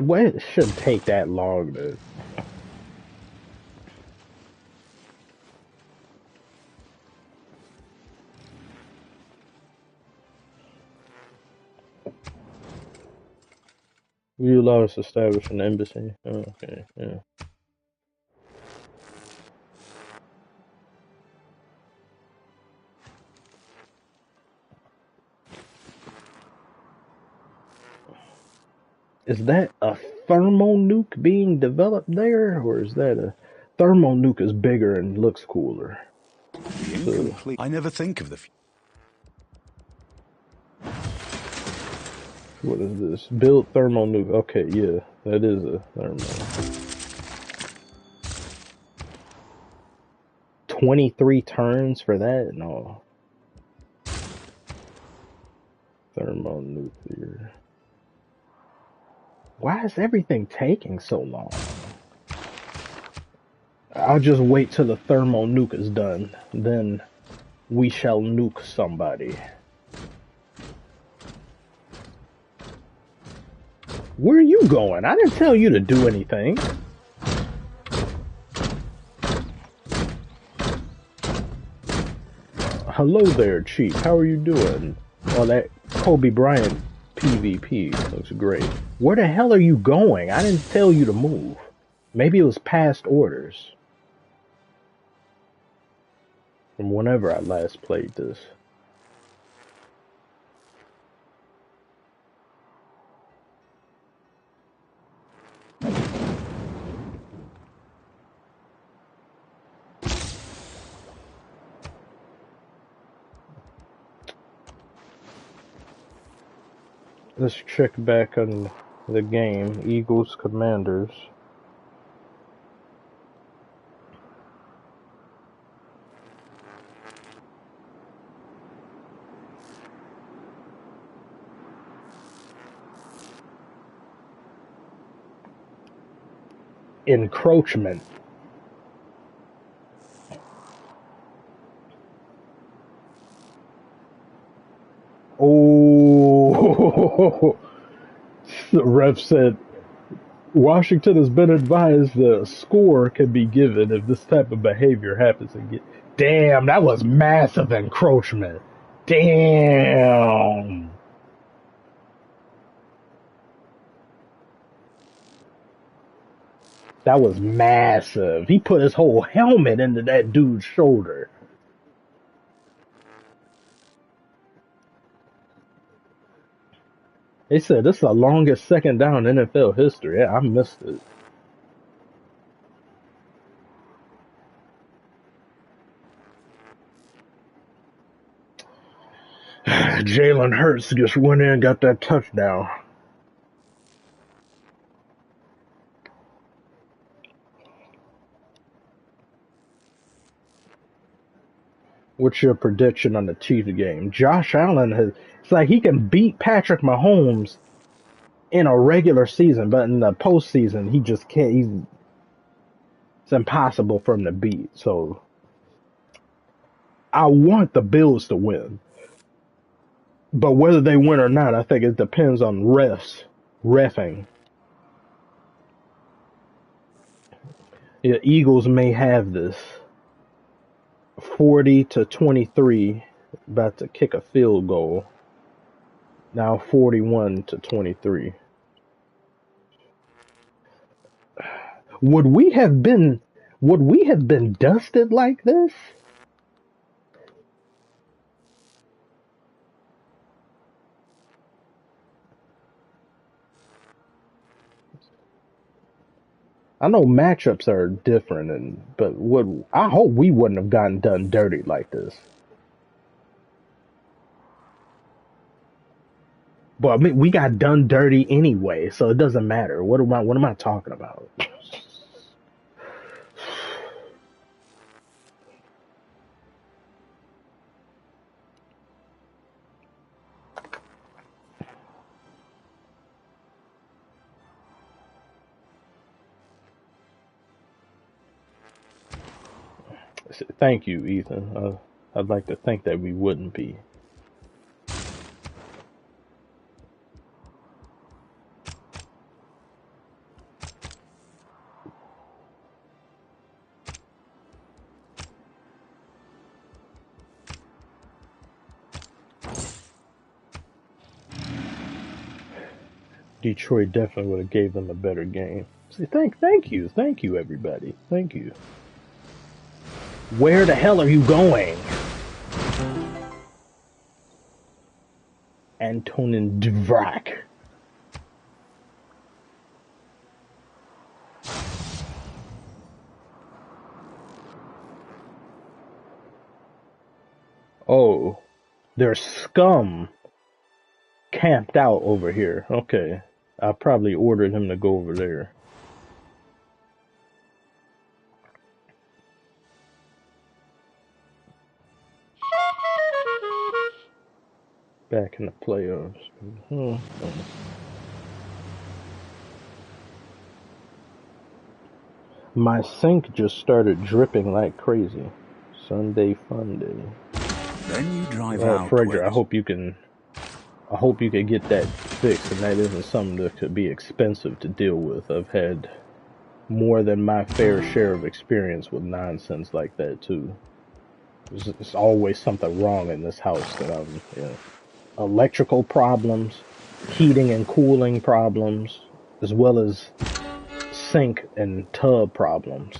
Well, it shouldn't take that long to... Will you allow us to establish an embassy? Oh, okay, yeah. Is that a thermal nuke being developed there, or is that a thermal nuke is bigger and looks cooler. Incomplete. I never think of the. What is this? Build thermal nuke. Okay, yeah, that is a thermal. 23 turns for that? No. Thermonuclear. Why is everything taking so long? I'll just wait till the thermal nuke is done. Then we shall nuke somebody. Where are you going? I didn't tell you to do anything. Hello there, Chief. How are you doing? Oh, that Kobe Bryant PvP looks great. Where the hell are you going? I didn't tell you to move. Maybe it was past orders. From whenever I last played this. Let's check back on the game. Eagles, Commanders. Encroachment. Oh, the ref said Washington has been advised the score can be given if this type of behavior happens again. Damn, that was massive encroachment. Damn. That was massive. He put his whole helmet into that dude's shoulder. They said this is the longest second down in NFL history. Yeah, I missed it. Jalen Hurts just went in and got that touchdown. What's your prediction on the Chiefs game? Josh Allen it's like he can beat Patrick Mahomes in a regular season, but in the postseason, he just can't. It's impossible for him to beat. So I want the Bills to win. But whether they win or not, I think it depends on reffing. Yeah, Eagles may have this. 40-23, about to kick a field goal. Now 41-23. Would we have been dusted like this? I know matchups are different, but I hope we wouldn't have gotten done dirty like this. But I mean, we got done dirty anyway, so it doesn't matter. What am I talking about? Thank you, Ethan. I'd like to think that we wouldn't be. Detroit definitely would have gave them a better game. See, thank you, everybody. Thank you. Where the hell are you going? Antonin Dvorak. Oh, there's scum camped out over here. Okay. I probably ordered him to go over there. Back in the playoffs. My sink just started dripping like crazy. Sunday fun day. Then you drive out. Frederick, I hope you can get that fixed, and that isn't something that could be expensive to deal with. I've had more than my fair share of experience with nonsense like that too. There's always something wrong in this house that electrical problems, heating and cooling problems, as well as sink and tub problems.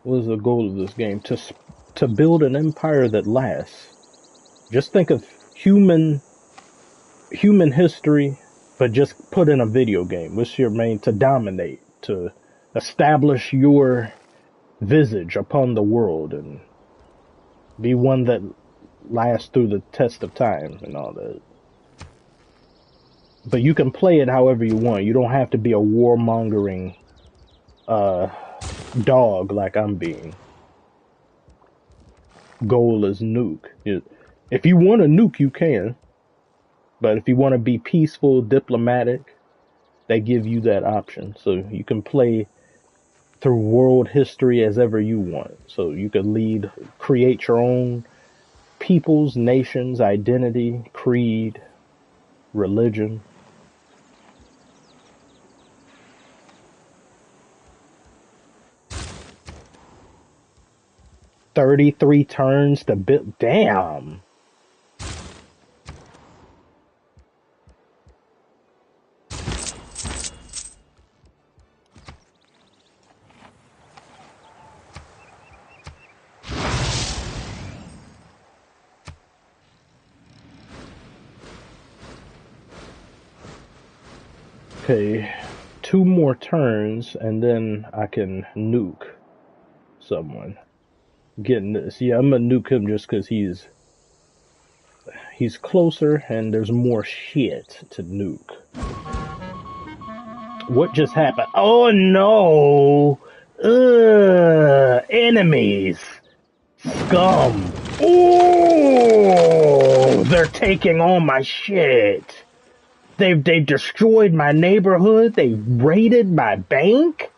What is the goal of this game? To build an empire that lasts. Just think of human history, but just put in a video game. What's your main? To dominate, to establish your visage upon the world and be one that lasts through the test of time and all that. But you can play it however you want. You don't have to be a warmongering dog like I'm being. Goal is nuke. If you want to nuke, you can. But if you want to be peaceful, diplomatic, they give you that option. So you can play through world history as ever you want. So you can create your own peoples, nations, identity, creed, religion. $33 turns to build. Damn. Okay, 2 more turns and then I can nuke someone. Getting this. Yeah, I'm gonna nuke him just because he's closer and there's more shit to nuke. What just happened? Oh no! Enemies! Scum! Oh! They're taking all my shit! They've destroyed my neighborhood. They raided my bank.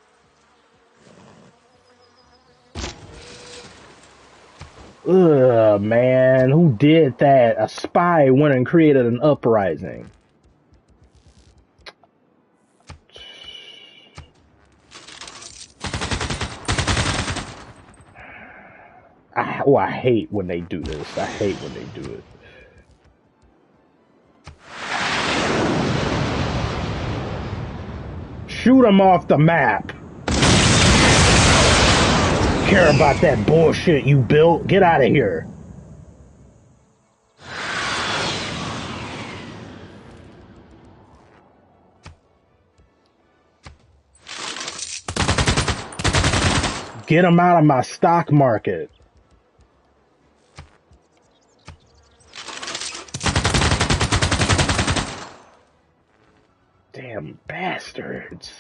Ugh, man, who did that? A spy went and created an uprising. I hate when they do this. I hate when they do it. Shoot them off the map. Care about that bullshit you built? Get out of here. Get them out of my stock market. Damn bastards.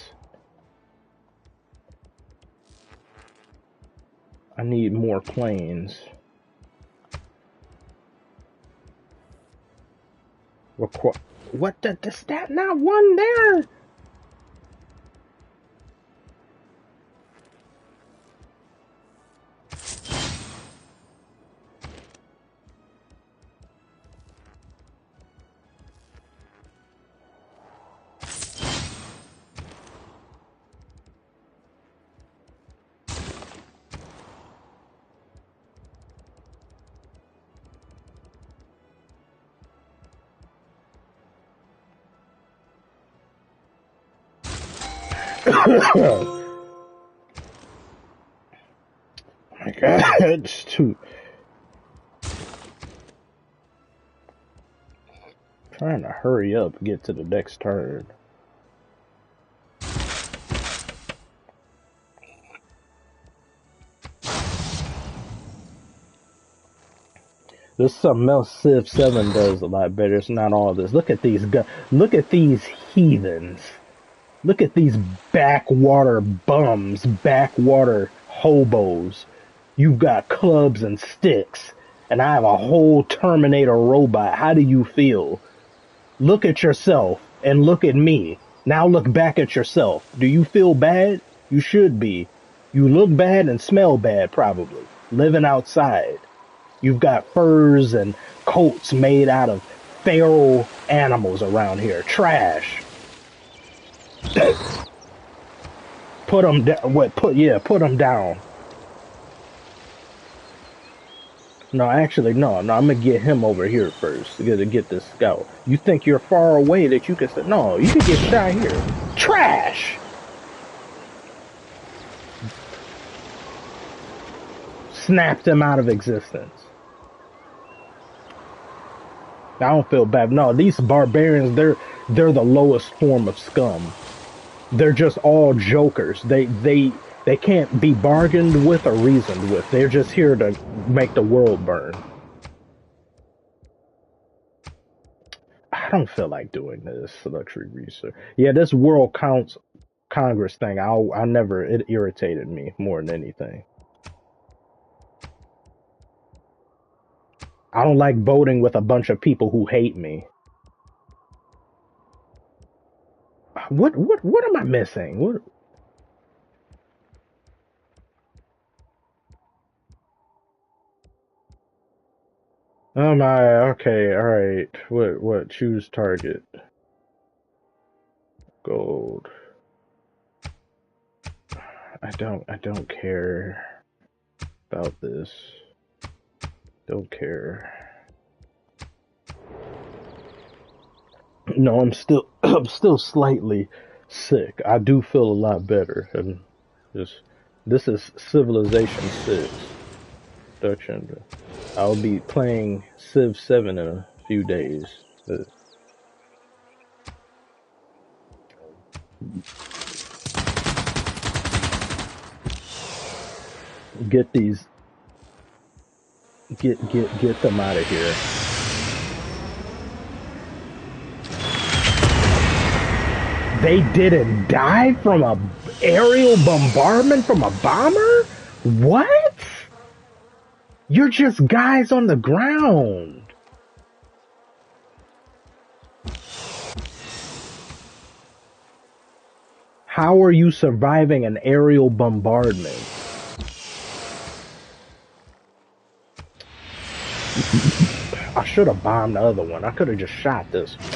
I need more planes. What is that not one there? Oh my god, it's too... Trying to hurry up and get to the next turn. There's something else Civ 7 does a lot better. It's not all this. Look at these look at these heathens. Look at these backwater bums, backwater hobos. You've got clubs and sticks, and I have a whole Terminator robot. How do you feel? Look at yourself and look at me. Now look back at yourself. Do you feel bad? You should be. You look bad and smell bad, probably. Living outside. You've got furs and coats made out of feral animals around here. Trash. Put them down. What? Put them down. No, actually, no. I'm gonna get him over here first to get this scout. You think you're far away that you can say, no, you can get down here. Trash! Snapped him out of existence. I don't feel bad. No, these barbarians, they're the lowest form of scum. They're just all jokers. They can't be bargained with or reasoned with. They're just here to make the world burn. I don't feel like doing this luxury research. Yeah, this World Congress thing, it irritated me more than anything. I don't like voting with a bunch of people who hate me. What am I missing? What? Oh my, okay, alright. What? Choose target. Gold. I don't care about this. Don't care. No, I'm still slightly sick. I do feel a lot better, and this is Civilization 6. Dutch Ender. I'll be playing Civ 7 in a few days. Get them out of here. They didn't die from a aerial bombardment from a bomber? What? You're just guys on the ground. How are you surviving an aerial bombardment? I should have bombed the other one. I could have just shot this one.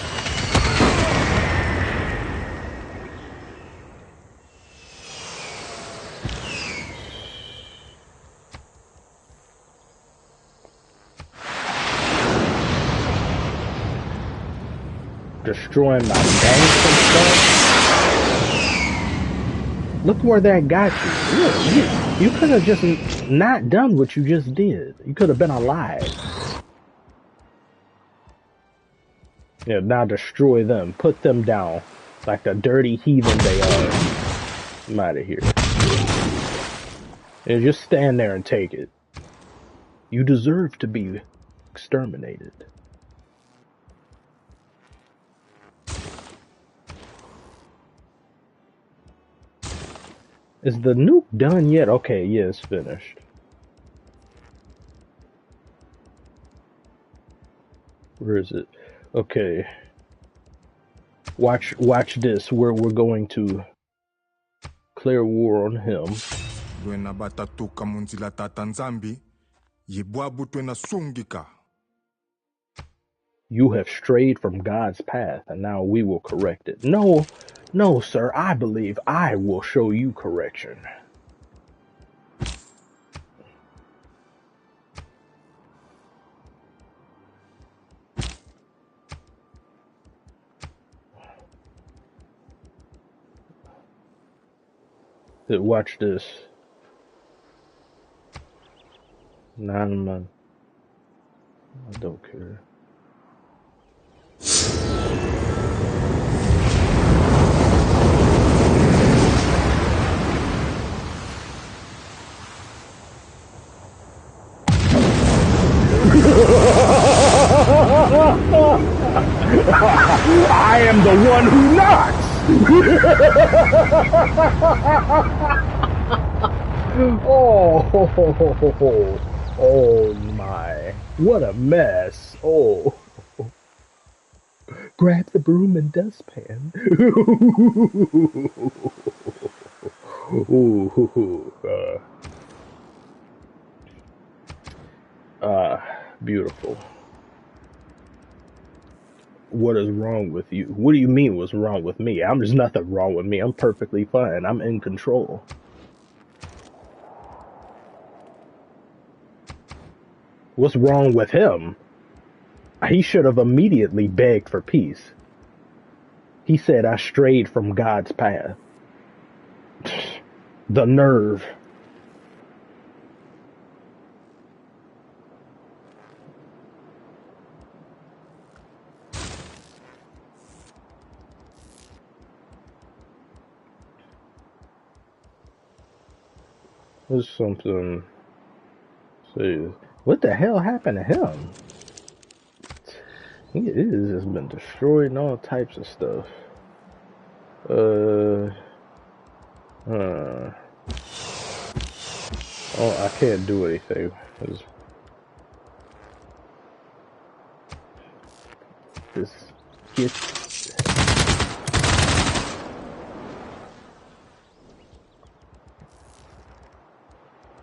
Destroying my banks and stuff. Look where that got you. You could have just not done what you just did. You could have been alive. Yeah, now destroy them. Put them down. Like the dirty heathen they are. I'm out of here. Yeah, just stand there and take it. You deserve to be exterminated. Is the nuke done yet? Okay, yeah, it's finished. Where is it? Okay. Watch this. We're going to declare war on him. You have strayed from God's path, and now we will correct it. No, sir, I believe I will show you correction. Watch this. 9 months. I don't care. one who knocks. Oh my. What a mess. Oh. Grab the broom and dustpan. Beautiful. What is wrong with you? What do you mean what's wrong with me? There's nothing wrong with me. I'm perfectly fine. I'm in control. What's wrong with him? He should have immediately begged for peace. He said I strayed from God's path. The nerve. There's something. See, what the hell happened to him? He has just been destroying all types of stuff. Oh, I can't do anything. This gets.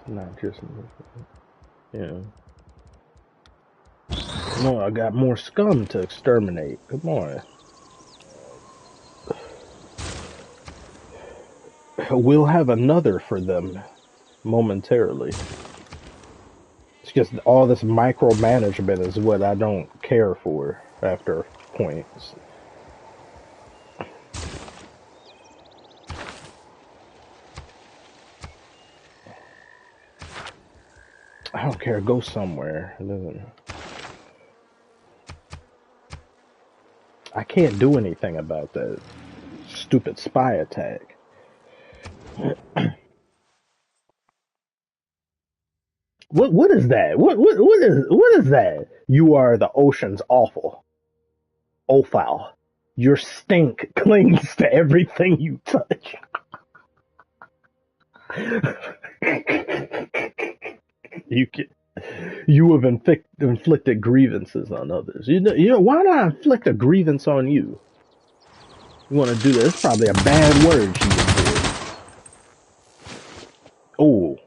Not just. Yeah. No, I got more scum to exterminate. Come on. We'll have another for them momentarily. It's just all this micromanagement is what I don't care for after points. I don't care. Go somewhere. I can't do anything about that stupid spy attack. What is that? What is that? You are the ocean's offal. Offal. Your stink clings to everything you touch. You have inflicted grievances on others. You know, why not inflict a grievance on you? You want to do this? It's probably a bad word she just did. Oh.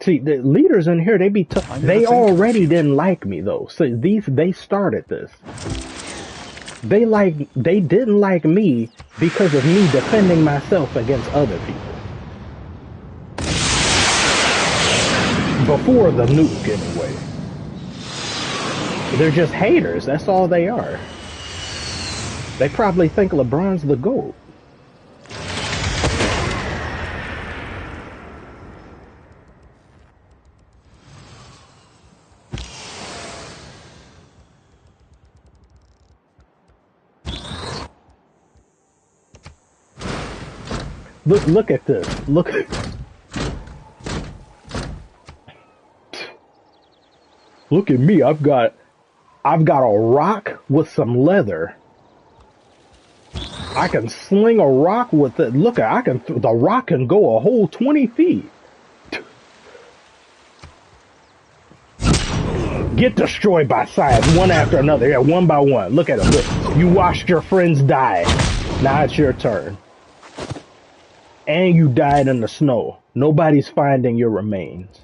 See, the leaders in here, they already didn't like me though. So they started this. They didn't like me because of me defending myself against other people. Before the nuke, anyway. They're just haters. That's all they are. They probably think LeBron's the GOAT. Look at this. Look at me. I've got a rock with some leather. I can sling a rock with it. Look, the rock can go a whole 20 feet. Get destroyed by science, one after another. Yeah, one by one. Look at them. Look. You watched your friends die. Now it's your turn. And you died in the snow. Nobody's finding your remains.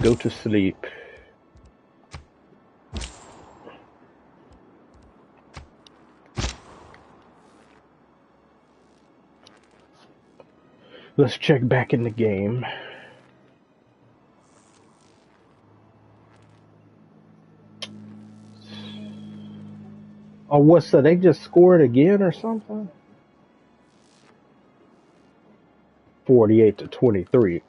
Go to sleep. Let's check back in the game. Oh, what's that? They just scored again or something? 48-23.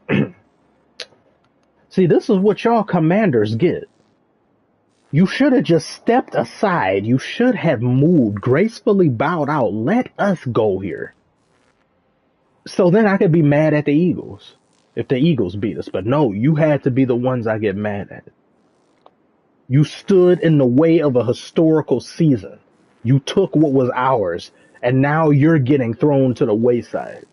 See, this is what y'all commanders get. You should have just stepped aside. You should have moved, gracefully bowed out. Let us go here. So then I could be mad at the Eagles if the Eagles beat us. But no, you had to be the ones I get mad at. You stood in the way of a historical season. You took what was ours, and now you're getting thrown to the wayside.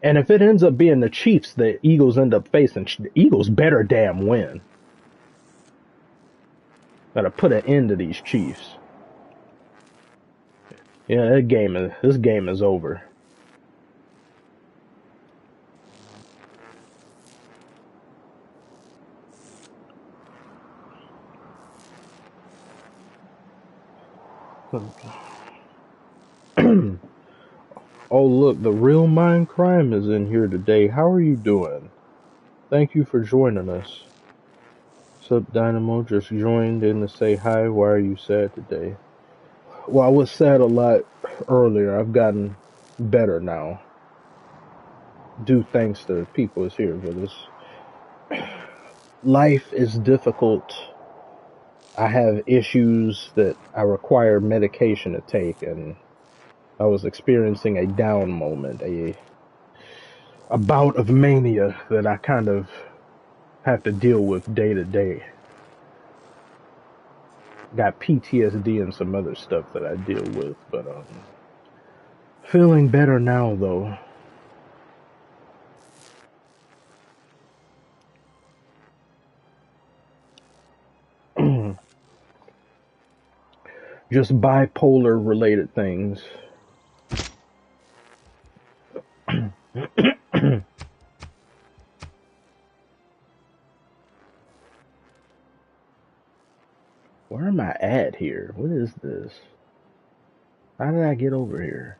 And if it ends up being the Chiefs the Eagles end up facing, the Eagles better damn win. Gotta put an end to these Chiefs. Yeah, this game is over. Oh look, the real mind crime is in here today. How are you doing? Thank you for joining us. Sup Dynamo, just joined in to say hi. Why are you sad today? Well, I was sad a lot earlier. I've gotten better now. Due thanks to people is here, but life is difficult. I have issues that I require medication to take, and I was experiencing a down moment, a bout of mania that I kind of have to deal with day to day. Got PTSD and some other stuff that I deal with, but feeling better now though. Just bipolar related things. Where am I at here? What is this? How did I get over here?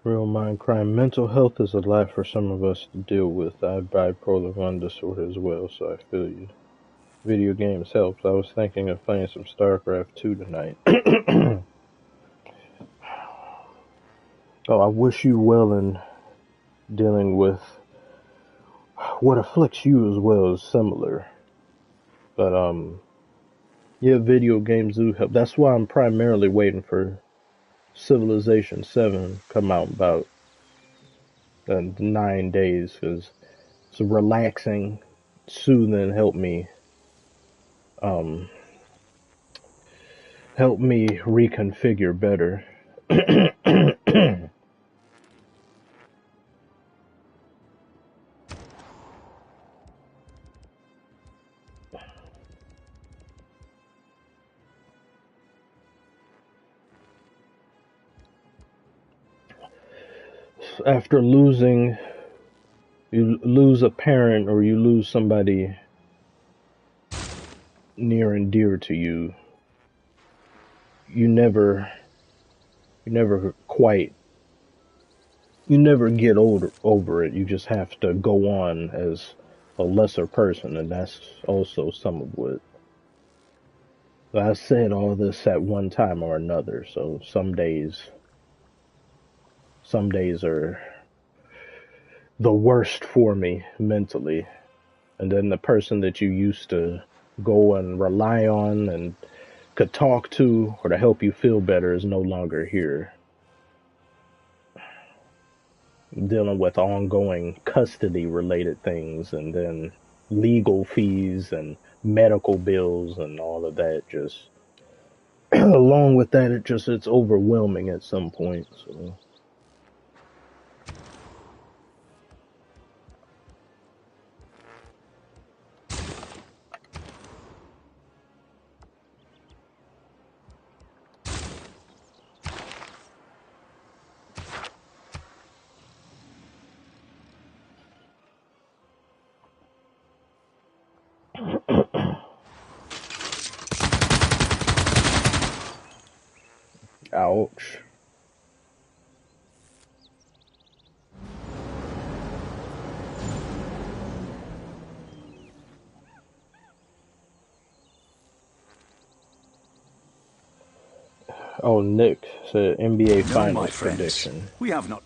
Real mind crime. Mental health is a lot for some of us to deal with. I have bipolar 1 disorder as well, so I feel you. Video games helps. I was thinking of playing some StarCraft 2 tonight. Oh, I wish you well in dealing with what afflicts you as well as similar. But, yeah, video games do help. That's why I'm primarily waiting for Civilization 7 come out about 9 days, because it's relaxing, soothing, help me reconfigure better. After you lose a parent or you lose somebody near and dear to you, you never get over it. You just have to go on as a lesser person, and that's also some of what I said. All this at one time or another. So some days are the worst for me mentally, and then the person that you used to go and rely on and could talk to or to help you feel better is no longer here. Dealing with ongoing custody related things, and then legal fees and medical bills and all of that, just along with that, it's overwhelming at some point. So Ouch. Oh, Nick said NBA No, my Finals friends, prediction. we have not.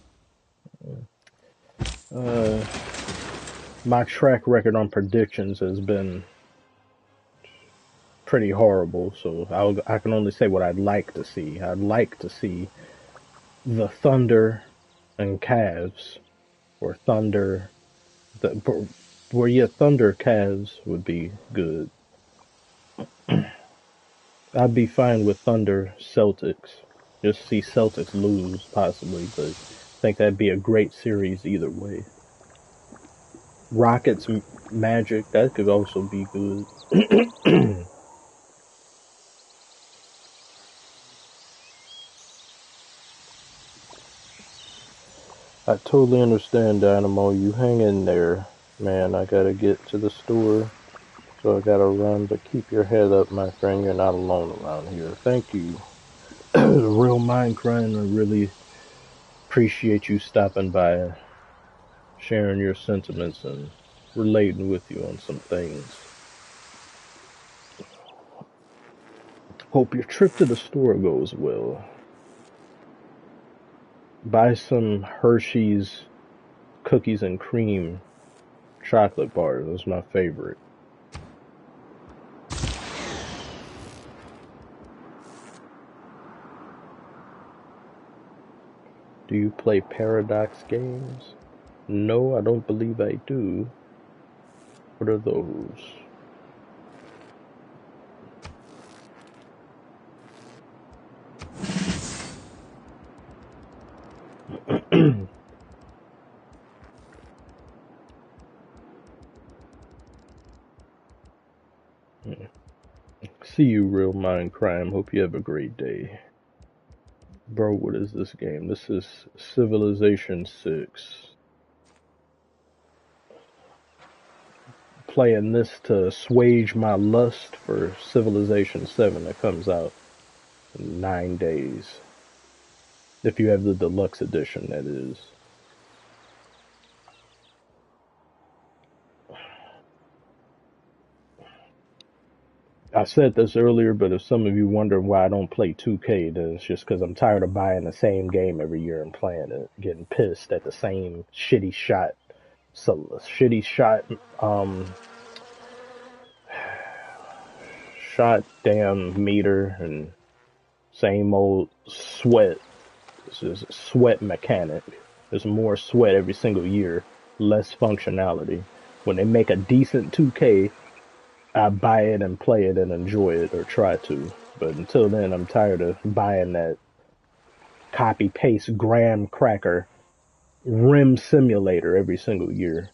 My track record on predictions has been pretty horrible, so I can only say what I'd like to see. I'd like to see the Thunder and Cavs, or Thunder, Thunder Cavs would be good. I'd be fine with Thunder Celtics. Just see Celtics lose, possibly, but I think that'd be a great series either way. Rockets Magic, that could also be good. I totally understand, Dynamo. You hang in there, man. I gotta get to the store, so I gotta run, but keep your head up, my friend. You're not alone around here. Thank you. Real Minecraft, I really appreciate you stopping by, sharing your sentiments, and relating with you on some things. Hope your trip to the store goes well. Buy some Hershey's cookies and cream chocolate bars. That's my favorite. Do you play Paradox games? No, I don't believe I do. What are those? See you, Real Mind Crime. Hope you have a great day. Bro, what is this game? This is Civilization 6. Playing this to assuage my lust for Civilization 7 that comes out in 9 days. If you have the deluxe edition, that is. I said this earlier, but if some of you wonder why I don't play 2K, then it's just because I'm tired of buying the same game every year and playing it, getting pissed at the same shitty shot. So shitty shot damn meter and same old sweat. This is sweat mechanic. There's more sweat every single year, less functionality. When they make a decent 2K, I buy it and play it and enjoy it, or try to. But until then, I'm tired of buying that copy paste graham cracker rim simulator every single year.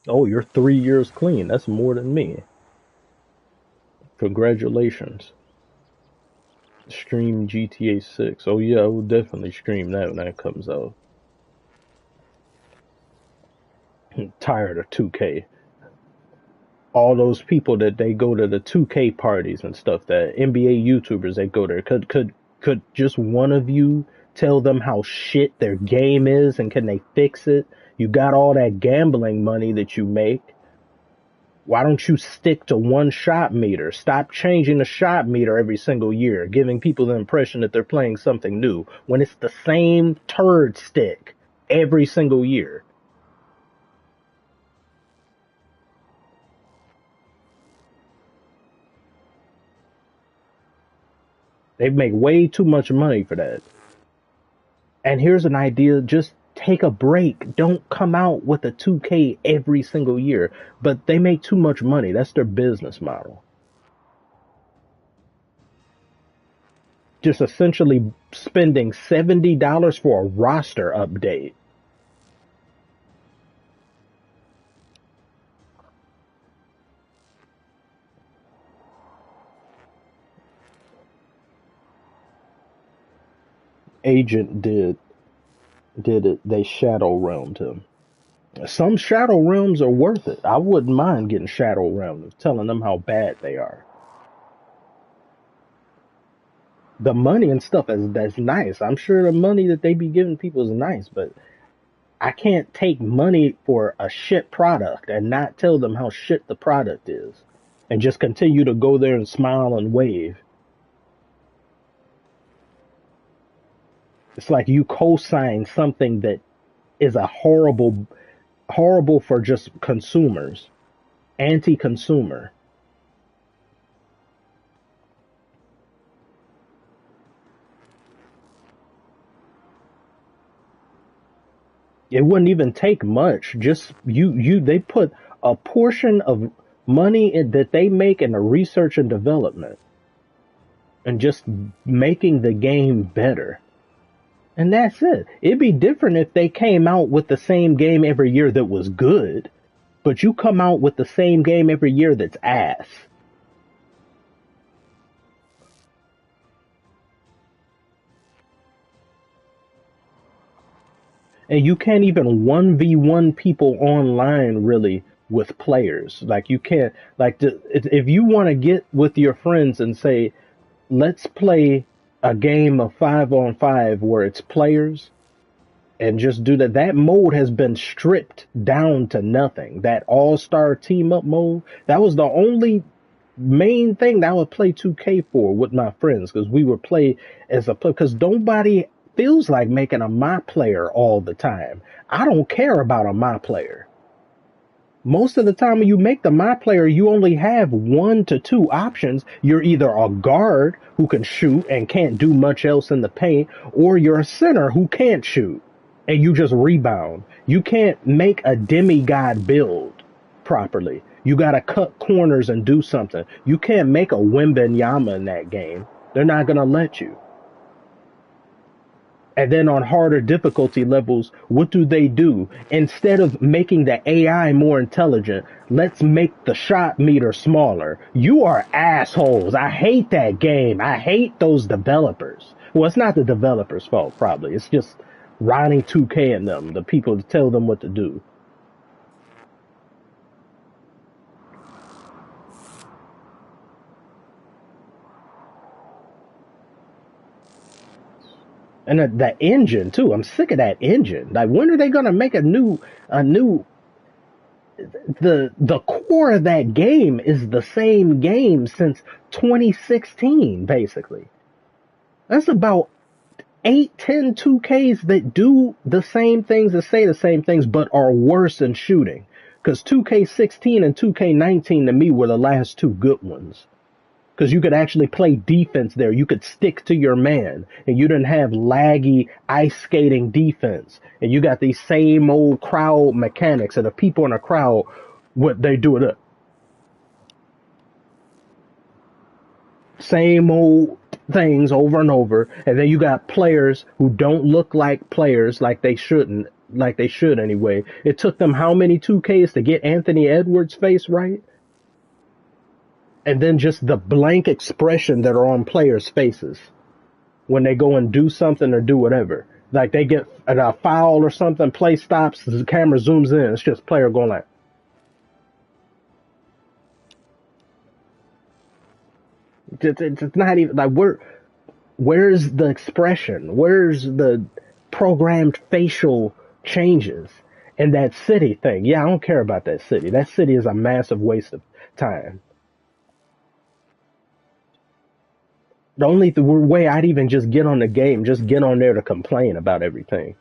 Oh, you're 3 years clean. That's more than me. Congratulations. Stream GTA 6. Oh yeah, I will definitely stream that when that comes out. I'm tired of 2K. All those people that they go to the 2K parties and stuff, that NBA YouTubers they go there. Could just one of you tell them how shit their game is and can they fix it? You got all that gambling money that you make. Why don't you stick to one shot meter? Stop changing the shot meter every single year, giving people the impression that they're playing something new when it's the same turd stick every single year. They make way too much money for that. And here's an idea, just take a break. Don't come out with a 2K every single year. But they make too much money. That's their business model. Just essentially spending $70 for a roster update. Agent did it. They shadow realmed him. Some shadow realms are worth it. I wouldn't mind getting shadow realmed, telling them how bad they are. The money and stuff that's nice. I'm sure the money that they be giving people is nice, but I can't take money for a shit product and not tell them how shit the product is and just continue to go there and smile and wave. It's like you co-sign something that is a horrible for just consumers, anti-consumer. It wouldn't even take much. Just they put a portion of money that they make in the research and development and just making the game better. And that's it. It'd be different if they came out with the same game every year that was good, but you come out with the same game every year that's ass. And you can't even 1v1 people online really with players. Like you can't, like if you want to get with your friends and say, let's play a game of 5-on-5 where it's players and just do that. That mode has been stripped down to nothing. That all-star team up mode, that was the only main thing that I would play 2K for with my friends, because we would play as a player, because nobody feels like making a my player all the time. I don't care about a my player. Most of the time when you make the my player, you only have 1 to 2 options. You're either a guard who can shoot and can't do much else in the paint, or you're a center who can't shoot and you just rebound. You can't make a demigod build properly. You got to cut corners and do something. You can't make a Wembanyama in that game. They're not going to let you. And then on harder difficulty levels, what do? Instead of making the AI more intelligent, let's make the shot meter smaller. You are assholes. I hate that game. I hate those developers. Well, it's not the developers' fault, probably. It's just Ronnie 2K and them, the people to tell them what to do. And the engine too. I'm sick of that engine. Like, when are they gonna make a new? The core of that game is the same game since 2016, basically. That's about 8-10 2Ks that do the same things and say the same things, but are worse in shooting. Because 2K16 and 2K19 to me were the last two good ones. Because you could actually play defense there. You could stick to your man. And you didn't have laggy ice skating defense. And you got these same old crowd mechanics. And the people in the crowd, what they do it. Same old things over and over. And then you got players who don't look like players, like they shouldn't. Like they should anyway. It took them how many 2Ks to get Anthony Edwards' face right? And then just the blank expression that are on players' faces when they go and do something or do whatever. Like they get a foul or something, play stops, the camera zooms in, it's just player going like. It's not even like, where's the expression? Where's the programmed facial changes in that city thing? Yeah, I don't care about that city. That city is a massive waste of time. The only way I'd even just get on the game, just get on there to complain about everything.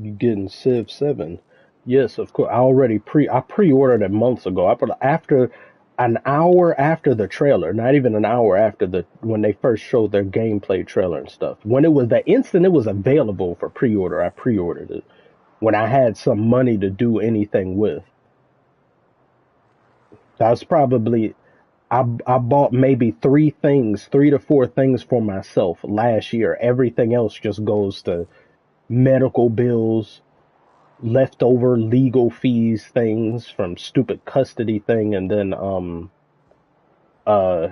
You getting Civ 7? Yes, of course. I pre-ordered it months ago. I put after an hour after the trailer, not even an hour after when they first showed their gameplay trailer and stuff. When it was the instant it was available for pre-order, I pre-ordered it. When I had some money to do anything with. That was probably I bought maybe 3 to 4 things for myself last year. Everything else just goes to medical bills, leftover legal fees, things from stupid custody thing, and then uh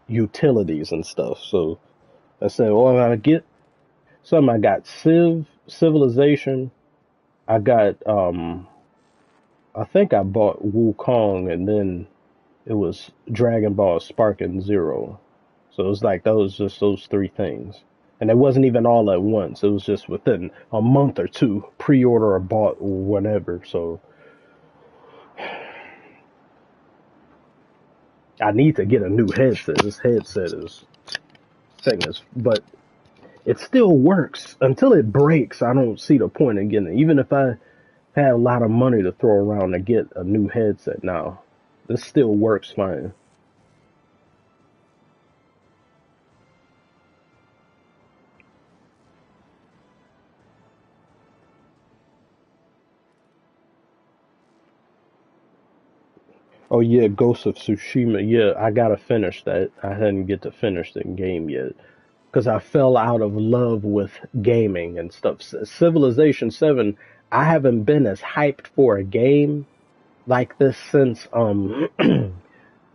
utilities and stuff. So I said, well, I get some. I got Civilization. I got I think I bought Wukong, and then it was Dragon Ball Sparking Zero. So it was like just those 3 things. And it wasn't even all at once. It was just within a month or two, pre-order or bought or whatever. So I need to get a new headset. This headset is but it still works until it breaks. I don't see the point in getting it. Even if I had a lot of money to throw around to get a new headset now, this still works fine. Oh yeah, Ghost of Tsushima. Yeah, I gotta finish that. I didn't get to finish the game yet because I fell out of love with gaming and stuff. Civilization 7, I haven't been as hyped for a game like this since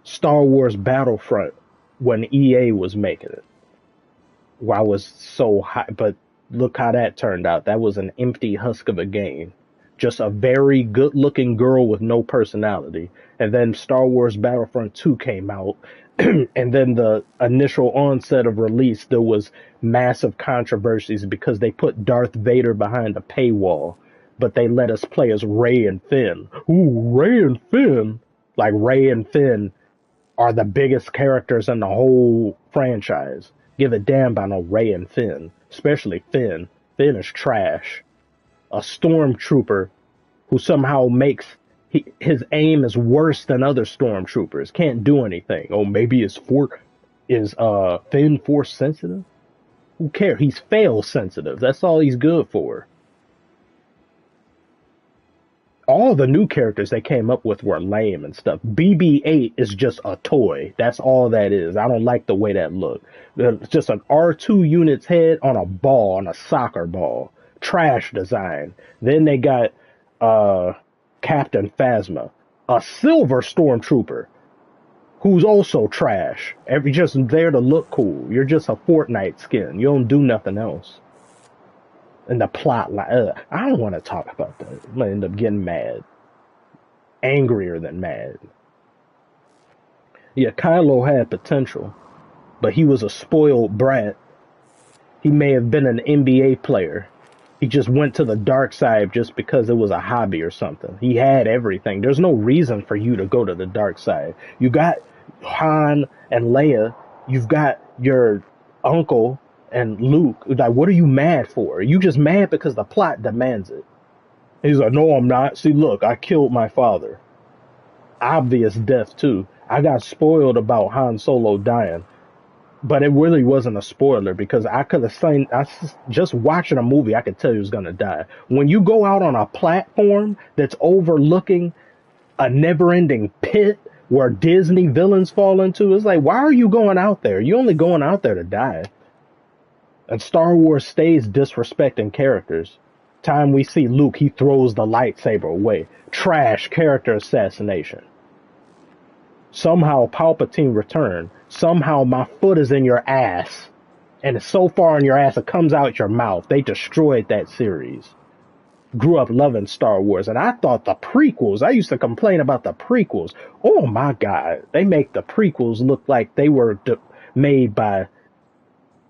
Star Wars Battlefront when EA was making it. Where I was so high, but look how that turned out. That was an empty husk of a game. Just a very good looking girl with no personality. And then Star Wars Battlefront 2 came out. And then the initial onset of release, there was massive controversies because they put Darth Vader behind a paywall, but they let us play as Rey and Finn. Ooh, Rey and Finn. Like Rey and Finn are the biggest characters in the whole franchise. Give a damn about no Rey and Finn, especially Finn. Finn is trash. A stormtrooper who somehow makes his aim is worse than other stormtroopers. Can't do anything. Oh, maybe is Finn force sensitive? Who cares? He's fail sensitive. That's all he's good for. All the new characters they came up with were lame and stuff. BB-8 is just a toy. That's all that is. I don't like the way that looked. It's just an R2 unit's head on a ball, on a soccer ball. Trash design. Then they got Captain Phasma, a silver stormtrooper who's also trash. Just there to look cool. You're just a Fortnite skin. You don't do nothing else. And the plot line, I don't want to talk about that. I'm gonna end up getting mad. Angrier than mad. Yeah, Kylo had potential, but he was a spoiled brat. He may have been an NBA player. He just went to the dark side just because it was a hobby or something. He had everything. There's no reason for you to go to the dark side. You got Han and Leia. You've got your uncle and Luke. Like, what are you mad for? Are you just mad because the plot demands it? He's like, no, I'm not. See, look, I killed my father. Obvious death, too. I got spoiled about Han Solo dying. But it really wasn't a spoiler because I could have seen, just watching a movie, I could tell he was going to die. When you go out on a platform that's overlooking a never-ending pit where Disney villains fall into, it's like, why are you going out there? You're only going out there to die. And Star Wars stays disrespecting characters. Time we see Luke, he throws the lightsaber away. Trash character assassination. Somehow Palpatine returned. Somehow my foot is in your ass. And it's so far in your ass it comes out your mouth. They destroyed that series. Grew up loving Star Wars. And I thought the prequels, I used to complain about the prequels. Oh my God. They make the prequels look like they were made by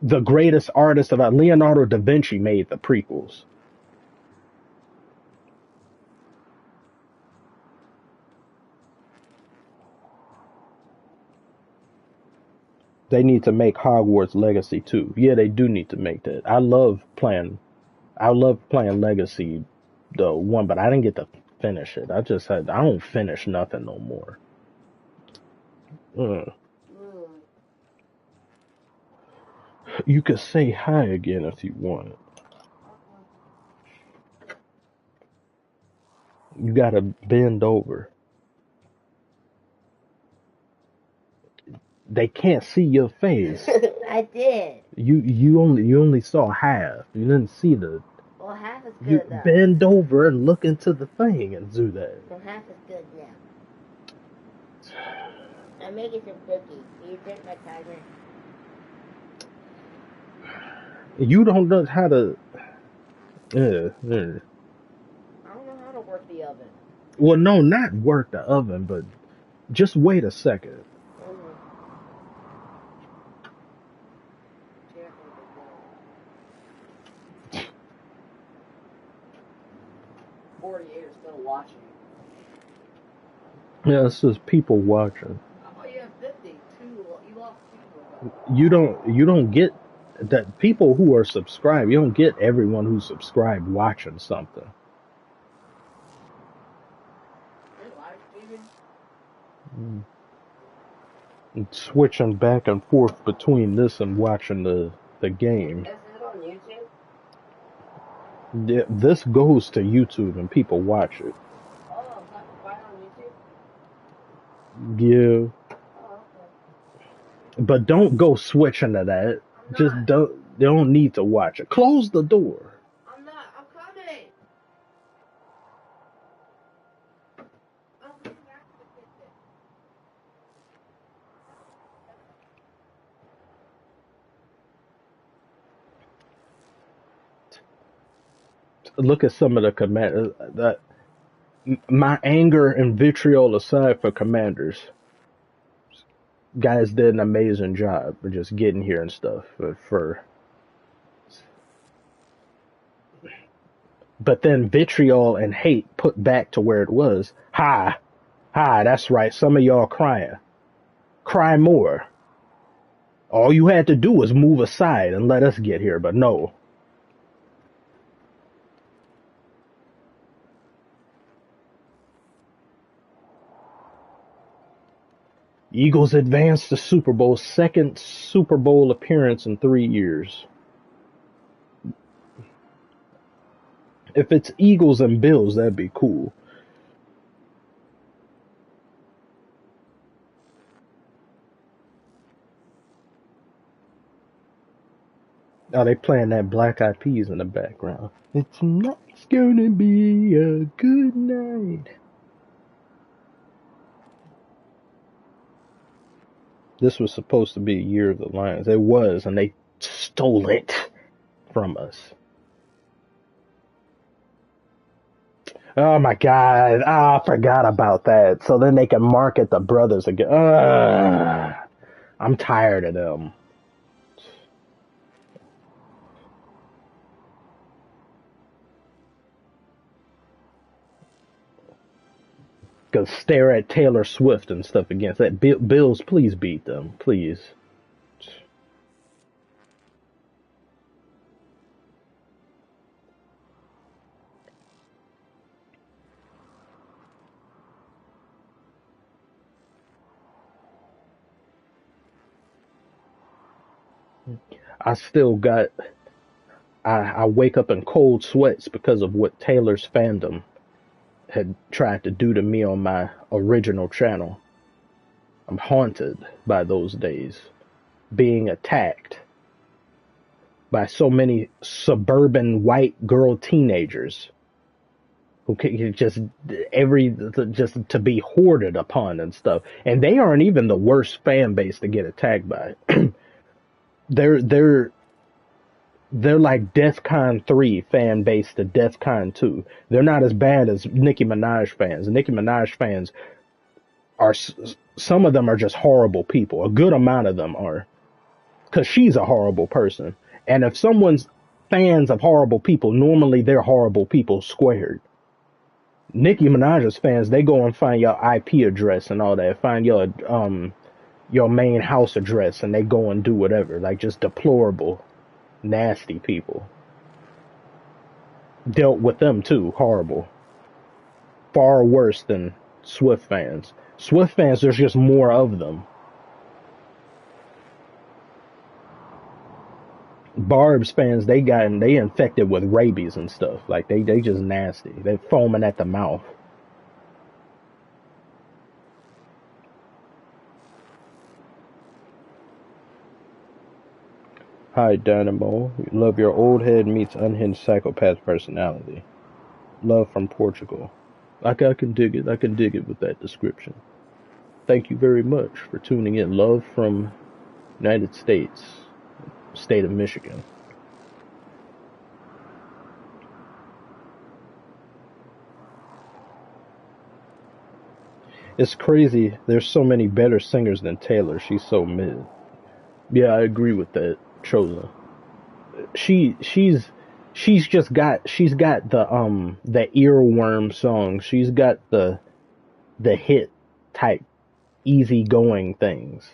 the greatest artist of Leonardo da Vinci made the prequels. They need to make Hogwarts Legacy too. Yeah, they do need to make that. I love playing Legacy, the one, but I didn't get to finish it. I don't finish nothing no more. You could say hi again if you want. You gotta bend over. They can't see your face. I did. You only saw half. You didn't see the. Well, half is You good though. bend over and look into the thing and do that. Well, half is good now. I'm making some cookies. Can you take my timer? You don't know how to. I don't know how to work the oven. Well, no, not work the oven, but just wait a second. 48 are still watching. Yeah, it's just people watching. Oh, you have 50. You lost 2. You don't get that people who are subscribed. You don't get everyone who's subscribed watching something. You're live streaming? And switching back and forth between this and watching the game. Is it on YouTube? This goes to YouTube and people watch it. Oh, why on YouTube? Yeah. Oh, okay. But don't go switching to that. Just don't need to watch it. Close the door. I'm not. I'm coming. I'm coming back to the kitchen. Look at some of the commanders. My anger and vitriol aside for commanders, guys did an amazing job of just getting here and stuff. But then vitriol and hate put back to where it was. Hi, that's right. Some of y'all crying. Cry more. All you had to do was move aside and let us get here, but no. Eagles advanced to Super Bowl, second Super Bowl appearance in 3 years. If it's Eagles and Bills, that'd be cool. Oh, they playing that Black Eyed Peas in the background. It's gonna be a good night. This was supposed to be a year of the Lions. It was, and they stole it from us. Oh my God. I forgot about that. So then they can market the brothers again. I'm tired of them. Go stare at Taylor Swift and stuff against that. Bills, please beat them. Please. I still got... I wake up in cold sweats because of what Taylor's fandom had tried to do to me on my original channel. I'm haunted by those days. Being attacked by so many suburban white girl teenagers who can just to be hoarded upon and stuff. And they aren't even the worst fan base to get attacked by. They're like DEFCON 3 fan base to DEFCON 2. They're not as bad as Nicki Minaj fans. Nicki Minaj fans are, some of them are just horrible people. A good amount of them are. Because she's a horrible person. And if someone's fans of horrible people, normally they're horrible people squared. Nicki Minaj's fans, they go and find your IP address and all that. Find your main house address and they go and do whatever. Like just deplorable, nasty people. Dealt with them too. Horrible. Far worse than Swift fans. Swift fans, there's just more of them. Barb's fans, they infected with rabies and stuff. Like they just nasty. They foaming at the mouth. Hi, Dynamo. Love your old head meets unhinged psychopath personality. Love from Portugal. I can dig it. I can dig it with that description. Thank you very much for tuning in. Love from United States, state of Michigan. It's crazy. There's so many better singers than Taylor. She's so mid. Yeah, I agree with that, Chosen. She's got the earworm song. She's got the hit type easygoing things.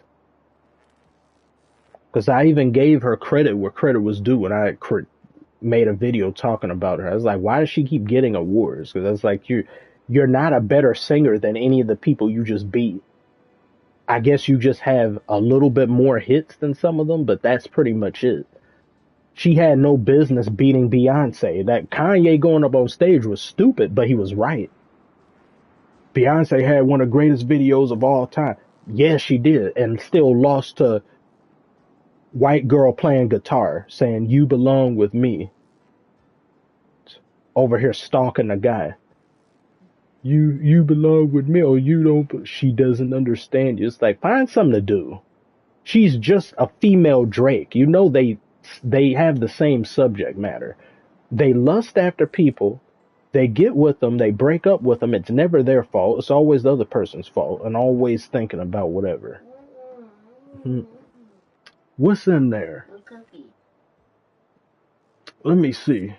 Because I even gave her credit where credit was due when I made a video talking about her. I was like, why does she keep getting awards? Because I was like, you're not a better singer than any of the people you just beat. I guess you just have a little bit more hits than some of them, but that's pretty much it. She had no business beating Beyonce. That Kanye going up on stage was stupid, but he was right. Beyonce had one of the greatest videos of all time. Yes, she did, and still lost to white girl playing guitar, saying, "You belong with me." Over here stalking a guy. You belong with me, or you don't. She doesn't understand you. It's like, find something to do. She's just a female Drake. You know they have the same subject matter. They lust after people. They get with them. They break up with them. It's never their fault. It's always the other person's fault, and always thinking about whatever. What's in there? A cookie. Let me see.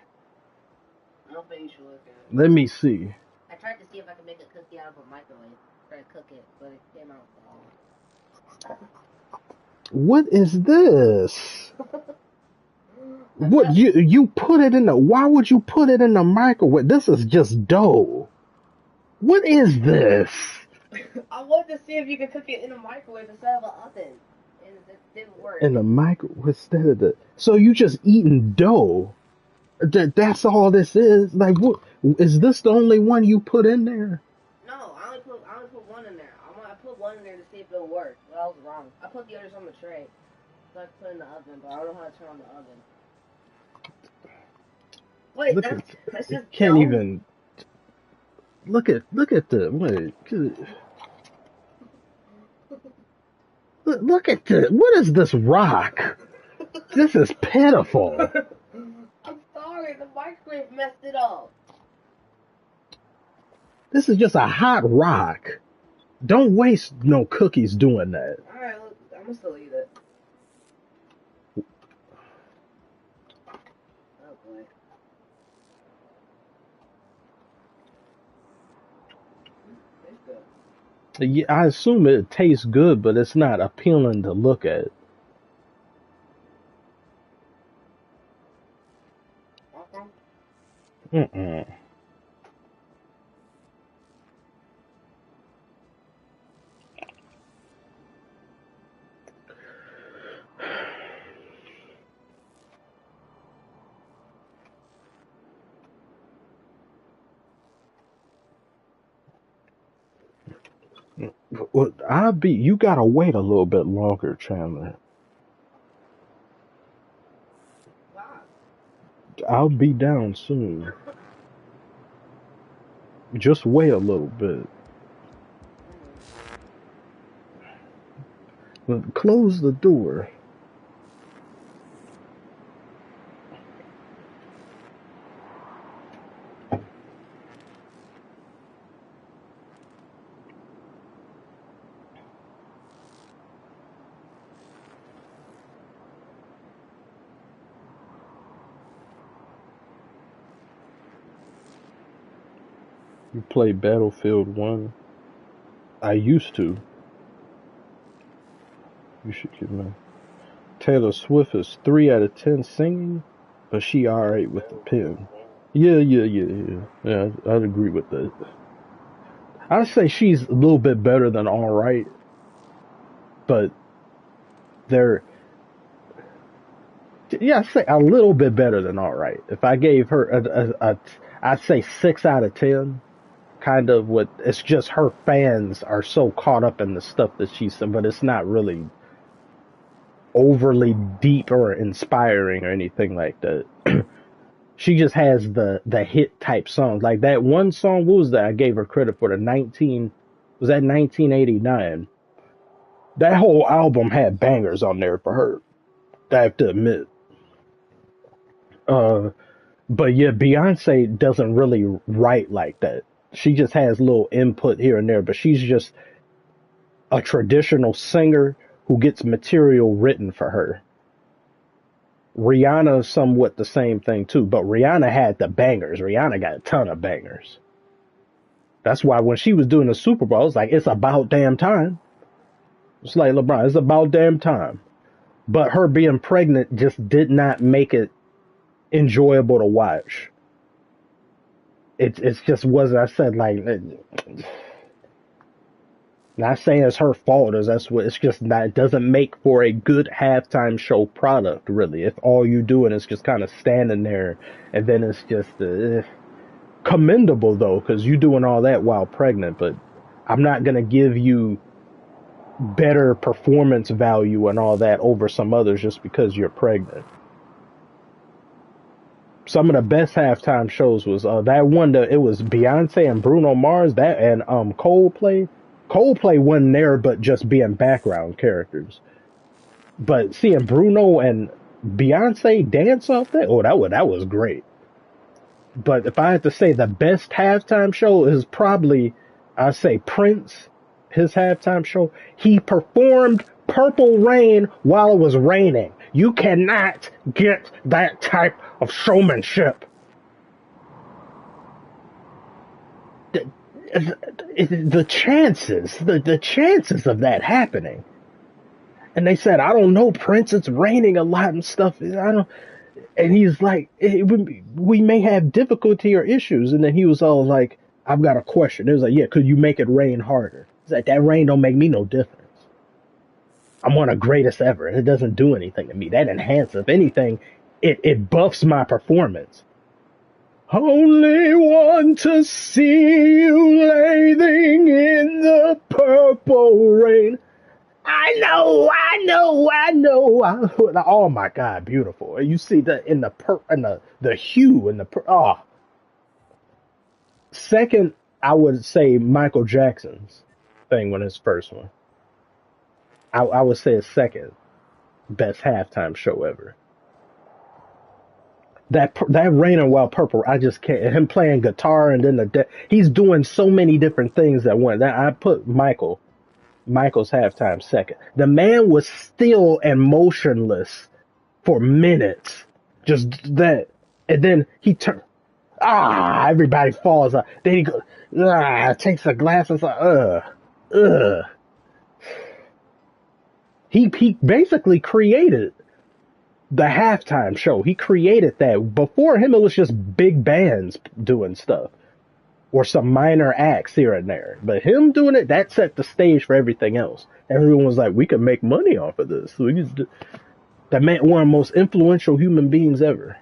I don't think you should look at it. Let me see. I tried to see if I could make a cookie out of a microwave. Try to cook it, but it came out wrong. What is this? What you put it in the? Why would you put it in the microwave? This is just dough. What is this? I wanted to see if you could cook it in a microwave instead of an oven, and it didn't work. In the microwave instead of the. So you just eating dough? That's all this is. Like, what is this? The only one you put in there? No, I only put one in there. I put one in there to see if it'll work. But I was wrong. I put the others on the tray, so I could put it in the oven, but I don't know how to turn on the oven. Wait, that's just can't dough? even look at the wait. Look at this. What is this rock? This is pitiful. I'm sorry, the microwave messed it up. This is just a hot rock. Don't waste no cookies doing that. Alright, I'm gonna still eat it. Oh boy. Tastes good. Yeah, I assume it tastes good, but it's not appealing to look at. Mm-mm. Well, you gotta wait a little bit longer, Chandler. Wow. I'll be down soon. Just wait a little bit. Close the door. You play Battlefield 1? I used to. You should give me. Taylor Swift is 3 out of 10 singing, but she alright with the pen. Yeah, I'd agree with that. I'd say she's a little bit better than alright, but I'd say a little bit better than alright. If I gave her I'd say 6 out of 10. Kind of what it's just her fans are so caught up in the stuff that she's saying, but it's not really. overly deep or inspiring or anything like that. She just has the hit type songs. Like that one song, what was that? I gave her credit for was that 1989? That whole album had bangers on there for her, I have to admit. But yeah, Beyonce doesn't really write like that. She just has little input here and there, but she's just a traditional singer who gets material written for her. Rihanna is somewhat the same thing too, but Rihanna had the bangers. Rihanna got a ton of bangers. That's why when she was doing the Super Bowl, it's like, it's about damn time. It's like LeBron, it's about damn time. But her being pregnant just did not make it enjoyable to watch. It's just wasn't. I said, like, not saying it's her fault, as that's what it's just not. It doesn't make for a good halftime show product, really. If all you doing is just kind of standing there, and then it's just commendable though, because you doing all that while pregnant. But I'm not gonna give you better performance value and all that over some others just because you're pregnant. Some of the best halftime shows was that one that it was Beyonce and Bruno Mars, that and Coldplay. Coldplay wasn't there, but just being background characters. But seeing Bruno and Beyonce dance off that, that was great. But if I had to say the best halftime show is probably, I'd say Prince, his halftime show. He performed Purple Rain while it was raining. You cannot get that type of showmanship. The chances of that happening. And they said, I don't know, Prince, it's raining a lot and stuff. And he's like, we may have difficulty or issues. And then he was all like, I've got a question. It was like, yeah, could you make it rain harder? It's like, that rain don't make me no difference. I'm one of the greatest ever. It doesn't do anything to me. That enhances. If anything, it buffs my performance. Only want to see you lathing in the purple rain. I know. Oh my God, beautiful. You see that in the hue and the Second, I would say Michael Jackson's thing when his first one. I would say his second best halftime show ever. That Raining While Purple, I just can't. Him playing guitar and then he's doing so many different things at once. I put Michael's halftime second. The man was still and motionless for minutes, just that, and then he turned. Everybody falls out. Then he goes, takes the glasses, He basically created the halftime show. He created that. Before him, it was just big bands doing stuff or some minor acts here and there. But him doing it, that set the stage for everything else. Everyone was like, we can make money off of this. That man, one of the most influential human beings ever.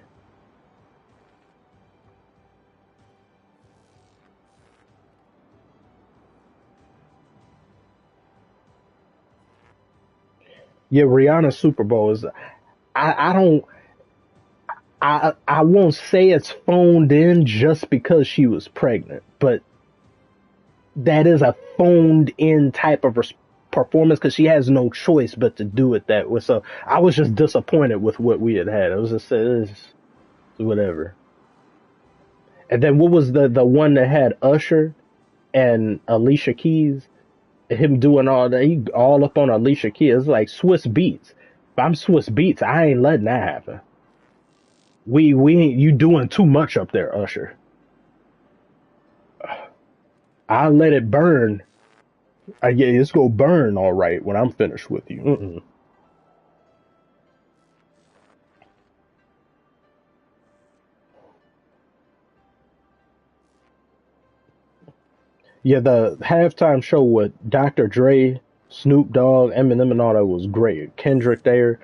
Yeah, Rihanna's Super Bowl is. I won't say it's phoned in just because she was pregnant, but that is a phoned in type of performance because she has no choice but to do it that way. So I was just disappointed with what we had. It was just whatever. And then what was the one that had Usher and Alicia Keys? Him doing all that, he all up on Alicia Keys. It's like Swiss Beats. If I'm Swiss Beats, I ain't letting that happen. We ain't, you doing too much up there, Usher. I'll let it burn. Yeah, it's gonna burn all right when I'm finished with you. Yeah, the halftime show with Dr. Dre, Snoop Dogg, Eminem, and all that was great. Kendrick there.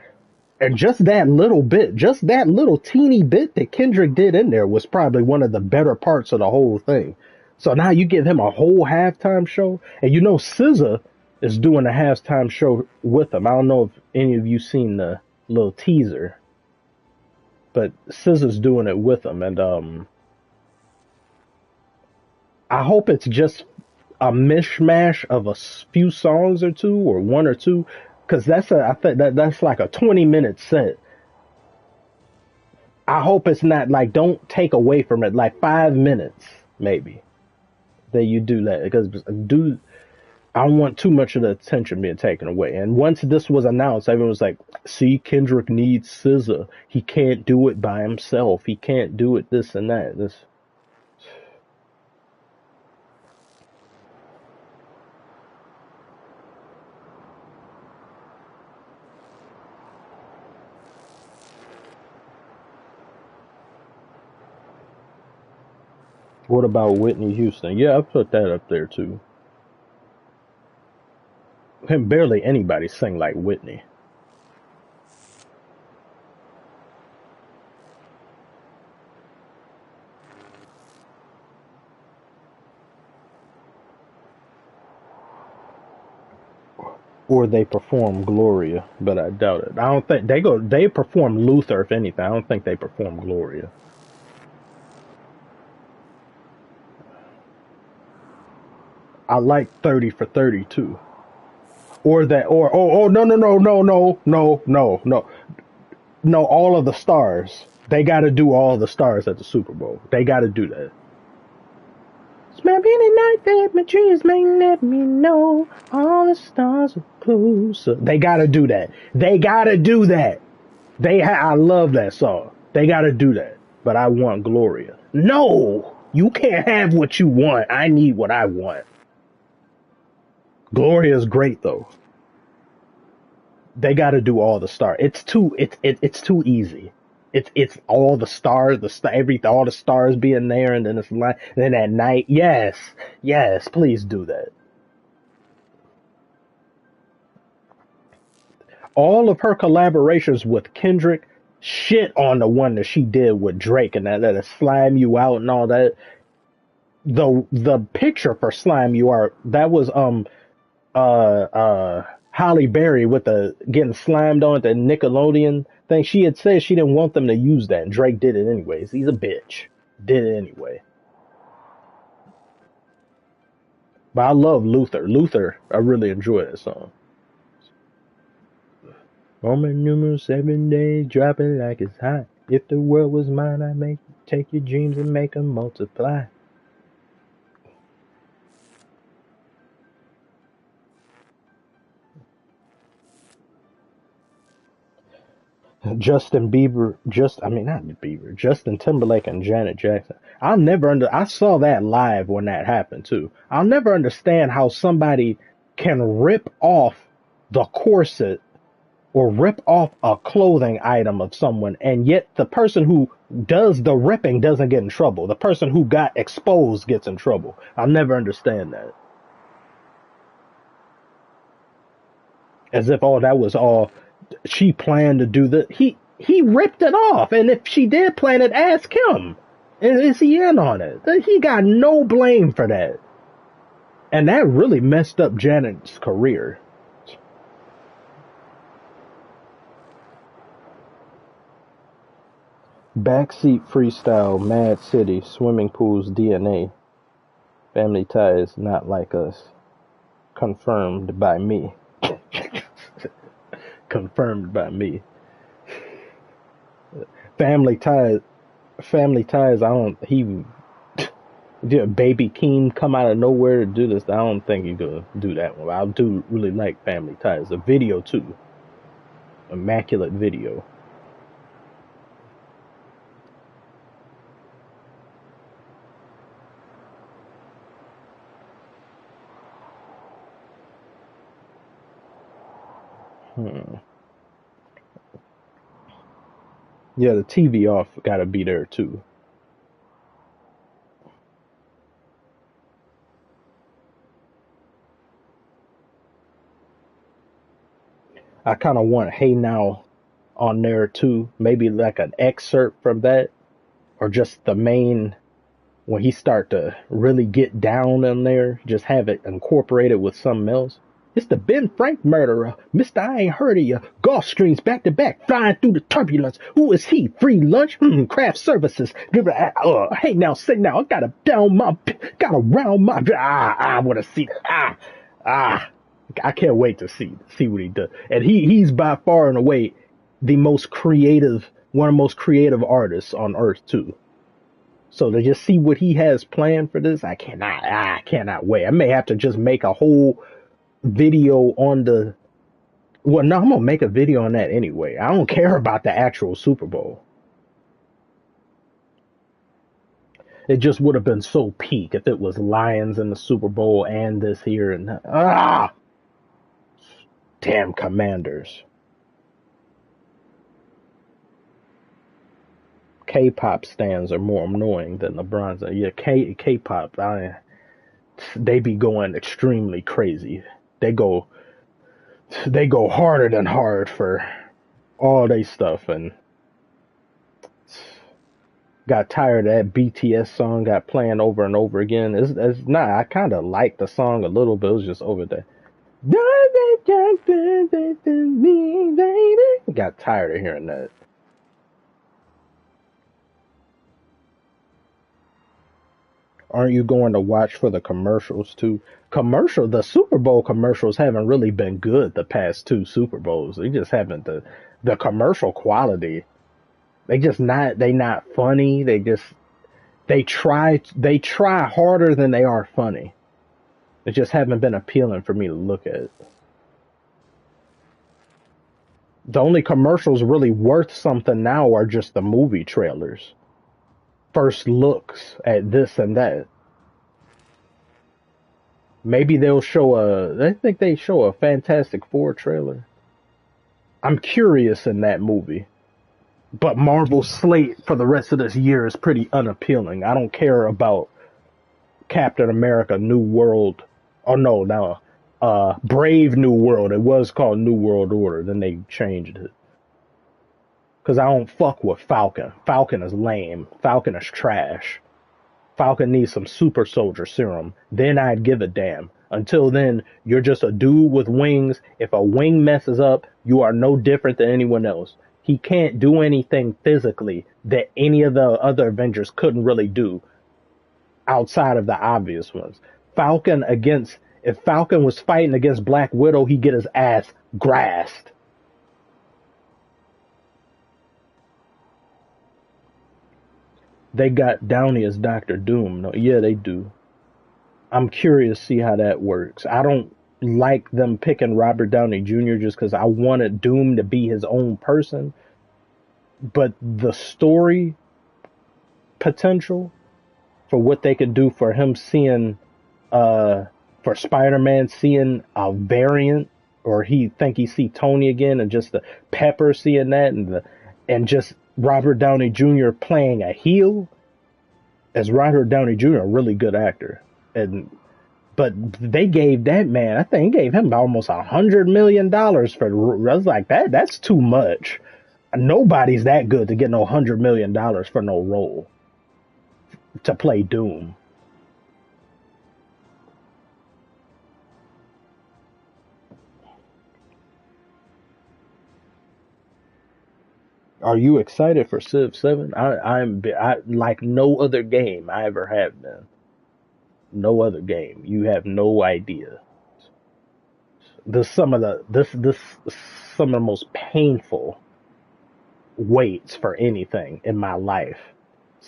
And just that little bit, just that little teeny bit that Kendrick did in there was probably one of the better parts of the whole thing. So now you give him a whole halftime show. And you know SZA is doing a halftime show with them. I don't know if any of you seen the little teaser, but SZA's doing it with them, and I hope it's just a mishmash of a few songs or two, or one or two, because I think that's like a 20-minute set. I hope it's not like, don't take away from it, like 5 minutes maybe that you do that, because I don't want too much of the attention being taken away. And once this was announced, everyone was like, see, Kendrick needs SZA. He can't do it by himself. He can't do it this and that. This. What about Whitney Houston? Yeah, I put that up there too. And barely anybody sing like Whitney. Or they perform Gloria, but I doubt it. I don't think they perform Luther, if anything. I don't think they perform Gloria. I like 30 for 32. Or that, or no, all of the stars. They got to do all the stars at the Super Bowl. They got to do that. It's my really night that my dreams may let me know all the stars are closer. They got to do that. They got to do that. I love that song. They got to do that. But I want Gloria. No, you can't have what you want. I need what I want. Gloria is great though. They got to do all the stars. It's too easy. It's all the stars, all the stars being there, and then it's like, then at night, yes, please do that. All of her collaborations with Kendrick, shit on the one that she did with Drake, and that Slime You Out and all that. The picture for Slime You Out, that was Halle Berry with the getting slimed on at the Nickelodeon thing. She had said she didn't want them to use that, and Drake did it anyways. He's a bitch. Did it anyway. But I love Luther. I really enjoy that song. Roman numeral 7 days, drop it like it's hot. If the world was mine, I'd take your dreams and make them multiply. Justin Timberlake and Janet Jackson. I saw that live when that happened too. I'll never understand how somebody can rip off the corset or rip off a clothing item of someone, and yet the person who does the ripping doesn't get in trouble. The person who got exposed gets in trouble. I'll never understand that. As if that was all she planned to do. He ripped it off, and if she did plan it, ask him. Is he in on it? He got no blame for that, and that really messed up Janet's career. Backseat freestyle, Mad City, swimming pools, DNA, family ties, not like us. Confirmed by me. Confirmed by me. Family ties. Did Baby Keem come out of nowhere to do this? I don't think he's gonna do that one. I do really like Family Ties. The video too. Immaculate video. Yeah, the TV off gotta be there too. I kind of want Hey Now on there too. Maybe like an excerpt from that, or just the main when he start to really get down in there. Just have it incorporated with something else. It's the Ben Frank murderer. Mr. I ain't heard of you. Golf streams back to back, flying through the turbulence. Who is he? Free lunch? Craft services. Hey now, say now. I gotta round my. I wanna see that. I can't wait to see what he does. And he's by far and away the most creative, one of the most creative artists on earth too. So to just see what he has planned for this, I cannot wait. I may have to just make a whole video on the. Well, no, I'm gonna make a video on that anyway. I don't care about the actual Super Bowl. It just would have been so peak if it was Lions in the Super Bowl and this here and that. Damn Commanders. K-pop stands are more annoying than LeBron's. Yeah, K-pop, they be going extremely crazy. They go harder than hard for all they stuff, and got tired of that BTS song. Got playing over and over again. It's not. I kind of like the song a little bit. It was just over there. Got tired of hearing that. Aren't you going to watch for the commercials too? The Super Bowl commercials haven't really been good the past two Super Bowls. They just haven't the commercial quality. They not funny. They try harder than they are funny. They just haven't been appealing for me to look at. The only commercials really worth something now are just the movie trailers. First looks at this and that. Maybe they'll show I think they show a Fantastic Four trailer. I'm curious in that movie. But Marvel's slate for the rest of this year is pretty unappealing. I don't care about Captain America New World. Oh no, Brave New World. It was called New World Order. Then they changed it. Because I don't fuck with Falcon. Falcon is lame. Falcon is trash. Falcon needs some super soldier serum. Then I'd give a damn. Until then, you're just a dude with wings. If a wing messes up, you are no different than anyone else. He can't do anything physically that any of the other Avengers couldn't really do outside of the obvious ones. If Falcon was fighting against Black Widow, he'd get his ass grassed. They got Downey as Doctor Doom. No, yeah, they do. I'm curious to see how that works. I don't like them picking Robert Downey Jr. just because I wanted Doom to be his own person. But the story potential for what they could do for him seeing, for Spider-Man seeing a variant, or he see Tony again, and just the Pepper seeing that, and just Robert Downey Jr. playing a heel, as Robert Downey Jr. a really good actor, but they gave that man, I think, gave him almost $100 million for. I was like, that's too much. Nobody's that good to get no $100 million for no role to play Doom. Are you excited for Civ 7? I'm like no other game I ever have been. No other game. You have no idea. Some of the most painful waits for anything in my life.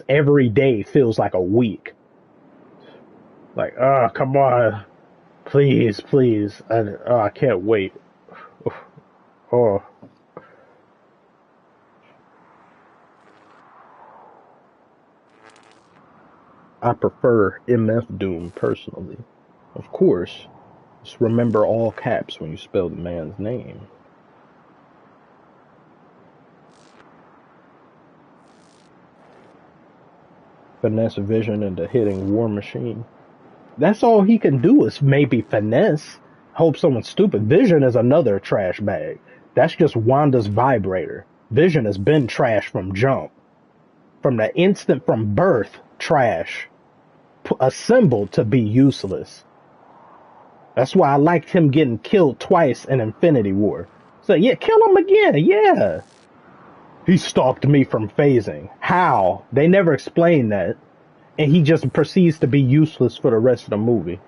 Every day feels like a week. Like, come on, please. I can't wait. Oh. I prefer MF Doom personally. Of course, just remember all caps when you spell the man's name. Finesse Vision into hitting War Machine. That's all he can do is maybe finesse. Hope someone's stupid. Vision is another trash bag. That's just Wanda's vibrator. Vision has been trash from jump. From the instant from birth, trash. Assembled to be useless. That's why I liked him getting killed twice in Infinity War. So yeah, kill him again. Yeah. He stopped me from phasing. How? They never explained that. And he just proceeds to be useless for the rest of the movie.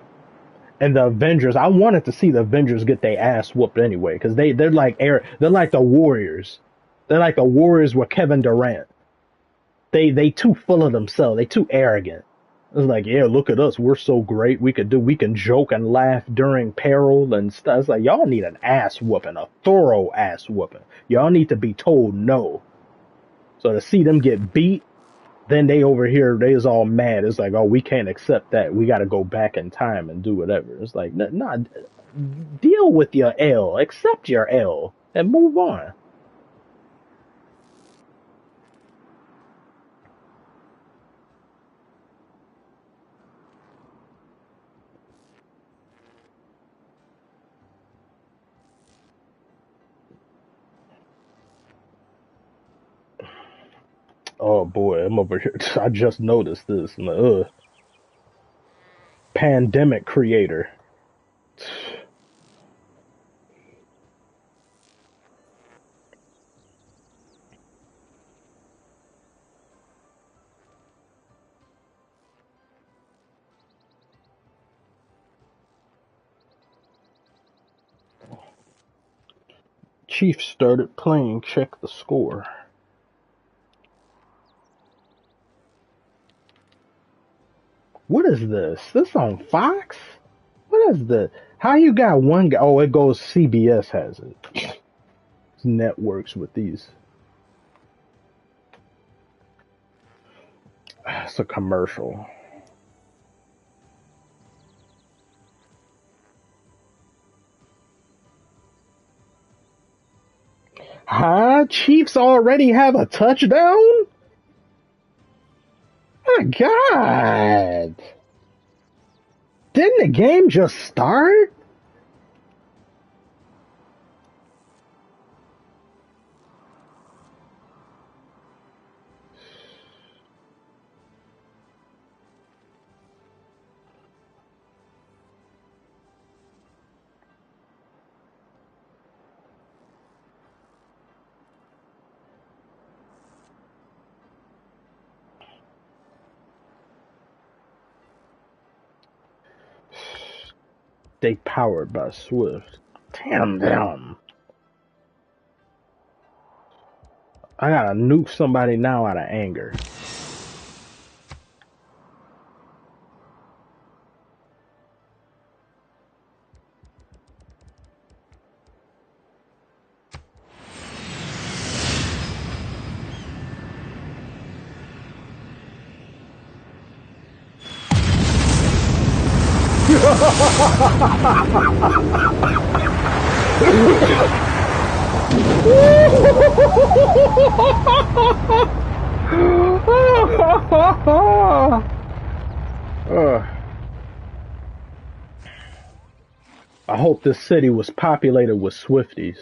And the Avengers, I wanted to see the Avengers get their ass whooped anyway, because they're like the Warriors. They're like the Warriors with Kevin Durant. They too full of themselves. They too arrogant. It's like, yeah, look at us. We're so great. We can joke and laugh during peril and stuff. It's like, y'all need an ass whooping, a thorough ass whooping. Y'all need to be told no. So to see them get beat, then they over here, they is all mad. It's like, oh, we can't accept that. We got to go back in time and do whatever. It's like, nah, deal with your L. Accept your L and move on. Oh boy, I'm over here. I just noticed this. I'm like, pandemic creator. Chiefs started playing. Check the score. What is this? This on Fox? What is this? How you got one guy? Oh, it goes. CBS has it. It's networks with these. It's a commercial. Huh? Chiefs already have a touchdown? My God. Didn't the game just start? They powered by Swift. Damn them. I gotta nuke somebody now out of anger. I hope this city was populated with Swifties.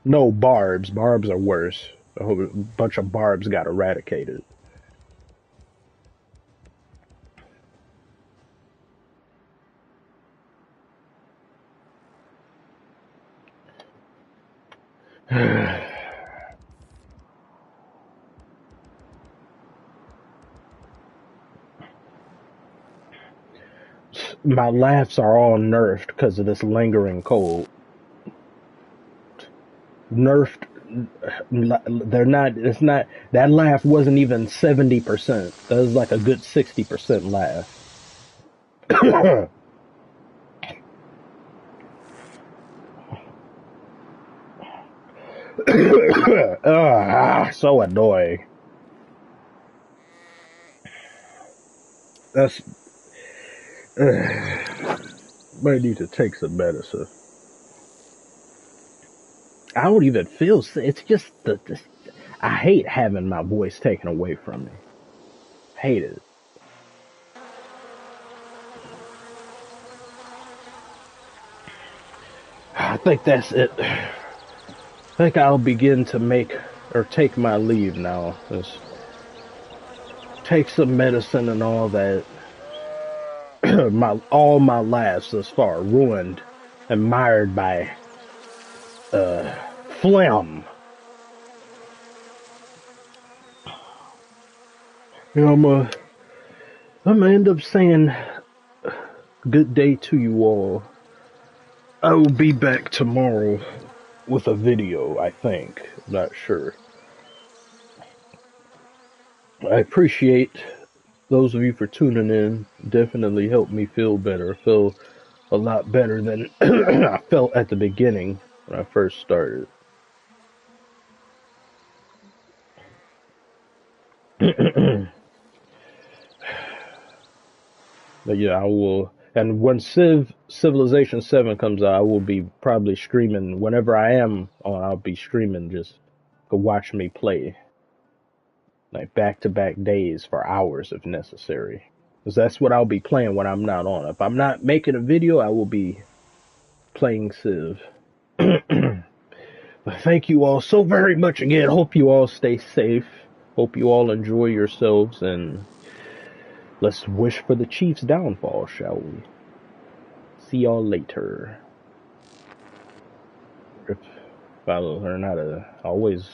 No barbs. Barbs are worse. I hope a bunch of barbs got eradicated. My laughs are all nerfed because of this lingering cold. Nerfed. They're not. It's not. That laugh wasn't even 70%. That was like a good 60% laugh. So annoying. That's. Might need to take some medicine. I don't even feel sick. It's just I hate having my voice taken away from me. Hate it. I think that's it. I think I'll begin to take my leave now. take some medicine and all that. All my lives thus far ruined and mired by phlegm. You know, I'm gonna end up saying good day to you all. I will be back tomorrow with a video, I think. I'm not sure. I appreciate those of you for tuning in. Definitely helped me feel better. I feel a lot better than I felt at the beginning when I first started. But yeah, I will. And when Civilization 7 comes out, I will be probably streaming. Whenever I am on, I'll be streaming just to watch me play. Like back-to-back days for hours if necessary. Because that's what I'll be playing when I'm not on. If I'm not making a video, I will be playing Civ. But thank you all so very much again. Hope you all stay safe. Hope you all enjoy yourselves. And let's wish for the Chiefs' downfall, shall we? See y'all later. If I learn how to, I always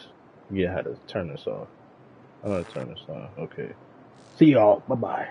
forget how to turn this off. I'm gonna turn this off. Okay. See y'all. Bye bye.